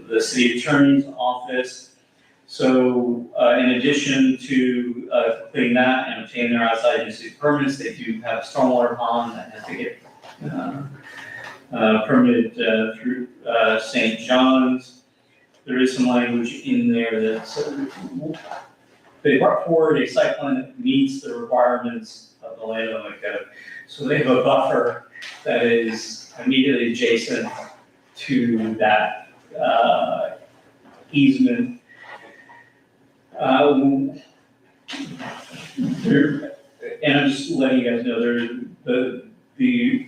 the city attorney's office. So, in addition to completing that and obtaining their outside agency permits, they do have a stormwater pond that has to get permitted through St. John's. There is some language in there that they brought forward a site plan that meets the requirements of the landowner code. So they have a buffer that is immediately adjacent to that easement. And I'm just letting you guys know, the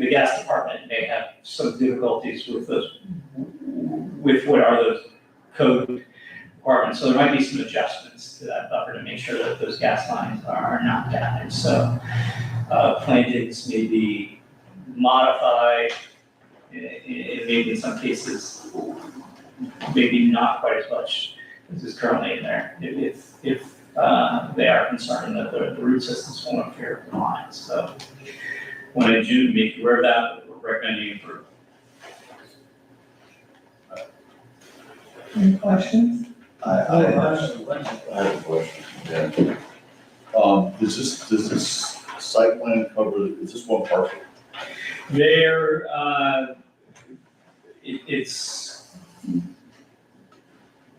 gas department may have some difficulties with those, with what are those code requirements. So there might be some adjustments to that buffer to make sure that those gas lines are not damaged. So plantings may be modified, maybe in some cases, maybe not quite as much as is currently in there, if they are concerned that the root systems won't appear in the lines. So wanted you to make you aware of that, we're recommending for. Any questions? I have a question, yeah. Does this site plan cover, is this one parcel? They're,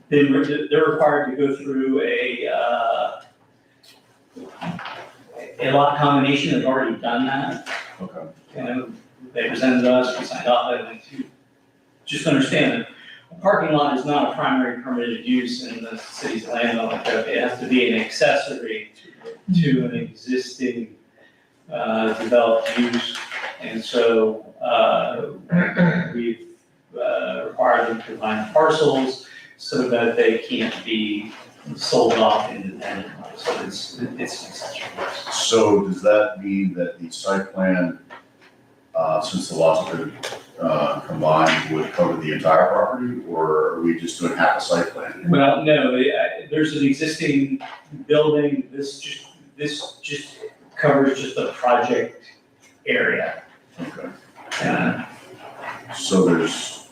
they're required to go through a lot combination, they've already done that. Okay. And they presented to us, we signed off, and just understand that a parking lot is not a primary permitted use in the city's land owner code. It has to be an accessory to an existing developed use. And so we've required them to combine parcels so that they can't be sold off independently. So it's an accessory use. So does that mean that the site plan, since the lots have been combined, would cover the entire property, or are we just doing half a site plan? Well, no, there's an existing building, this just covers just the project area. Okay. So this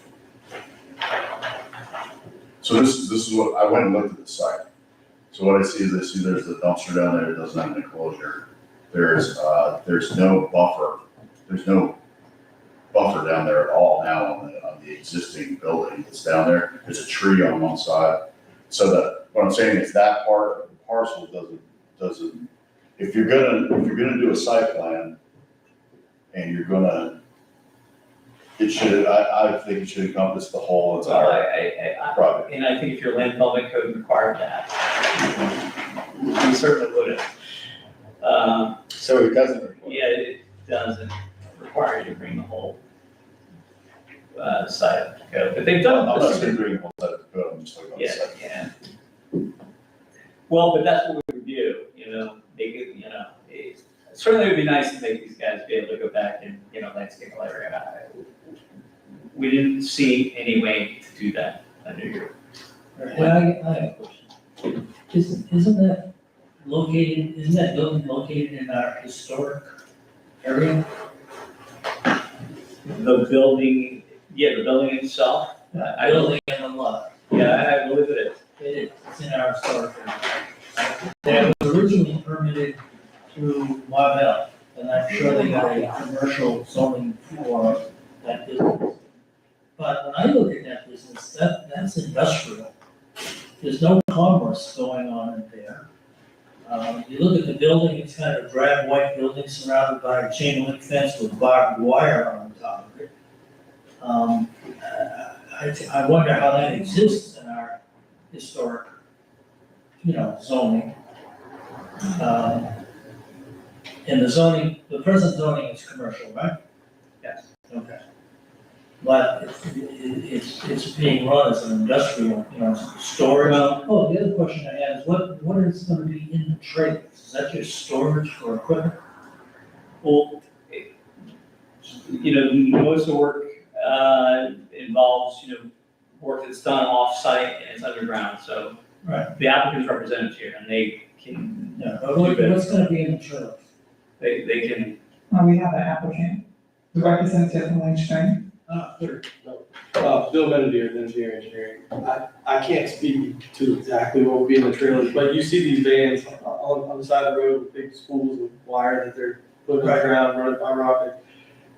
is what, I went and looked at the site. So what I see is there's the dumpster down there, it doesn't have an enclosure. There's no buffer, down there at all now on the existing building that's down there. There's a tree on one side. So what I'm saying is that part of the parcel doesn't, if you're gonna do a site plan and you're gonna, I think it should encompass the whole entire project. And I think if your land development code required that, you certainly wouldn't. So it doesn't. Yeah, it doesn't require you to bring the whole site up to code, but they've done. I'm not saying bring the whole site up to code, I'm just talking about the site. Yeah. Well, but that's what we review, make it, it certainly would be nice to make these guys be able to go back and, landscape all area. We didn't see any way to do that under your. Yeah, I have a question. Isn't that building located in our historic area? The building itself, I don't Building and the lot. yeah, I believe it is. It's in our historic area. That was originally permitted through Marvell, and I'm sure they got a commercial zoning for that business. But when I look at that business, that's industrial. There's no commerce going on in there. You look at the building, it's kind of a drab white building surrounded by a chain link fence with barbed wire on top of it. I wonder how that exists in our historic, zoning. And the present zoning is commercial, right? Yes. Okay. But it's being run as an industrial, storage. Oh, the other question I had is what is gonna be in the trailers? Is that just storage for equipment? Well, most of the work involves, work that's done off-site and it's underground, so. Right. The applicant's represented here and they can, Yeah, but what's gonna be in the trailers? they can, We have an applicant, the representative from Lynch County. Sure. Bill Benedict, engineering. I can't speak to exactly what will be in the trailers, but you see these vans on the side of the road with big spools of wire that they're putting on the ground, running fiber optic.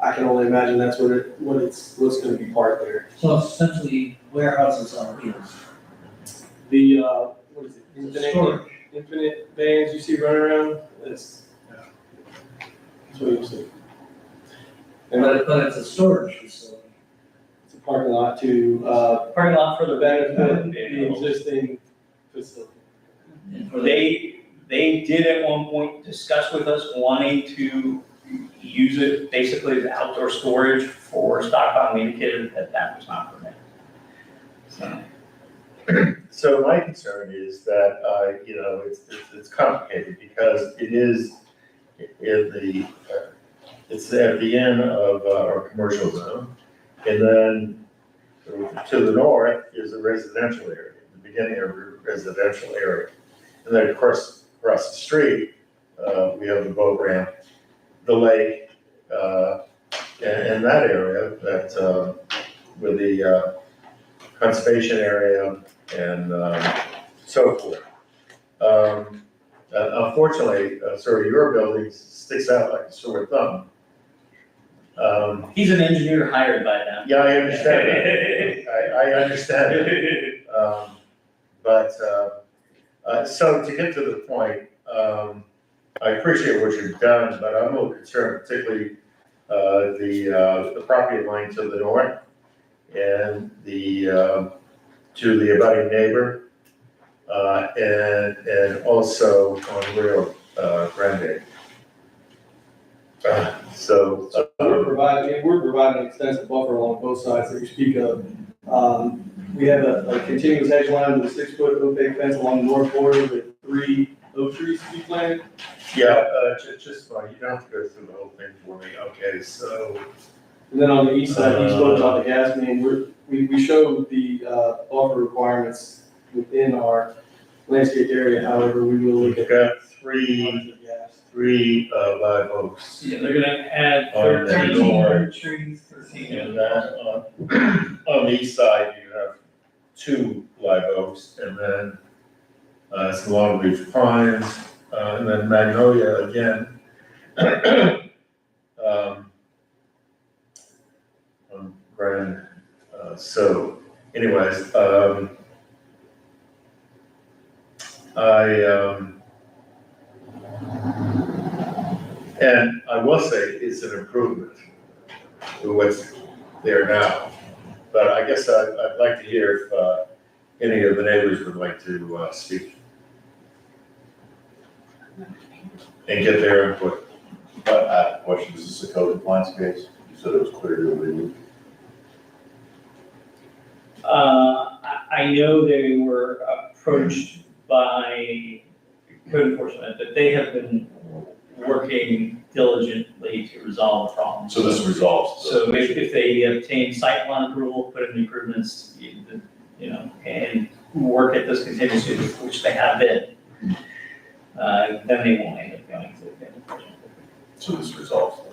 I can only imagine that's what's gonna be parked there. So it's essentially warehouses on wheels. The, what is it? Storage. Infinite vans you see running around, that's what you see. But it's a storage facility. It's a parking lot to, parking lot for the benefit the existing facility. They did at one point discuss with us wanting to use it basically as outdoor storage for stockpile. We indicated that was not permitted. So my concern is that, it's complicated because it's at the end of our commercial zone. And then to the north is a residential area, the beginning of a residential area. And then across the street, we have the boat ramp, the lake, and that area with the conservation area and so forth. Unfortunately, your building sticks out like a sore thumb. He's an engineer hired by them. Yeah, I understand that. I understand it. So to get to the point, I appreciate what you've done, but I'm a little concerned, particularly the property line to the north and to the abutting neighbor, and also on Rio Grande. We're providing an extensive buffer along both sides that you speak of. We have a continuous hedge line with a 6-foot opaque fence along the north border with 3 oak trees to be planted. Yeah, just, you don't have to go through the whole thing for me, okay, so, And then on the east side, you spoke about the gas main, we show the buffer requirements within our landscape area, however, we will look we've at. got three live oaks. Yeah, they're gonna add On the 13 north. trees, 13. And then on the east side, you have 2 live oaks, and then some longleaf pines, and then magnolia again. On Grand, so anyways, and I will say it's an improvement to what's there now. But I guess I'd like to hear if any of the neighbors would like to speak and get their input. I have a question, is this a code compliance case? You said it was clear to remove. I know they were approached by code enforcement, but they have been working diligently to resolve the problem. So this resolves the. So if they obtain site plan approval, put in improvements, you know, and work at this contingency, which they have been, then they won't end up going to the code enforcement. So this resolves the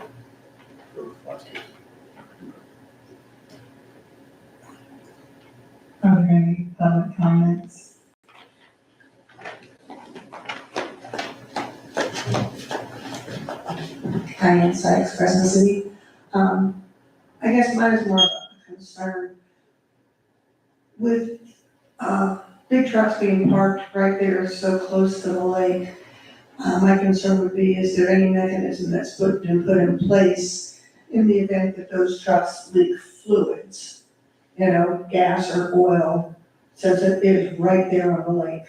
code compliance case. Are there any public comments? Diane Sykes, Crescent City. I guess mine is more of a concern with, big trucks being parked right there so close to the lake. My concern would be, is there any mechanism that's put in place in the event that those trucks leak fluids? You know, gas or oil, since it is right there on the lake.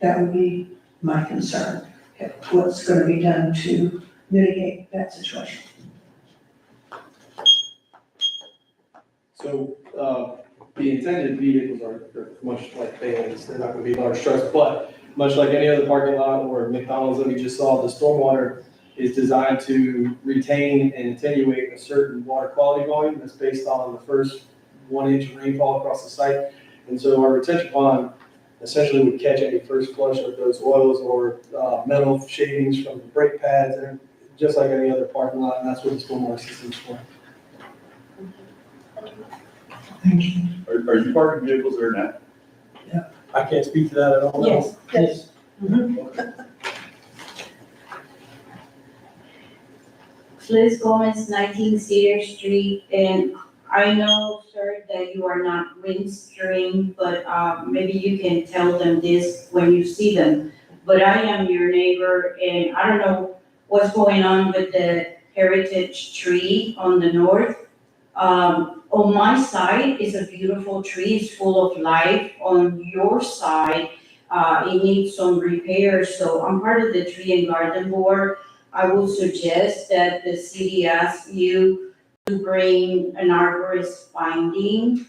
That would be my concern. What's gonna be done to mitigate that situation? So, the intended vehicles are much like vans, they're not gonna be large trucks, but much like any other parking lot or McDonald's that we just saw, the stormwater is designed to retain and attenuate a certain water quality volume that's based on the first 1 inch of rainfall across the site. And so our retention pond essentially would catch any first flush of those oils or metal shavings from the brake pads, and just like any other parking lot, and that's what the stormwater system's for. Thank you. Are you parking vehicles there now? I can't speak to that at all. Yes. Yes. Liz Gomez, 19 Cedar Street, and I know, sir, that you are not windstream, but maybe you can tell them this when you see them. But I am your neighbor, and I don't know what's going on with the heritage tree on the north. On my side is a beautiful tree, it's full of life. On your side, it needs some repairs, so I'm part of the tree and garden board. I would suggest that the city ask you to bring an arborist finding.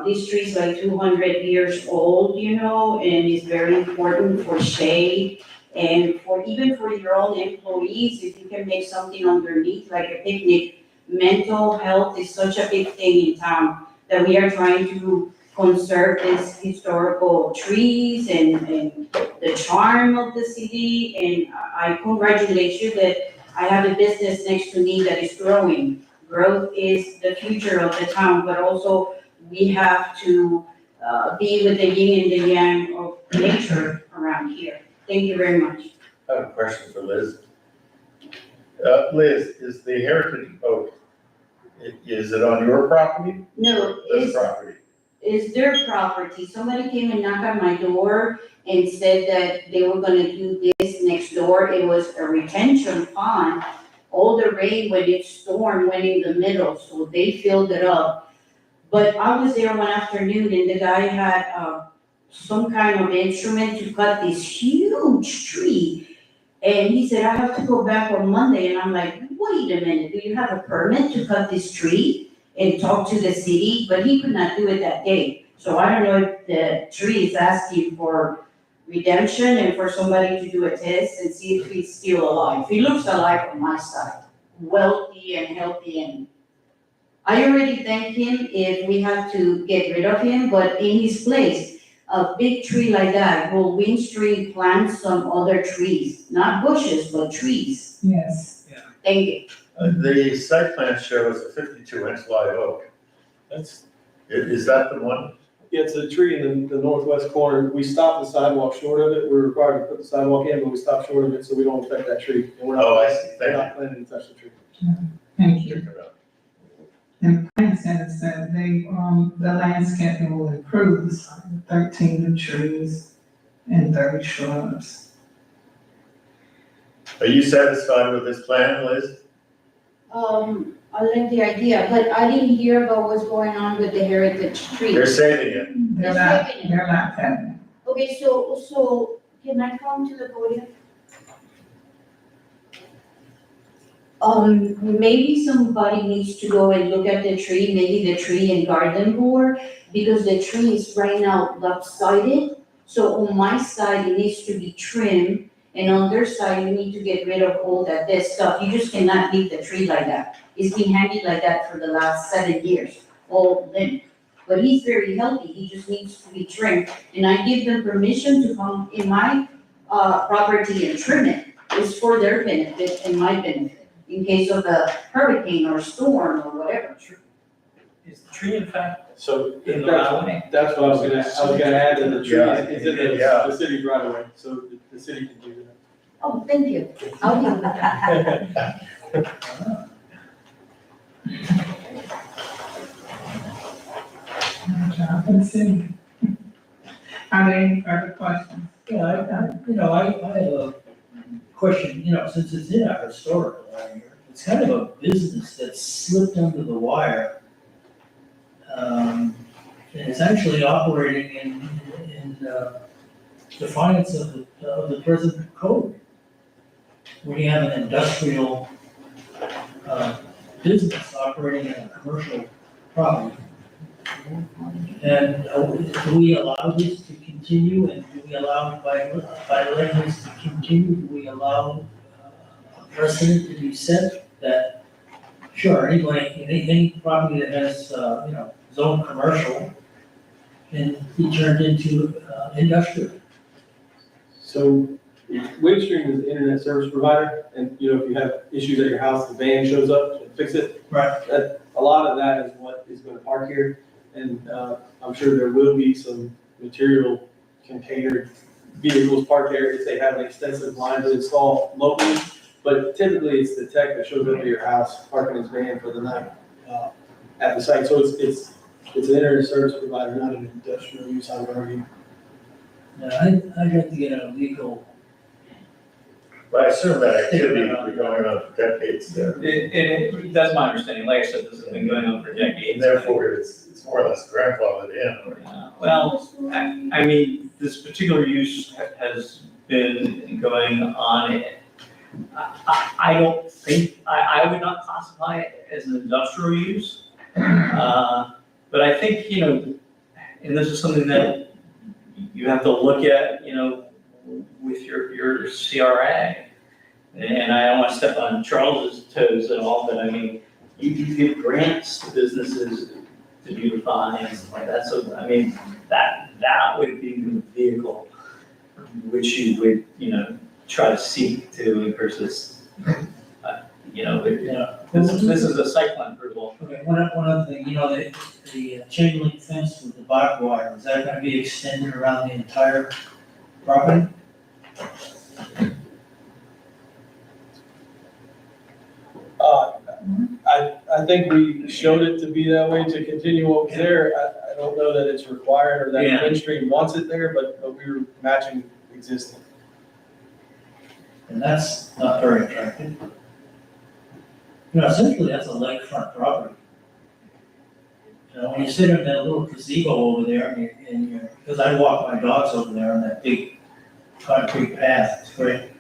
This tree is like 200 years old, you know, and it's very important for shade and even for your own employees, if you can make something underneath, like a picnic. Mental health is such a big thing in town that we are trying to conserve these historical trees and the charm of the city. And I congratulate you that I have a business next to me that is growing. Growth is the future of the town, but also we have to be with the yin and the yang of nature around here. Thank you very much. I have a question for Liz. Liz, is the heritage oak, is it on your property? No, This property? It's their property. Somebody came and knocked on my door and said that they were gonna do this next door. It was a retention pond. All the rain when it stormed went in the middle, so they filled it up. But I was there one afternoon and the guy had some kind of instrument to cut this huge tree. And he said, I have to go back on Monday. And I'm like, wait a minute, do you have a permit to cut this tree? And talk to the city, but he could not do it that day. So I don't know if the tree is asking for redemption and for somebody to do a test and see if he's still alive. He looks alive on my side, wealthy and healthy, and I already thanked him if we have to get rid of him, but in his place, a big tree like that will windstream plant some other trees, not bushes, but trees. Yes. Thank you. The site plan shows a 52-inch live oak. Is that the one? Yeah, it's a tree in the northwest corner. We stopped the sidewalk short of it. We're required to put the sidewalk in, but we stopped short of it so we don't affect that tree. And we're not, Oh, I see, we're thank not planning to touch the tree. Thank you. you. And the plan says that they, the landscaping will improve the site, 13 new trees and 30 shrubs. Are you satisfied with this plan, Liz? I like the idea, but I didn't hear about what's going on with the heritage tree. They're saving it. They're not having Okay, so can I come to the podium? Maybe somebody needs to go and look at the tree, maybe the tree and garden board, because the tree is right now lopsided. So on my side, it needs to be trimmed, and on their side, you need to get rid of all that dead stuff. You just cannot leave the tree like that. It's been hanging like that for the last 7 years, all limp. But he's very healthy, he just needs to be trimmed, and I give them permission to come in my, property and trim it. It's for their benefit and my benefit, in case of a hurricane or storm or whatever. Is the tree in fact So in the right of way? that's what I was gonna add, that the tree Yeah, is in yeah. the city's right away, so the city can do that. Oh, thank you. I'll deal with that. Good job, let's see. Are there any further questions? Yeah, I have a question, since it's in our historical area, it's kind of a business that's slipped under the wire. And it's actually operating in defiance of the present code. We have an industrial, business operating in a commercial property. And do we allow this to continue, and do we allow, by letting this to continue, do we allow a precedent to be set that, sure, any property that has, zone commercial can be turned into, industrial? So Windstream is the internet service provider, and if you have issues at your house, the van shows up to fix it. Right. A lot of that is what is gonna park here, and I'm sure there will be some material container vehicles parked there if they have an extensive line to install locally. But typically, it's the tech that shows up at your house, parking his van for the night at the site. So it's an internet service provider, not an industrial use, I would argue. Yeah, I'd like to get a legal. But I assume that activity has been going on for decades there. That's my understanding, like I said, this has been going on for decades. And therefore, it's more or less grandfathered in. Well, I mean, this particular use has been going on. I don't think, I would not classify it as an industrial use. But I think, and this is something that you have to look at, with your CRA. And I don't want to step on Charles's toes at all, but I mean, you give grants to businesses to beautify and stuff like that. So, I mean, that would be the vehicle which you would, try to seek to increase this. This is a site plan approval. Okay, one other thing, the chain link fence with the barbed wire, is that gonna be extended around the entire property? I think we showed it to be that way to continue what was there. I don't know that it's required or that Yeah. Windstream wants it there, but we were matching existing. And that's not very attractive. Essentially, that's a lakefront property. When you sit in that little gazebo over there, and you're, because I walk my dogs over there on that big concrete path, it's great.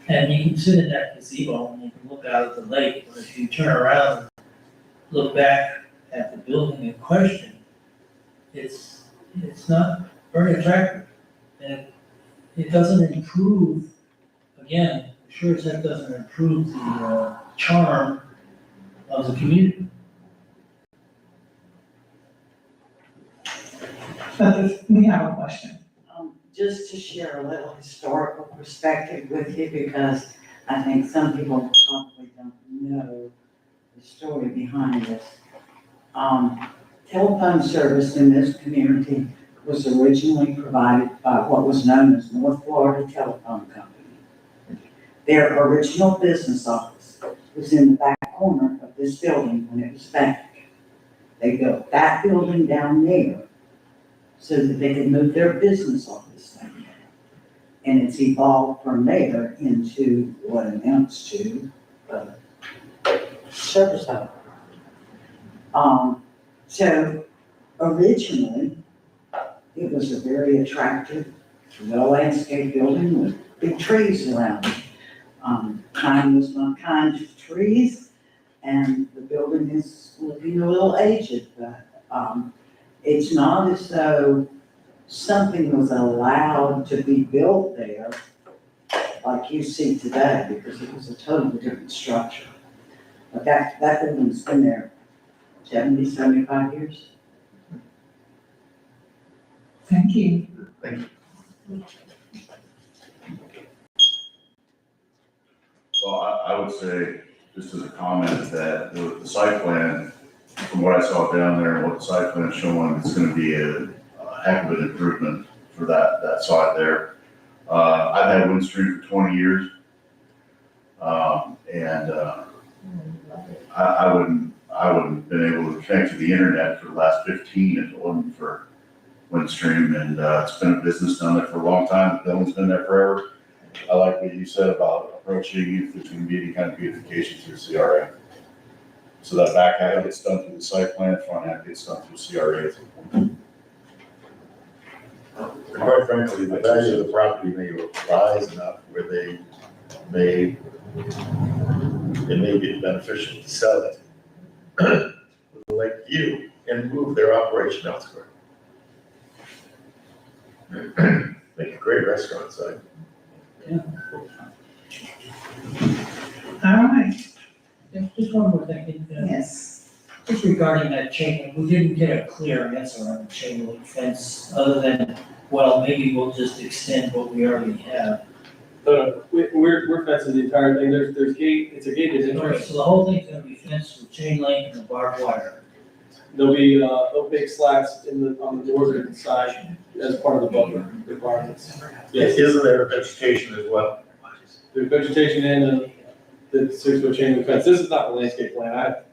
And you can sit in that gazebo and you can look out at the lake, but if you turn around and look back at the building in question, it's not very attractive. And it doesn't improve, again, sure as that doesn't improve the charm of the community. We have a question. Just to share a little historical perspective with you, because I think some people probably don't know the story behind this. Telephone service in this community was originally provided by what was known as North Florida Telephone Company. Their original business office was in the back corner of this building when it was vacant. They built that building down there so that they could move their business office down there. And it's evolved from there into what amounts to service hub. So originally, it was a very attractive, well-landscaped building with big trees around it. Kind was one kind of trees, and the building is looking a little aged, but it's not as though something was allowed to be built there like you see today, because it was a totally different structure. But that building's been there 70, 75 years. Thank you. Thank you. Well, I would say, just as a comment, that the site plan, from what I saw down there and what the site plan is showing, it's gonna be a heck of an improvement for that site there. I've had Windstream for 20 years. I wouldn't have been able to connect to the internet for the last 15 if it wasn't for Windstream, and it's been a business down there for a long time. The building's been there forever. I like what you said about approaching if there's gonna be any kind of beautification through CRA. So that back half gets done through the site plan, front half gets done through CRA. Quite frankly, the value of the property may rise enough where it may be beneficial to sell it. Like you, and move their operation elsewhere. Make a great restaurant site. All right, Just one more thing, yes. just regarding that chain, we didn't get a clear answer on the chain link fence, other than, well, maybe we'll just extend what we already have. We're fencing the entire thing, there's gate, it's a gated Okay, entrance. so the whole thing's gonna be fenced with chain link and barbed wire. There'll be, opaque slats on the northern side as part of the buffer requirements. Yes, Isn't there vegetation as well? there's vegetation in the 6-foot chain link fence. This is not the landscape plan. I have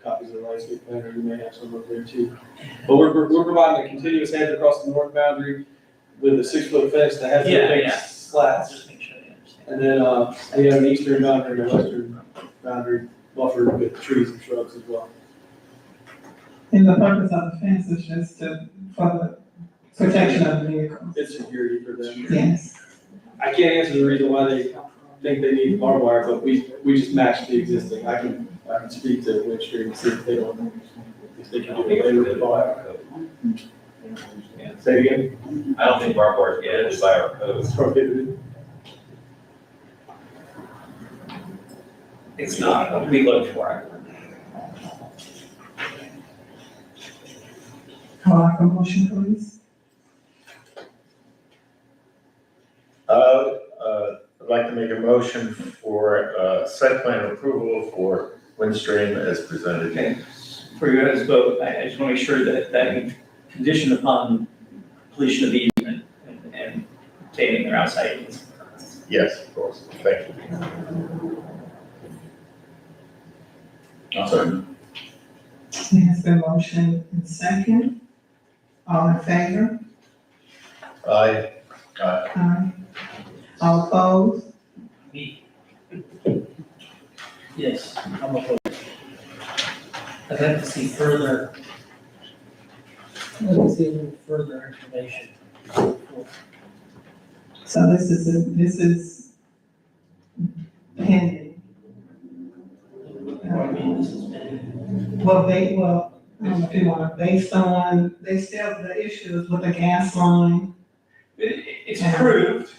copies of the landscape plan, or you may have some up there too. But we're providing a continuous hedge across the north boundary with a 6-foot fence that has opaque slats. Just make sure you understand. And then, we have an eastern boundary and a western boundary buffered with trees and shrubs as well. And the purpose of the fence is just for the protection of the vehicles. It's security for them. Yes. I can't answer the reason why they think they need barbed wire, but we just matched the existing. I can speak to Windstream and see if they don't, if they can do it later with barbed wire. Say it again? I don't think barbed wire is managed by our code. It's prohibited. It's not, we looked for it. Call out a motion, please. I'd like to make a motion for site plan approval for Windstream as presented. Okay, for you guys vote, I just want to make sure that condition upon completion of the easement and obtaining their outside needs. Yes, of course. Thank you. Sorry. There has been motion and second. All in favor? Aye. Aye. All opposed? Me. Yes, I'm opposed. I'd like to see further, I'd like to see a little further information. So this is pending. I mean, this has been, Well, I don't know if you want to, based on, the issues with the gas line. It's approved,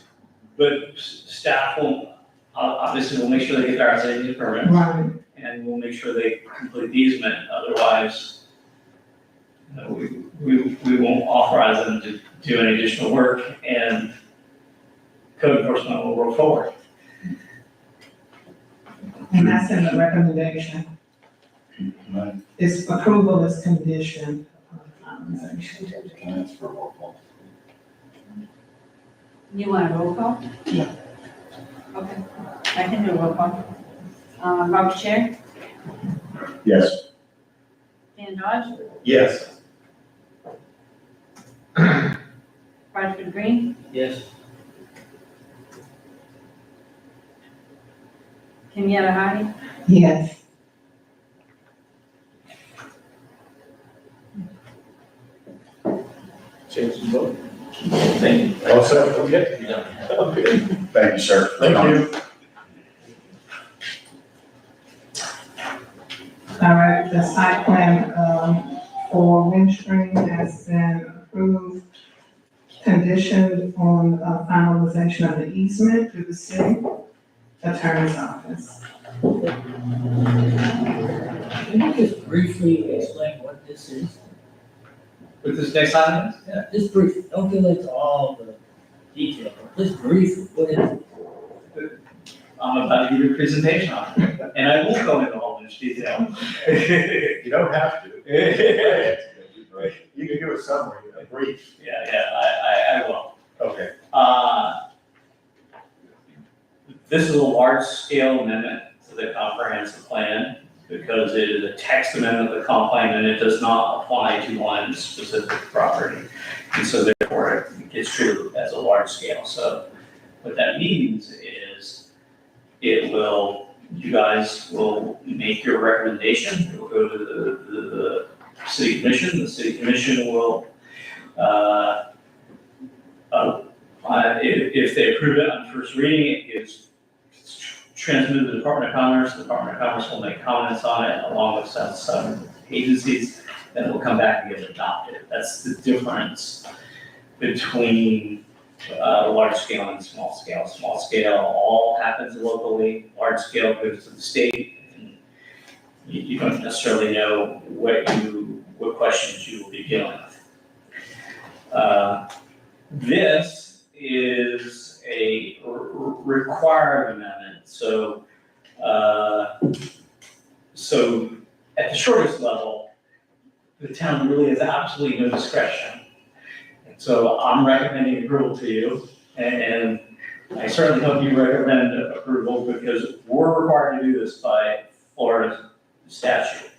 but staff will, obviously will make sure they get their RSA permit. Right. And we'll make sure they complete the easement, otherwise, we won't authorize them to do any additional work, and code enforcement will roll forward. And that's in the recommendation. Right. Its approval is conditioned upon finalization. Can I ask for a roll call? You want a roll call? Yeah. Okay, I can do a roll call. Robert Chair, Yes. Dan Dodge, Yes. Bradford Green, Yes. Kenyatta Hardy, Yes. Change the vote. Thank you. Also, Okay. Okay. Thank you, sir. thank you. All right, the site plan, for Windstream has been approved, conditioned on, finalization of the easement through the city attorney's office. Can you just briefly explain what this is? With this next item, Yeah, just briefly, don't go into all the detail, but just briefly, what is it? I'm about to give you a presentation on it, and I won't go into all this detail. You don't have to. Yeah, You can do a summary, a brief. I will. Okay. This is a large-scale amendment to the comprehensive plan because it is a text amendment of the comp plan and it does not apply to one specific property. And so therefore, it gets treated as a large scale. So what that means is you guys will make your recommendation. It will go to the city commission. The city commission will, if they approve it on first reading, it gets transmitted to the Department of Commerce. The Department of Commerce will make comments on it along with some agencies. Then it will come back and get adopted. That's the difference between large scale and small scale. Small scale all happens locally. Large scale goes to the state. And you don't necessarily know what questions you will be dealing with. This is a required amendment. So at the shortest level, the town really has absolutely no discretion. And so I'm recommending approval to you, and I certainly hope you recommend approval because we're required to do this by Florida statute.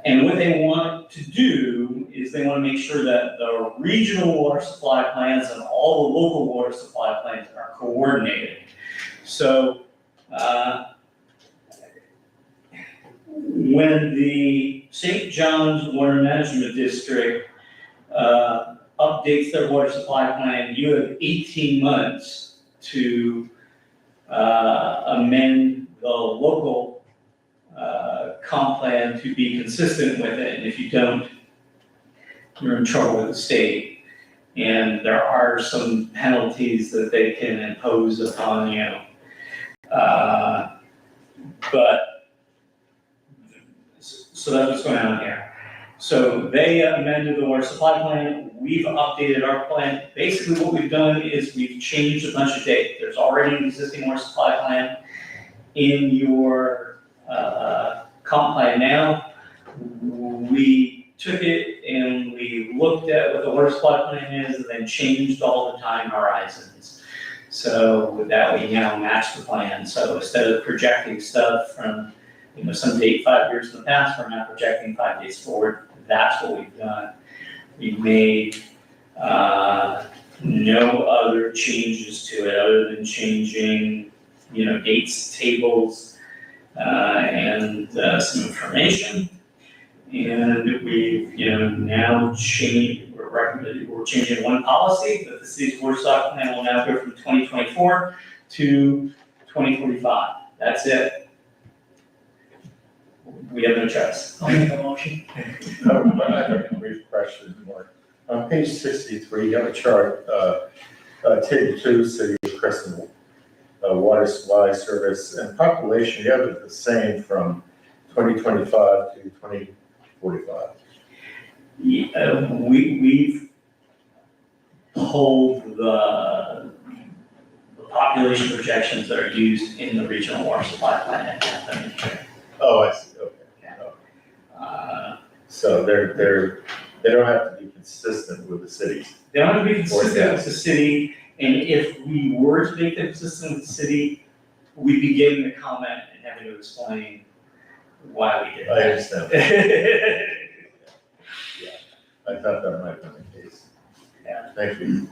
And what they want to do is they want to make sure that the regional water supply plans and all the local water supply plans are coordinated. So when the St. John's Water Management District updates their water supply plan, you have 18 months to amend the local comp plan to be consistent with it, and if you don't, you're in trouble with the state. And there are some penalties that they can impose upon you. So that's what's going on here. So they amended the water supply plan, we've updated our plan. Basically what we've done is we've changed a bunch of dates. There's already an existing water supply plan in your comp plan now. We took it and we looked at what the water supply plan is and then changed all the time horizons. So that we now match the plan. So instead of projecting stuff from some date 5 years in the past, we're now projecting 5 days forward. That's what we've done. We've made no other changes to it other than changing, dates, tables, and some information. And we've, now changed, we're changing one policy that the city's water stock plan will now go from 2024 to 2045. That's it. We have no choice. I'll make a motion. I have a brief question more. On page 63, you have a chart, table 2, City of Crescent, water supply service and population, you have it the same from 2025 to 2045. We've pulled the population projections that are used in the regional water supply plan. Oh, I see, okay. So they don't have to be consistent with the cities. They don't have to be consistent with the city, and if we were to make them consistent with the city, we'd be getting the comment and having to explain why we did I that. understand. I thought that might have been the case. Yeah. Thank you.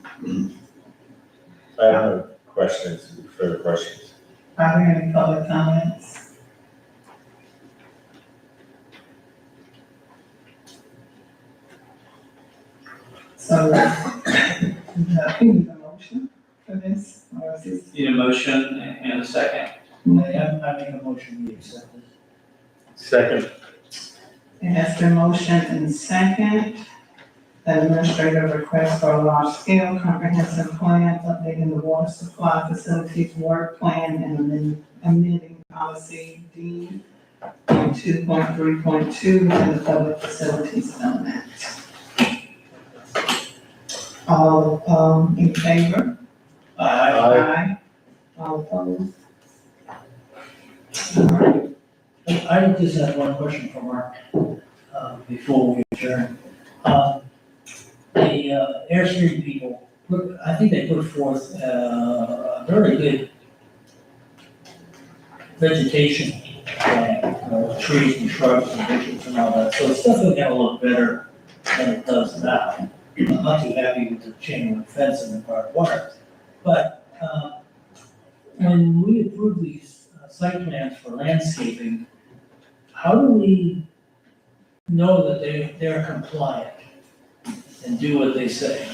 I have no questions, further questions. Are there any public comments? So, we need a motion for this, or is this? Need a motion and a second. I make a motion, we accept this. Second. It has been motioned and second, that administrative request for a large-scale comprehensive plan updating the water supply facilities work plan and amending policy D 2.3.2 and the public facilities element. All, in favor? Aye. All opposed? All right. I just have one question for Mark, before we adjourn. The Airstream people, I think they put forth a very good vegetation plan, trees and shrubs and bushes and all that, so it's definitely gonna look better than it does now. I'm not too happy with the chain link fence and the barbed wire, but, when we approve these site plans for landscaping, how do we know that they're compliant and do what they say?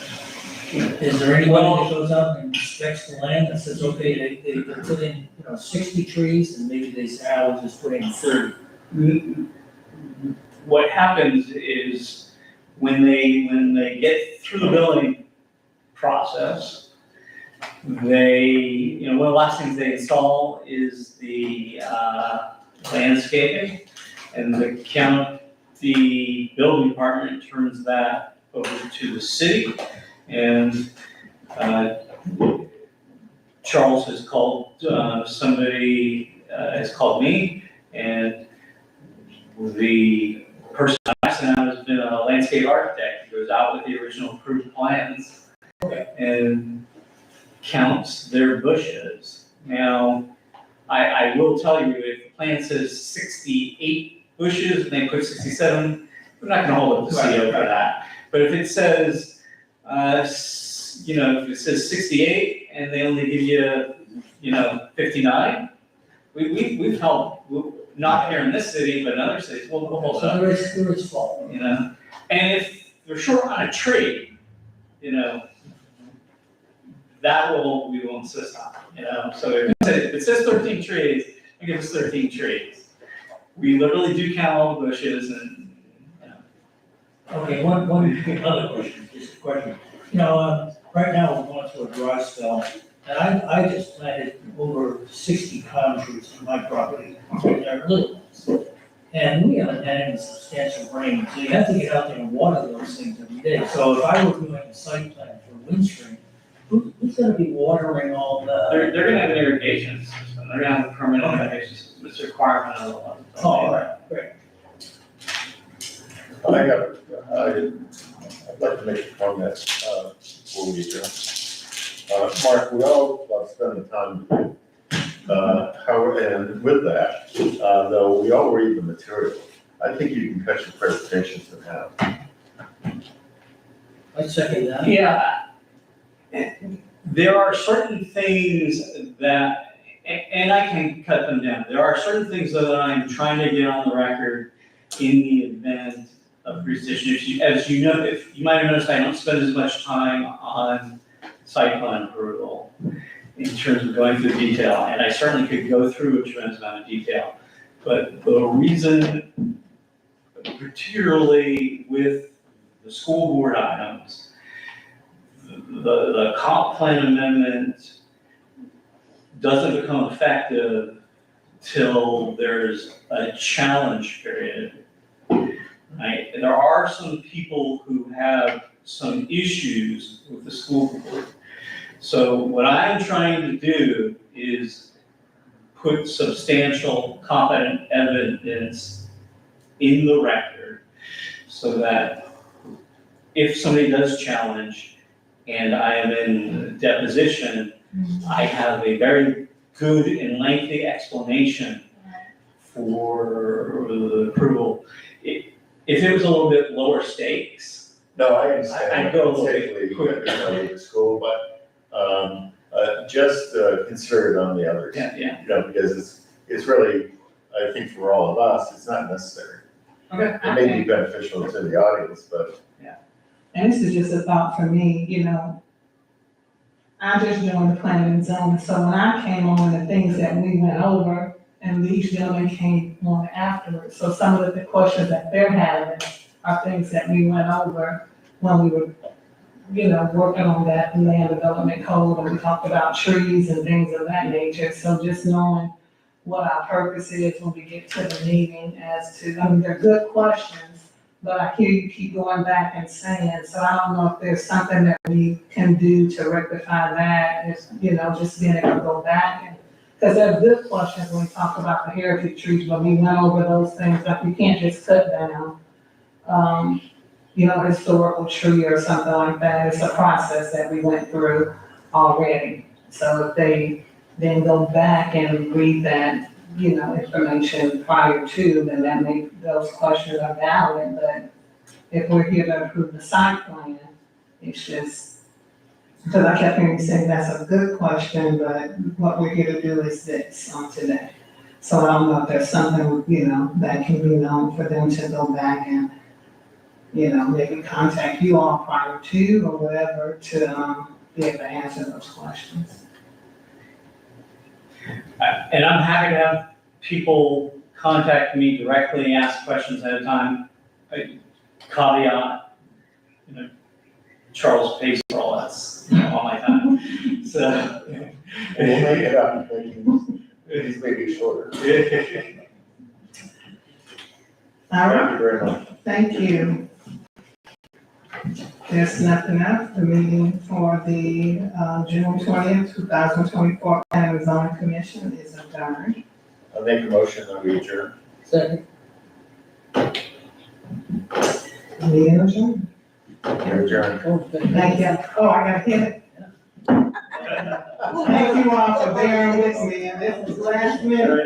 Is there anybody that goes out and inspects the land and says, okay, they put in, 60 trees and maybe they say, we'll just put in 30? What happens is when they get through the building process, they, one of the last things they install is the landscaping, and the building department turns that over to the city, and Charles has called, somebody has called me, and the person I sent out has been a landscape architect. He goes out with the original approved plans and counts their bushes. Now, I will tell you, if the plan says 68 bushes and they put 67, we're not gonna hold up the CO for that. But if it says, if it says 68 and they only give you, 59, we've held, not here in this city, but in other cities, we'll hold up. So there is fault. And if they're short on a tree, we will insist on, so if it says 13 trees, we give us 13 trees. We literally do count all the bushes and, Okay, one other question, just a question. Right now, we're going through a dry spell, and I just planted over 60 palm trees on my property, they're little ones. And we haven't had any substantial rain, so you have to get out there and water those things every day. So if I were doing a site plan for Windstream, who's gonna be watering all the? they're gonna have an irrigation system, they're gonna have a permanent irrigation system, it's a requirement of the law. Oh, all right, great. I'd like to make a comment, before we adjourn. Mark, we all spend the time with you. And with that, though, we all read the material. I think you can cut your presentations in half. I second that. Yeah. There are certain things that, and I can cut them down, there are certain things that I'm trying to get on the record in the event of presentation. As you know, if you might have noticed, I don't spend as much time on site plan approval in terms of going through detail, and I certainly could go through a tremendous amount of detail. But the reason, particularly with the school board items, the comp plan amendment doesn't become effective till there's a challenge period. Right? There are some people who have some issues with the school board. So what I'm trying to do is put substantial competent evidence in the record so that if somebody does challenge and I am in deposition, I have a very good and lengthy explanation for the approval. If it was a little bit lower stakes, No, I understand. I'd go a little Safely, bit quicker. with the school, but, just consider it on the others. Yeah. You know, because it's really, I think for all of us, it's not necessary. Okay. It may be beneficial to the audience, but. And this is just a thought for me, you know. I just joined the planning and zoning, so when I came on, the things that we went over, and these gentlemen came on afterwards, so some of the questions that they're having are things that we went over when we were, you know, working on that land development code, and we talked about trees and things of that nature, so just knowing what our purpose is when we get to the meeting as to, I mean, they're good questions, but I hear you keep going back and saying, so I don't know if there's something that we can do to rectify that, is, you know, just being able to go back and, because they're good questions when we talk about the heritage trees, but we went over those things, like you can't just cut down, you know, historical tree or something like that. It's a process that we went through already. So if they then go back and read that, you know, information prior to, then that make those questions are valid. But if we're here to approve the site plan, it's just, because I kept hearing you say that's a good question, but what we're here to do is this on today. So I don't know if there's something, you know, that can be known for them to go back and, you know, maybe contact you all prior to or whatever to be able to answer those questions. And I'm happy to have people contact me directly, ask questions at a time. Caveat, you know, Charles pays for all that, you know, all my time, so. We'll make it up, these may be shorter. All right, Thank you very much. thank you. There's nothing else. The meeting for the June 20th, 2024 Planning and Zoning Commission is adjourned. I'll make a motion that we adjourn. Second. Meeting adjourned. We're adjourned. Thank you. Oh, I gotta hit it. Thank you all for bearing with me, and this is last minute.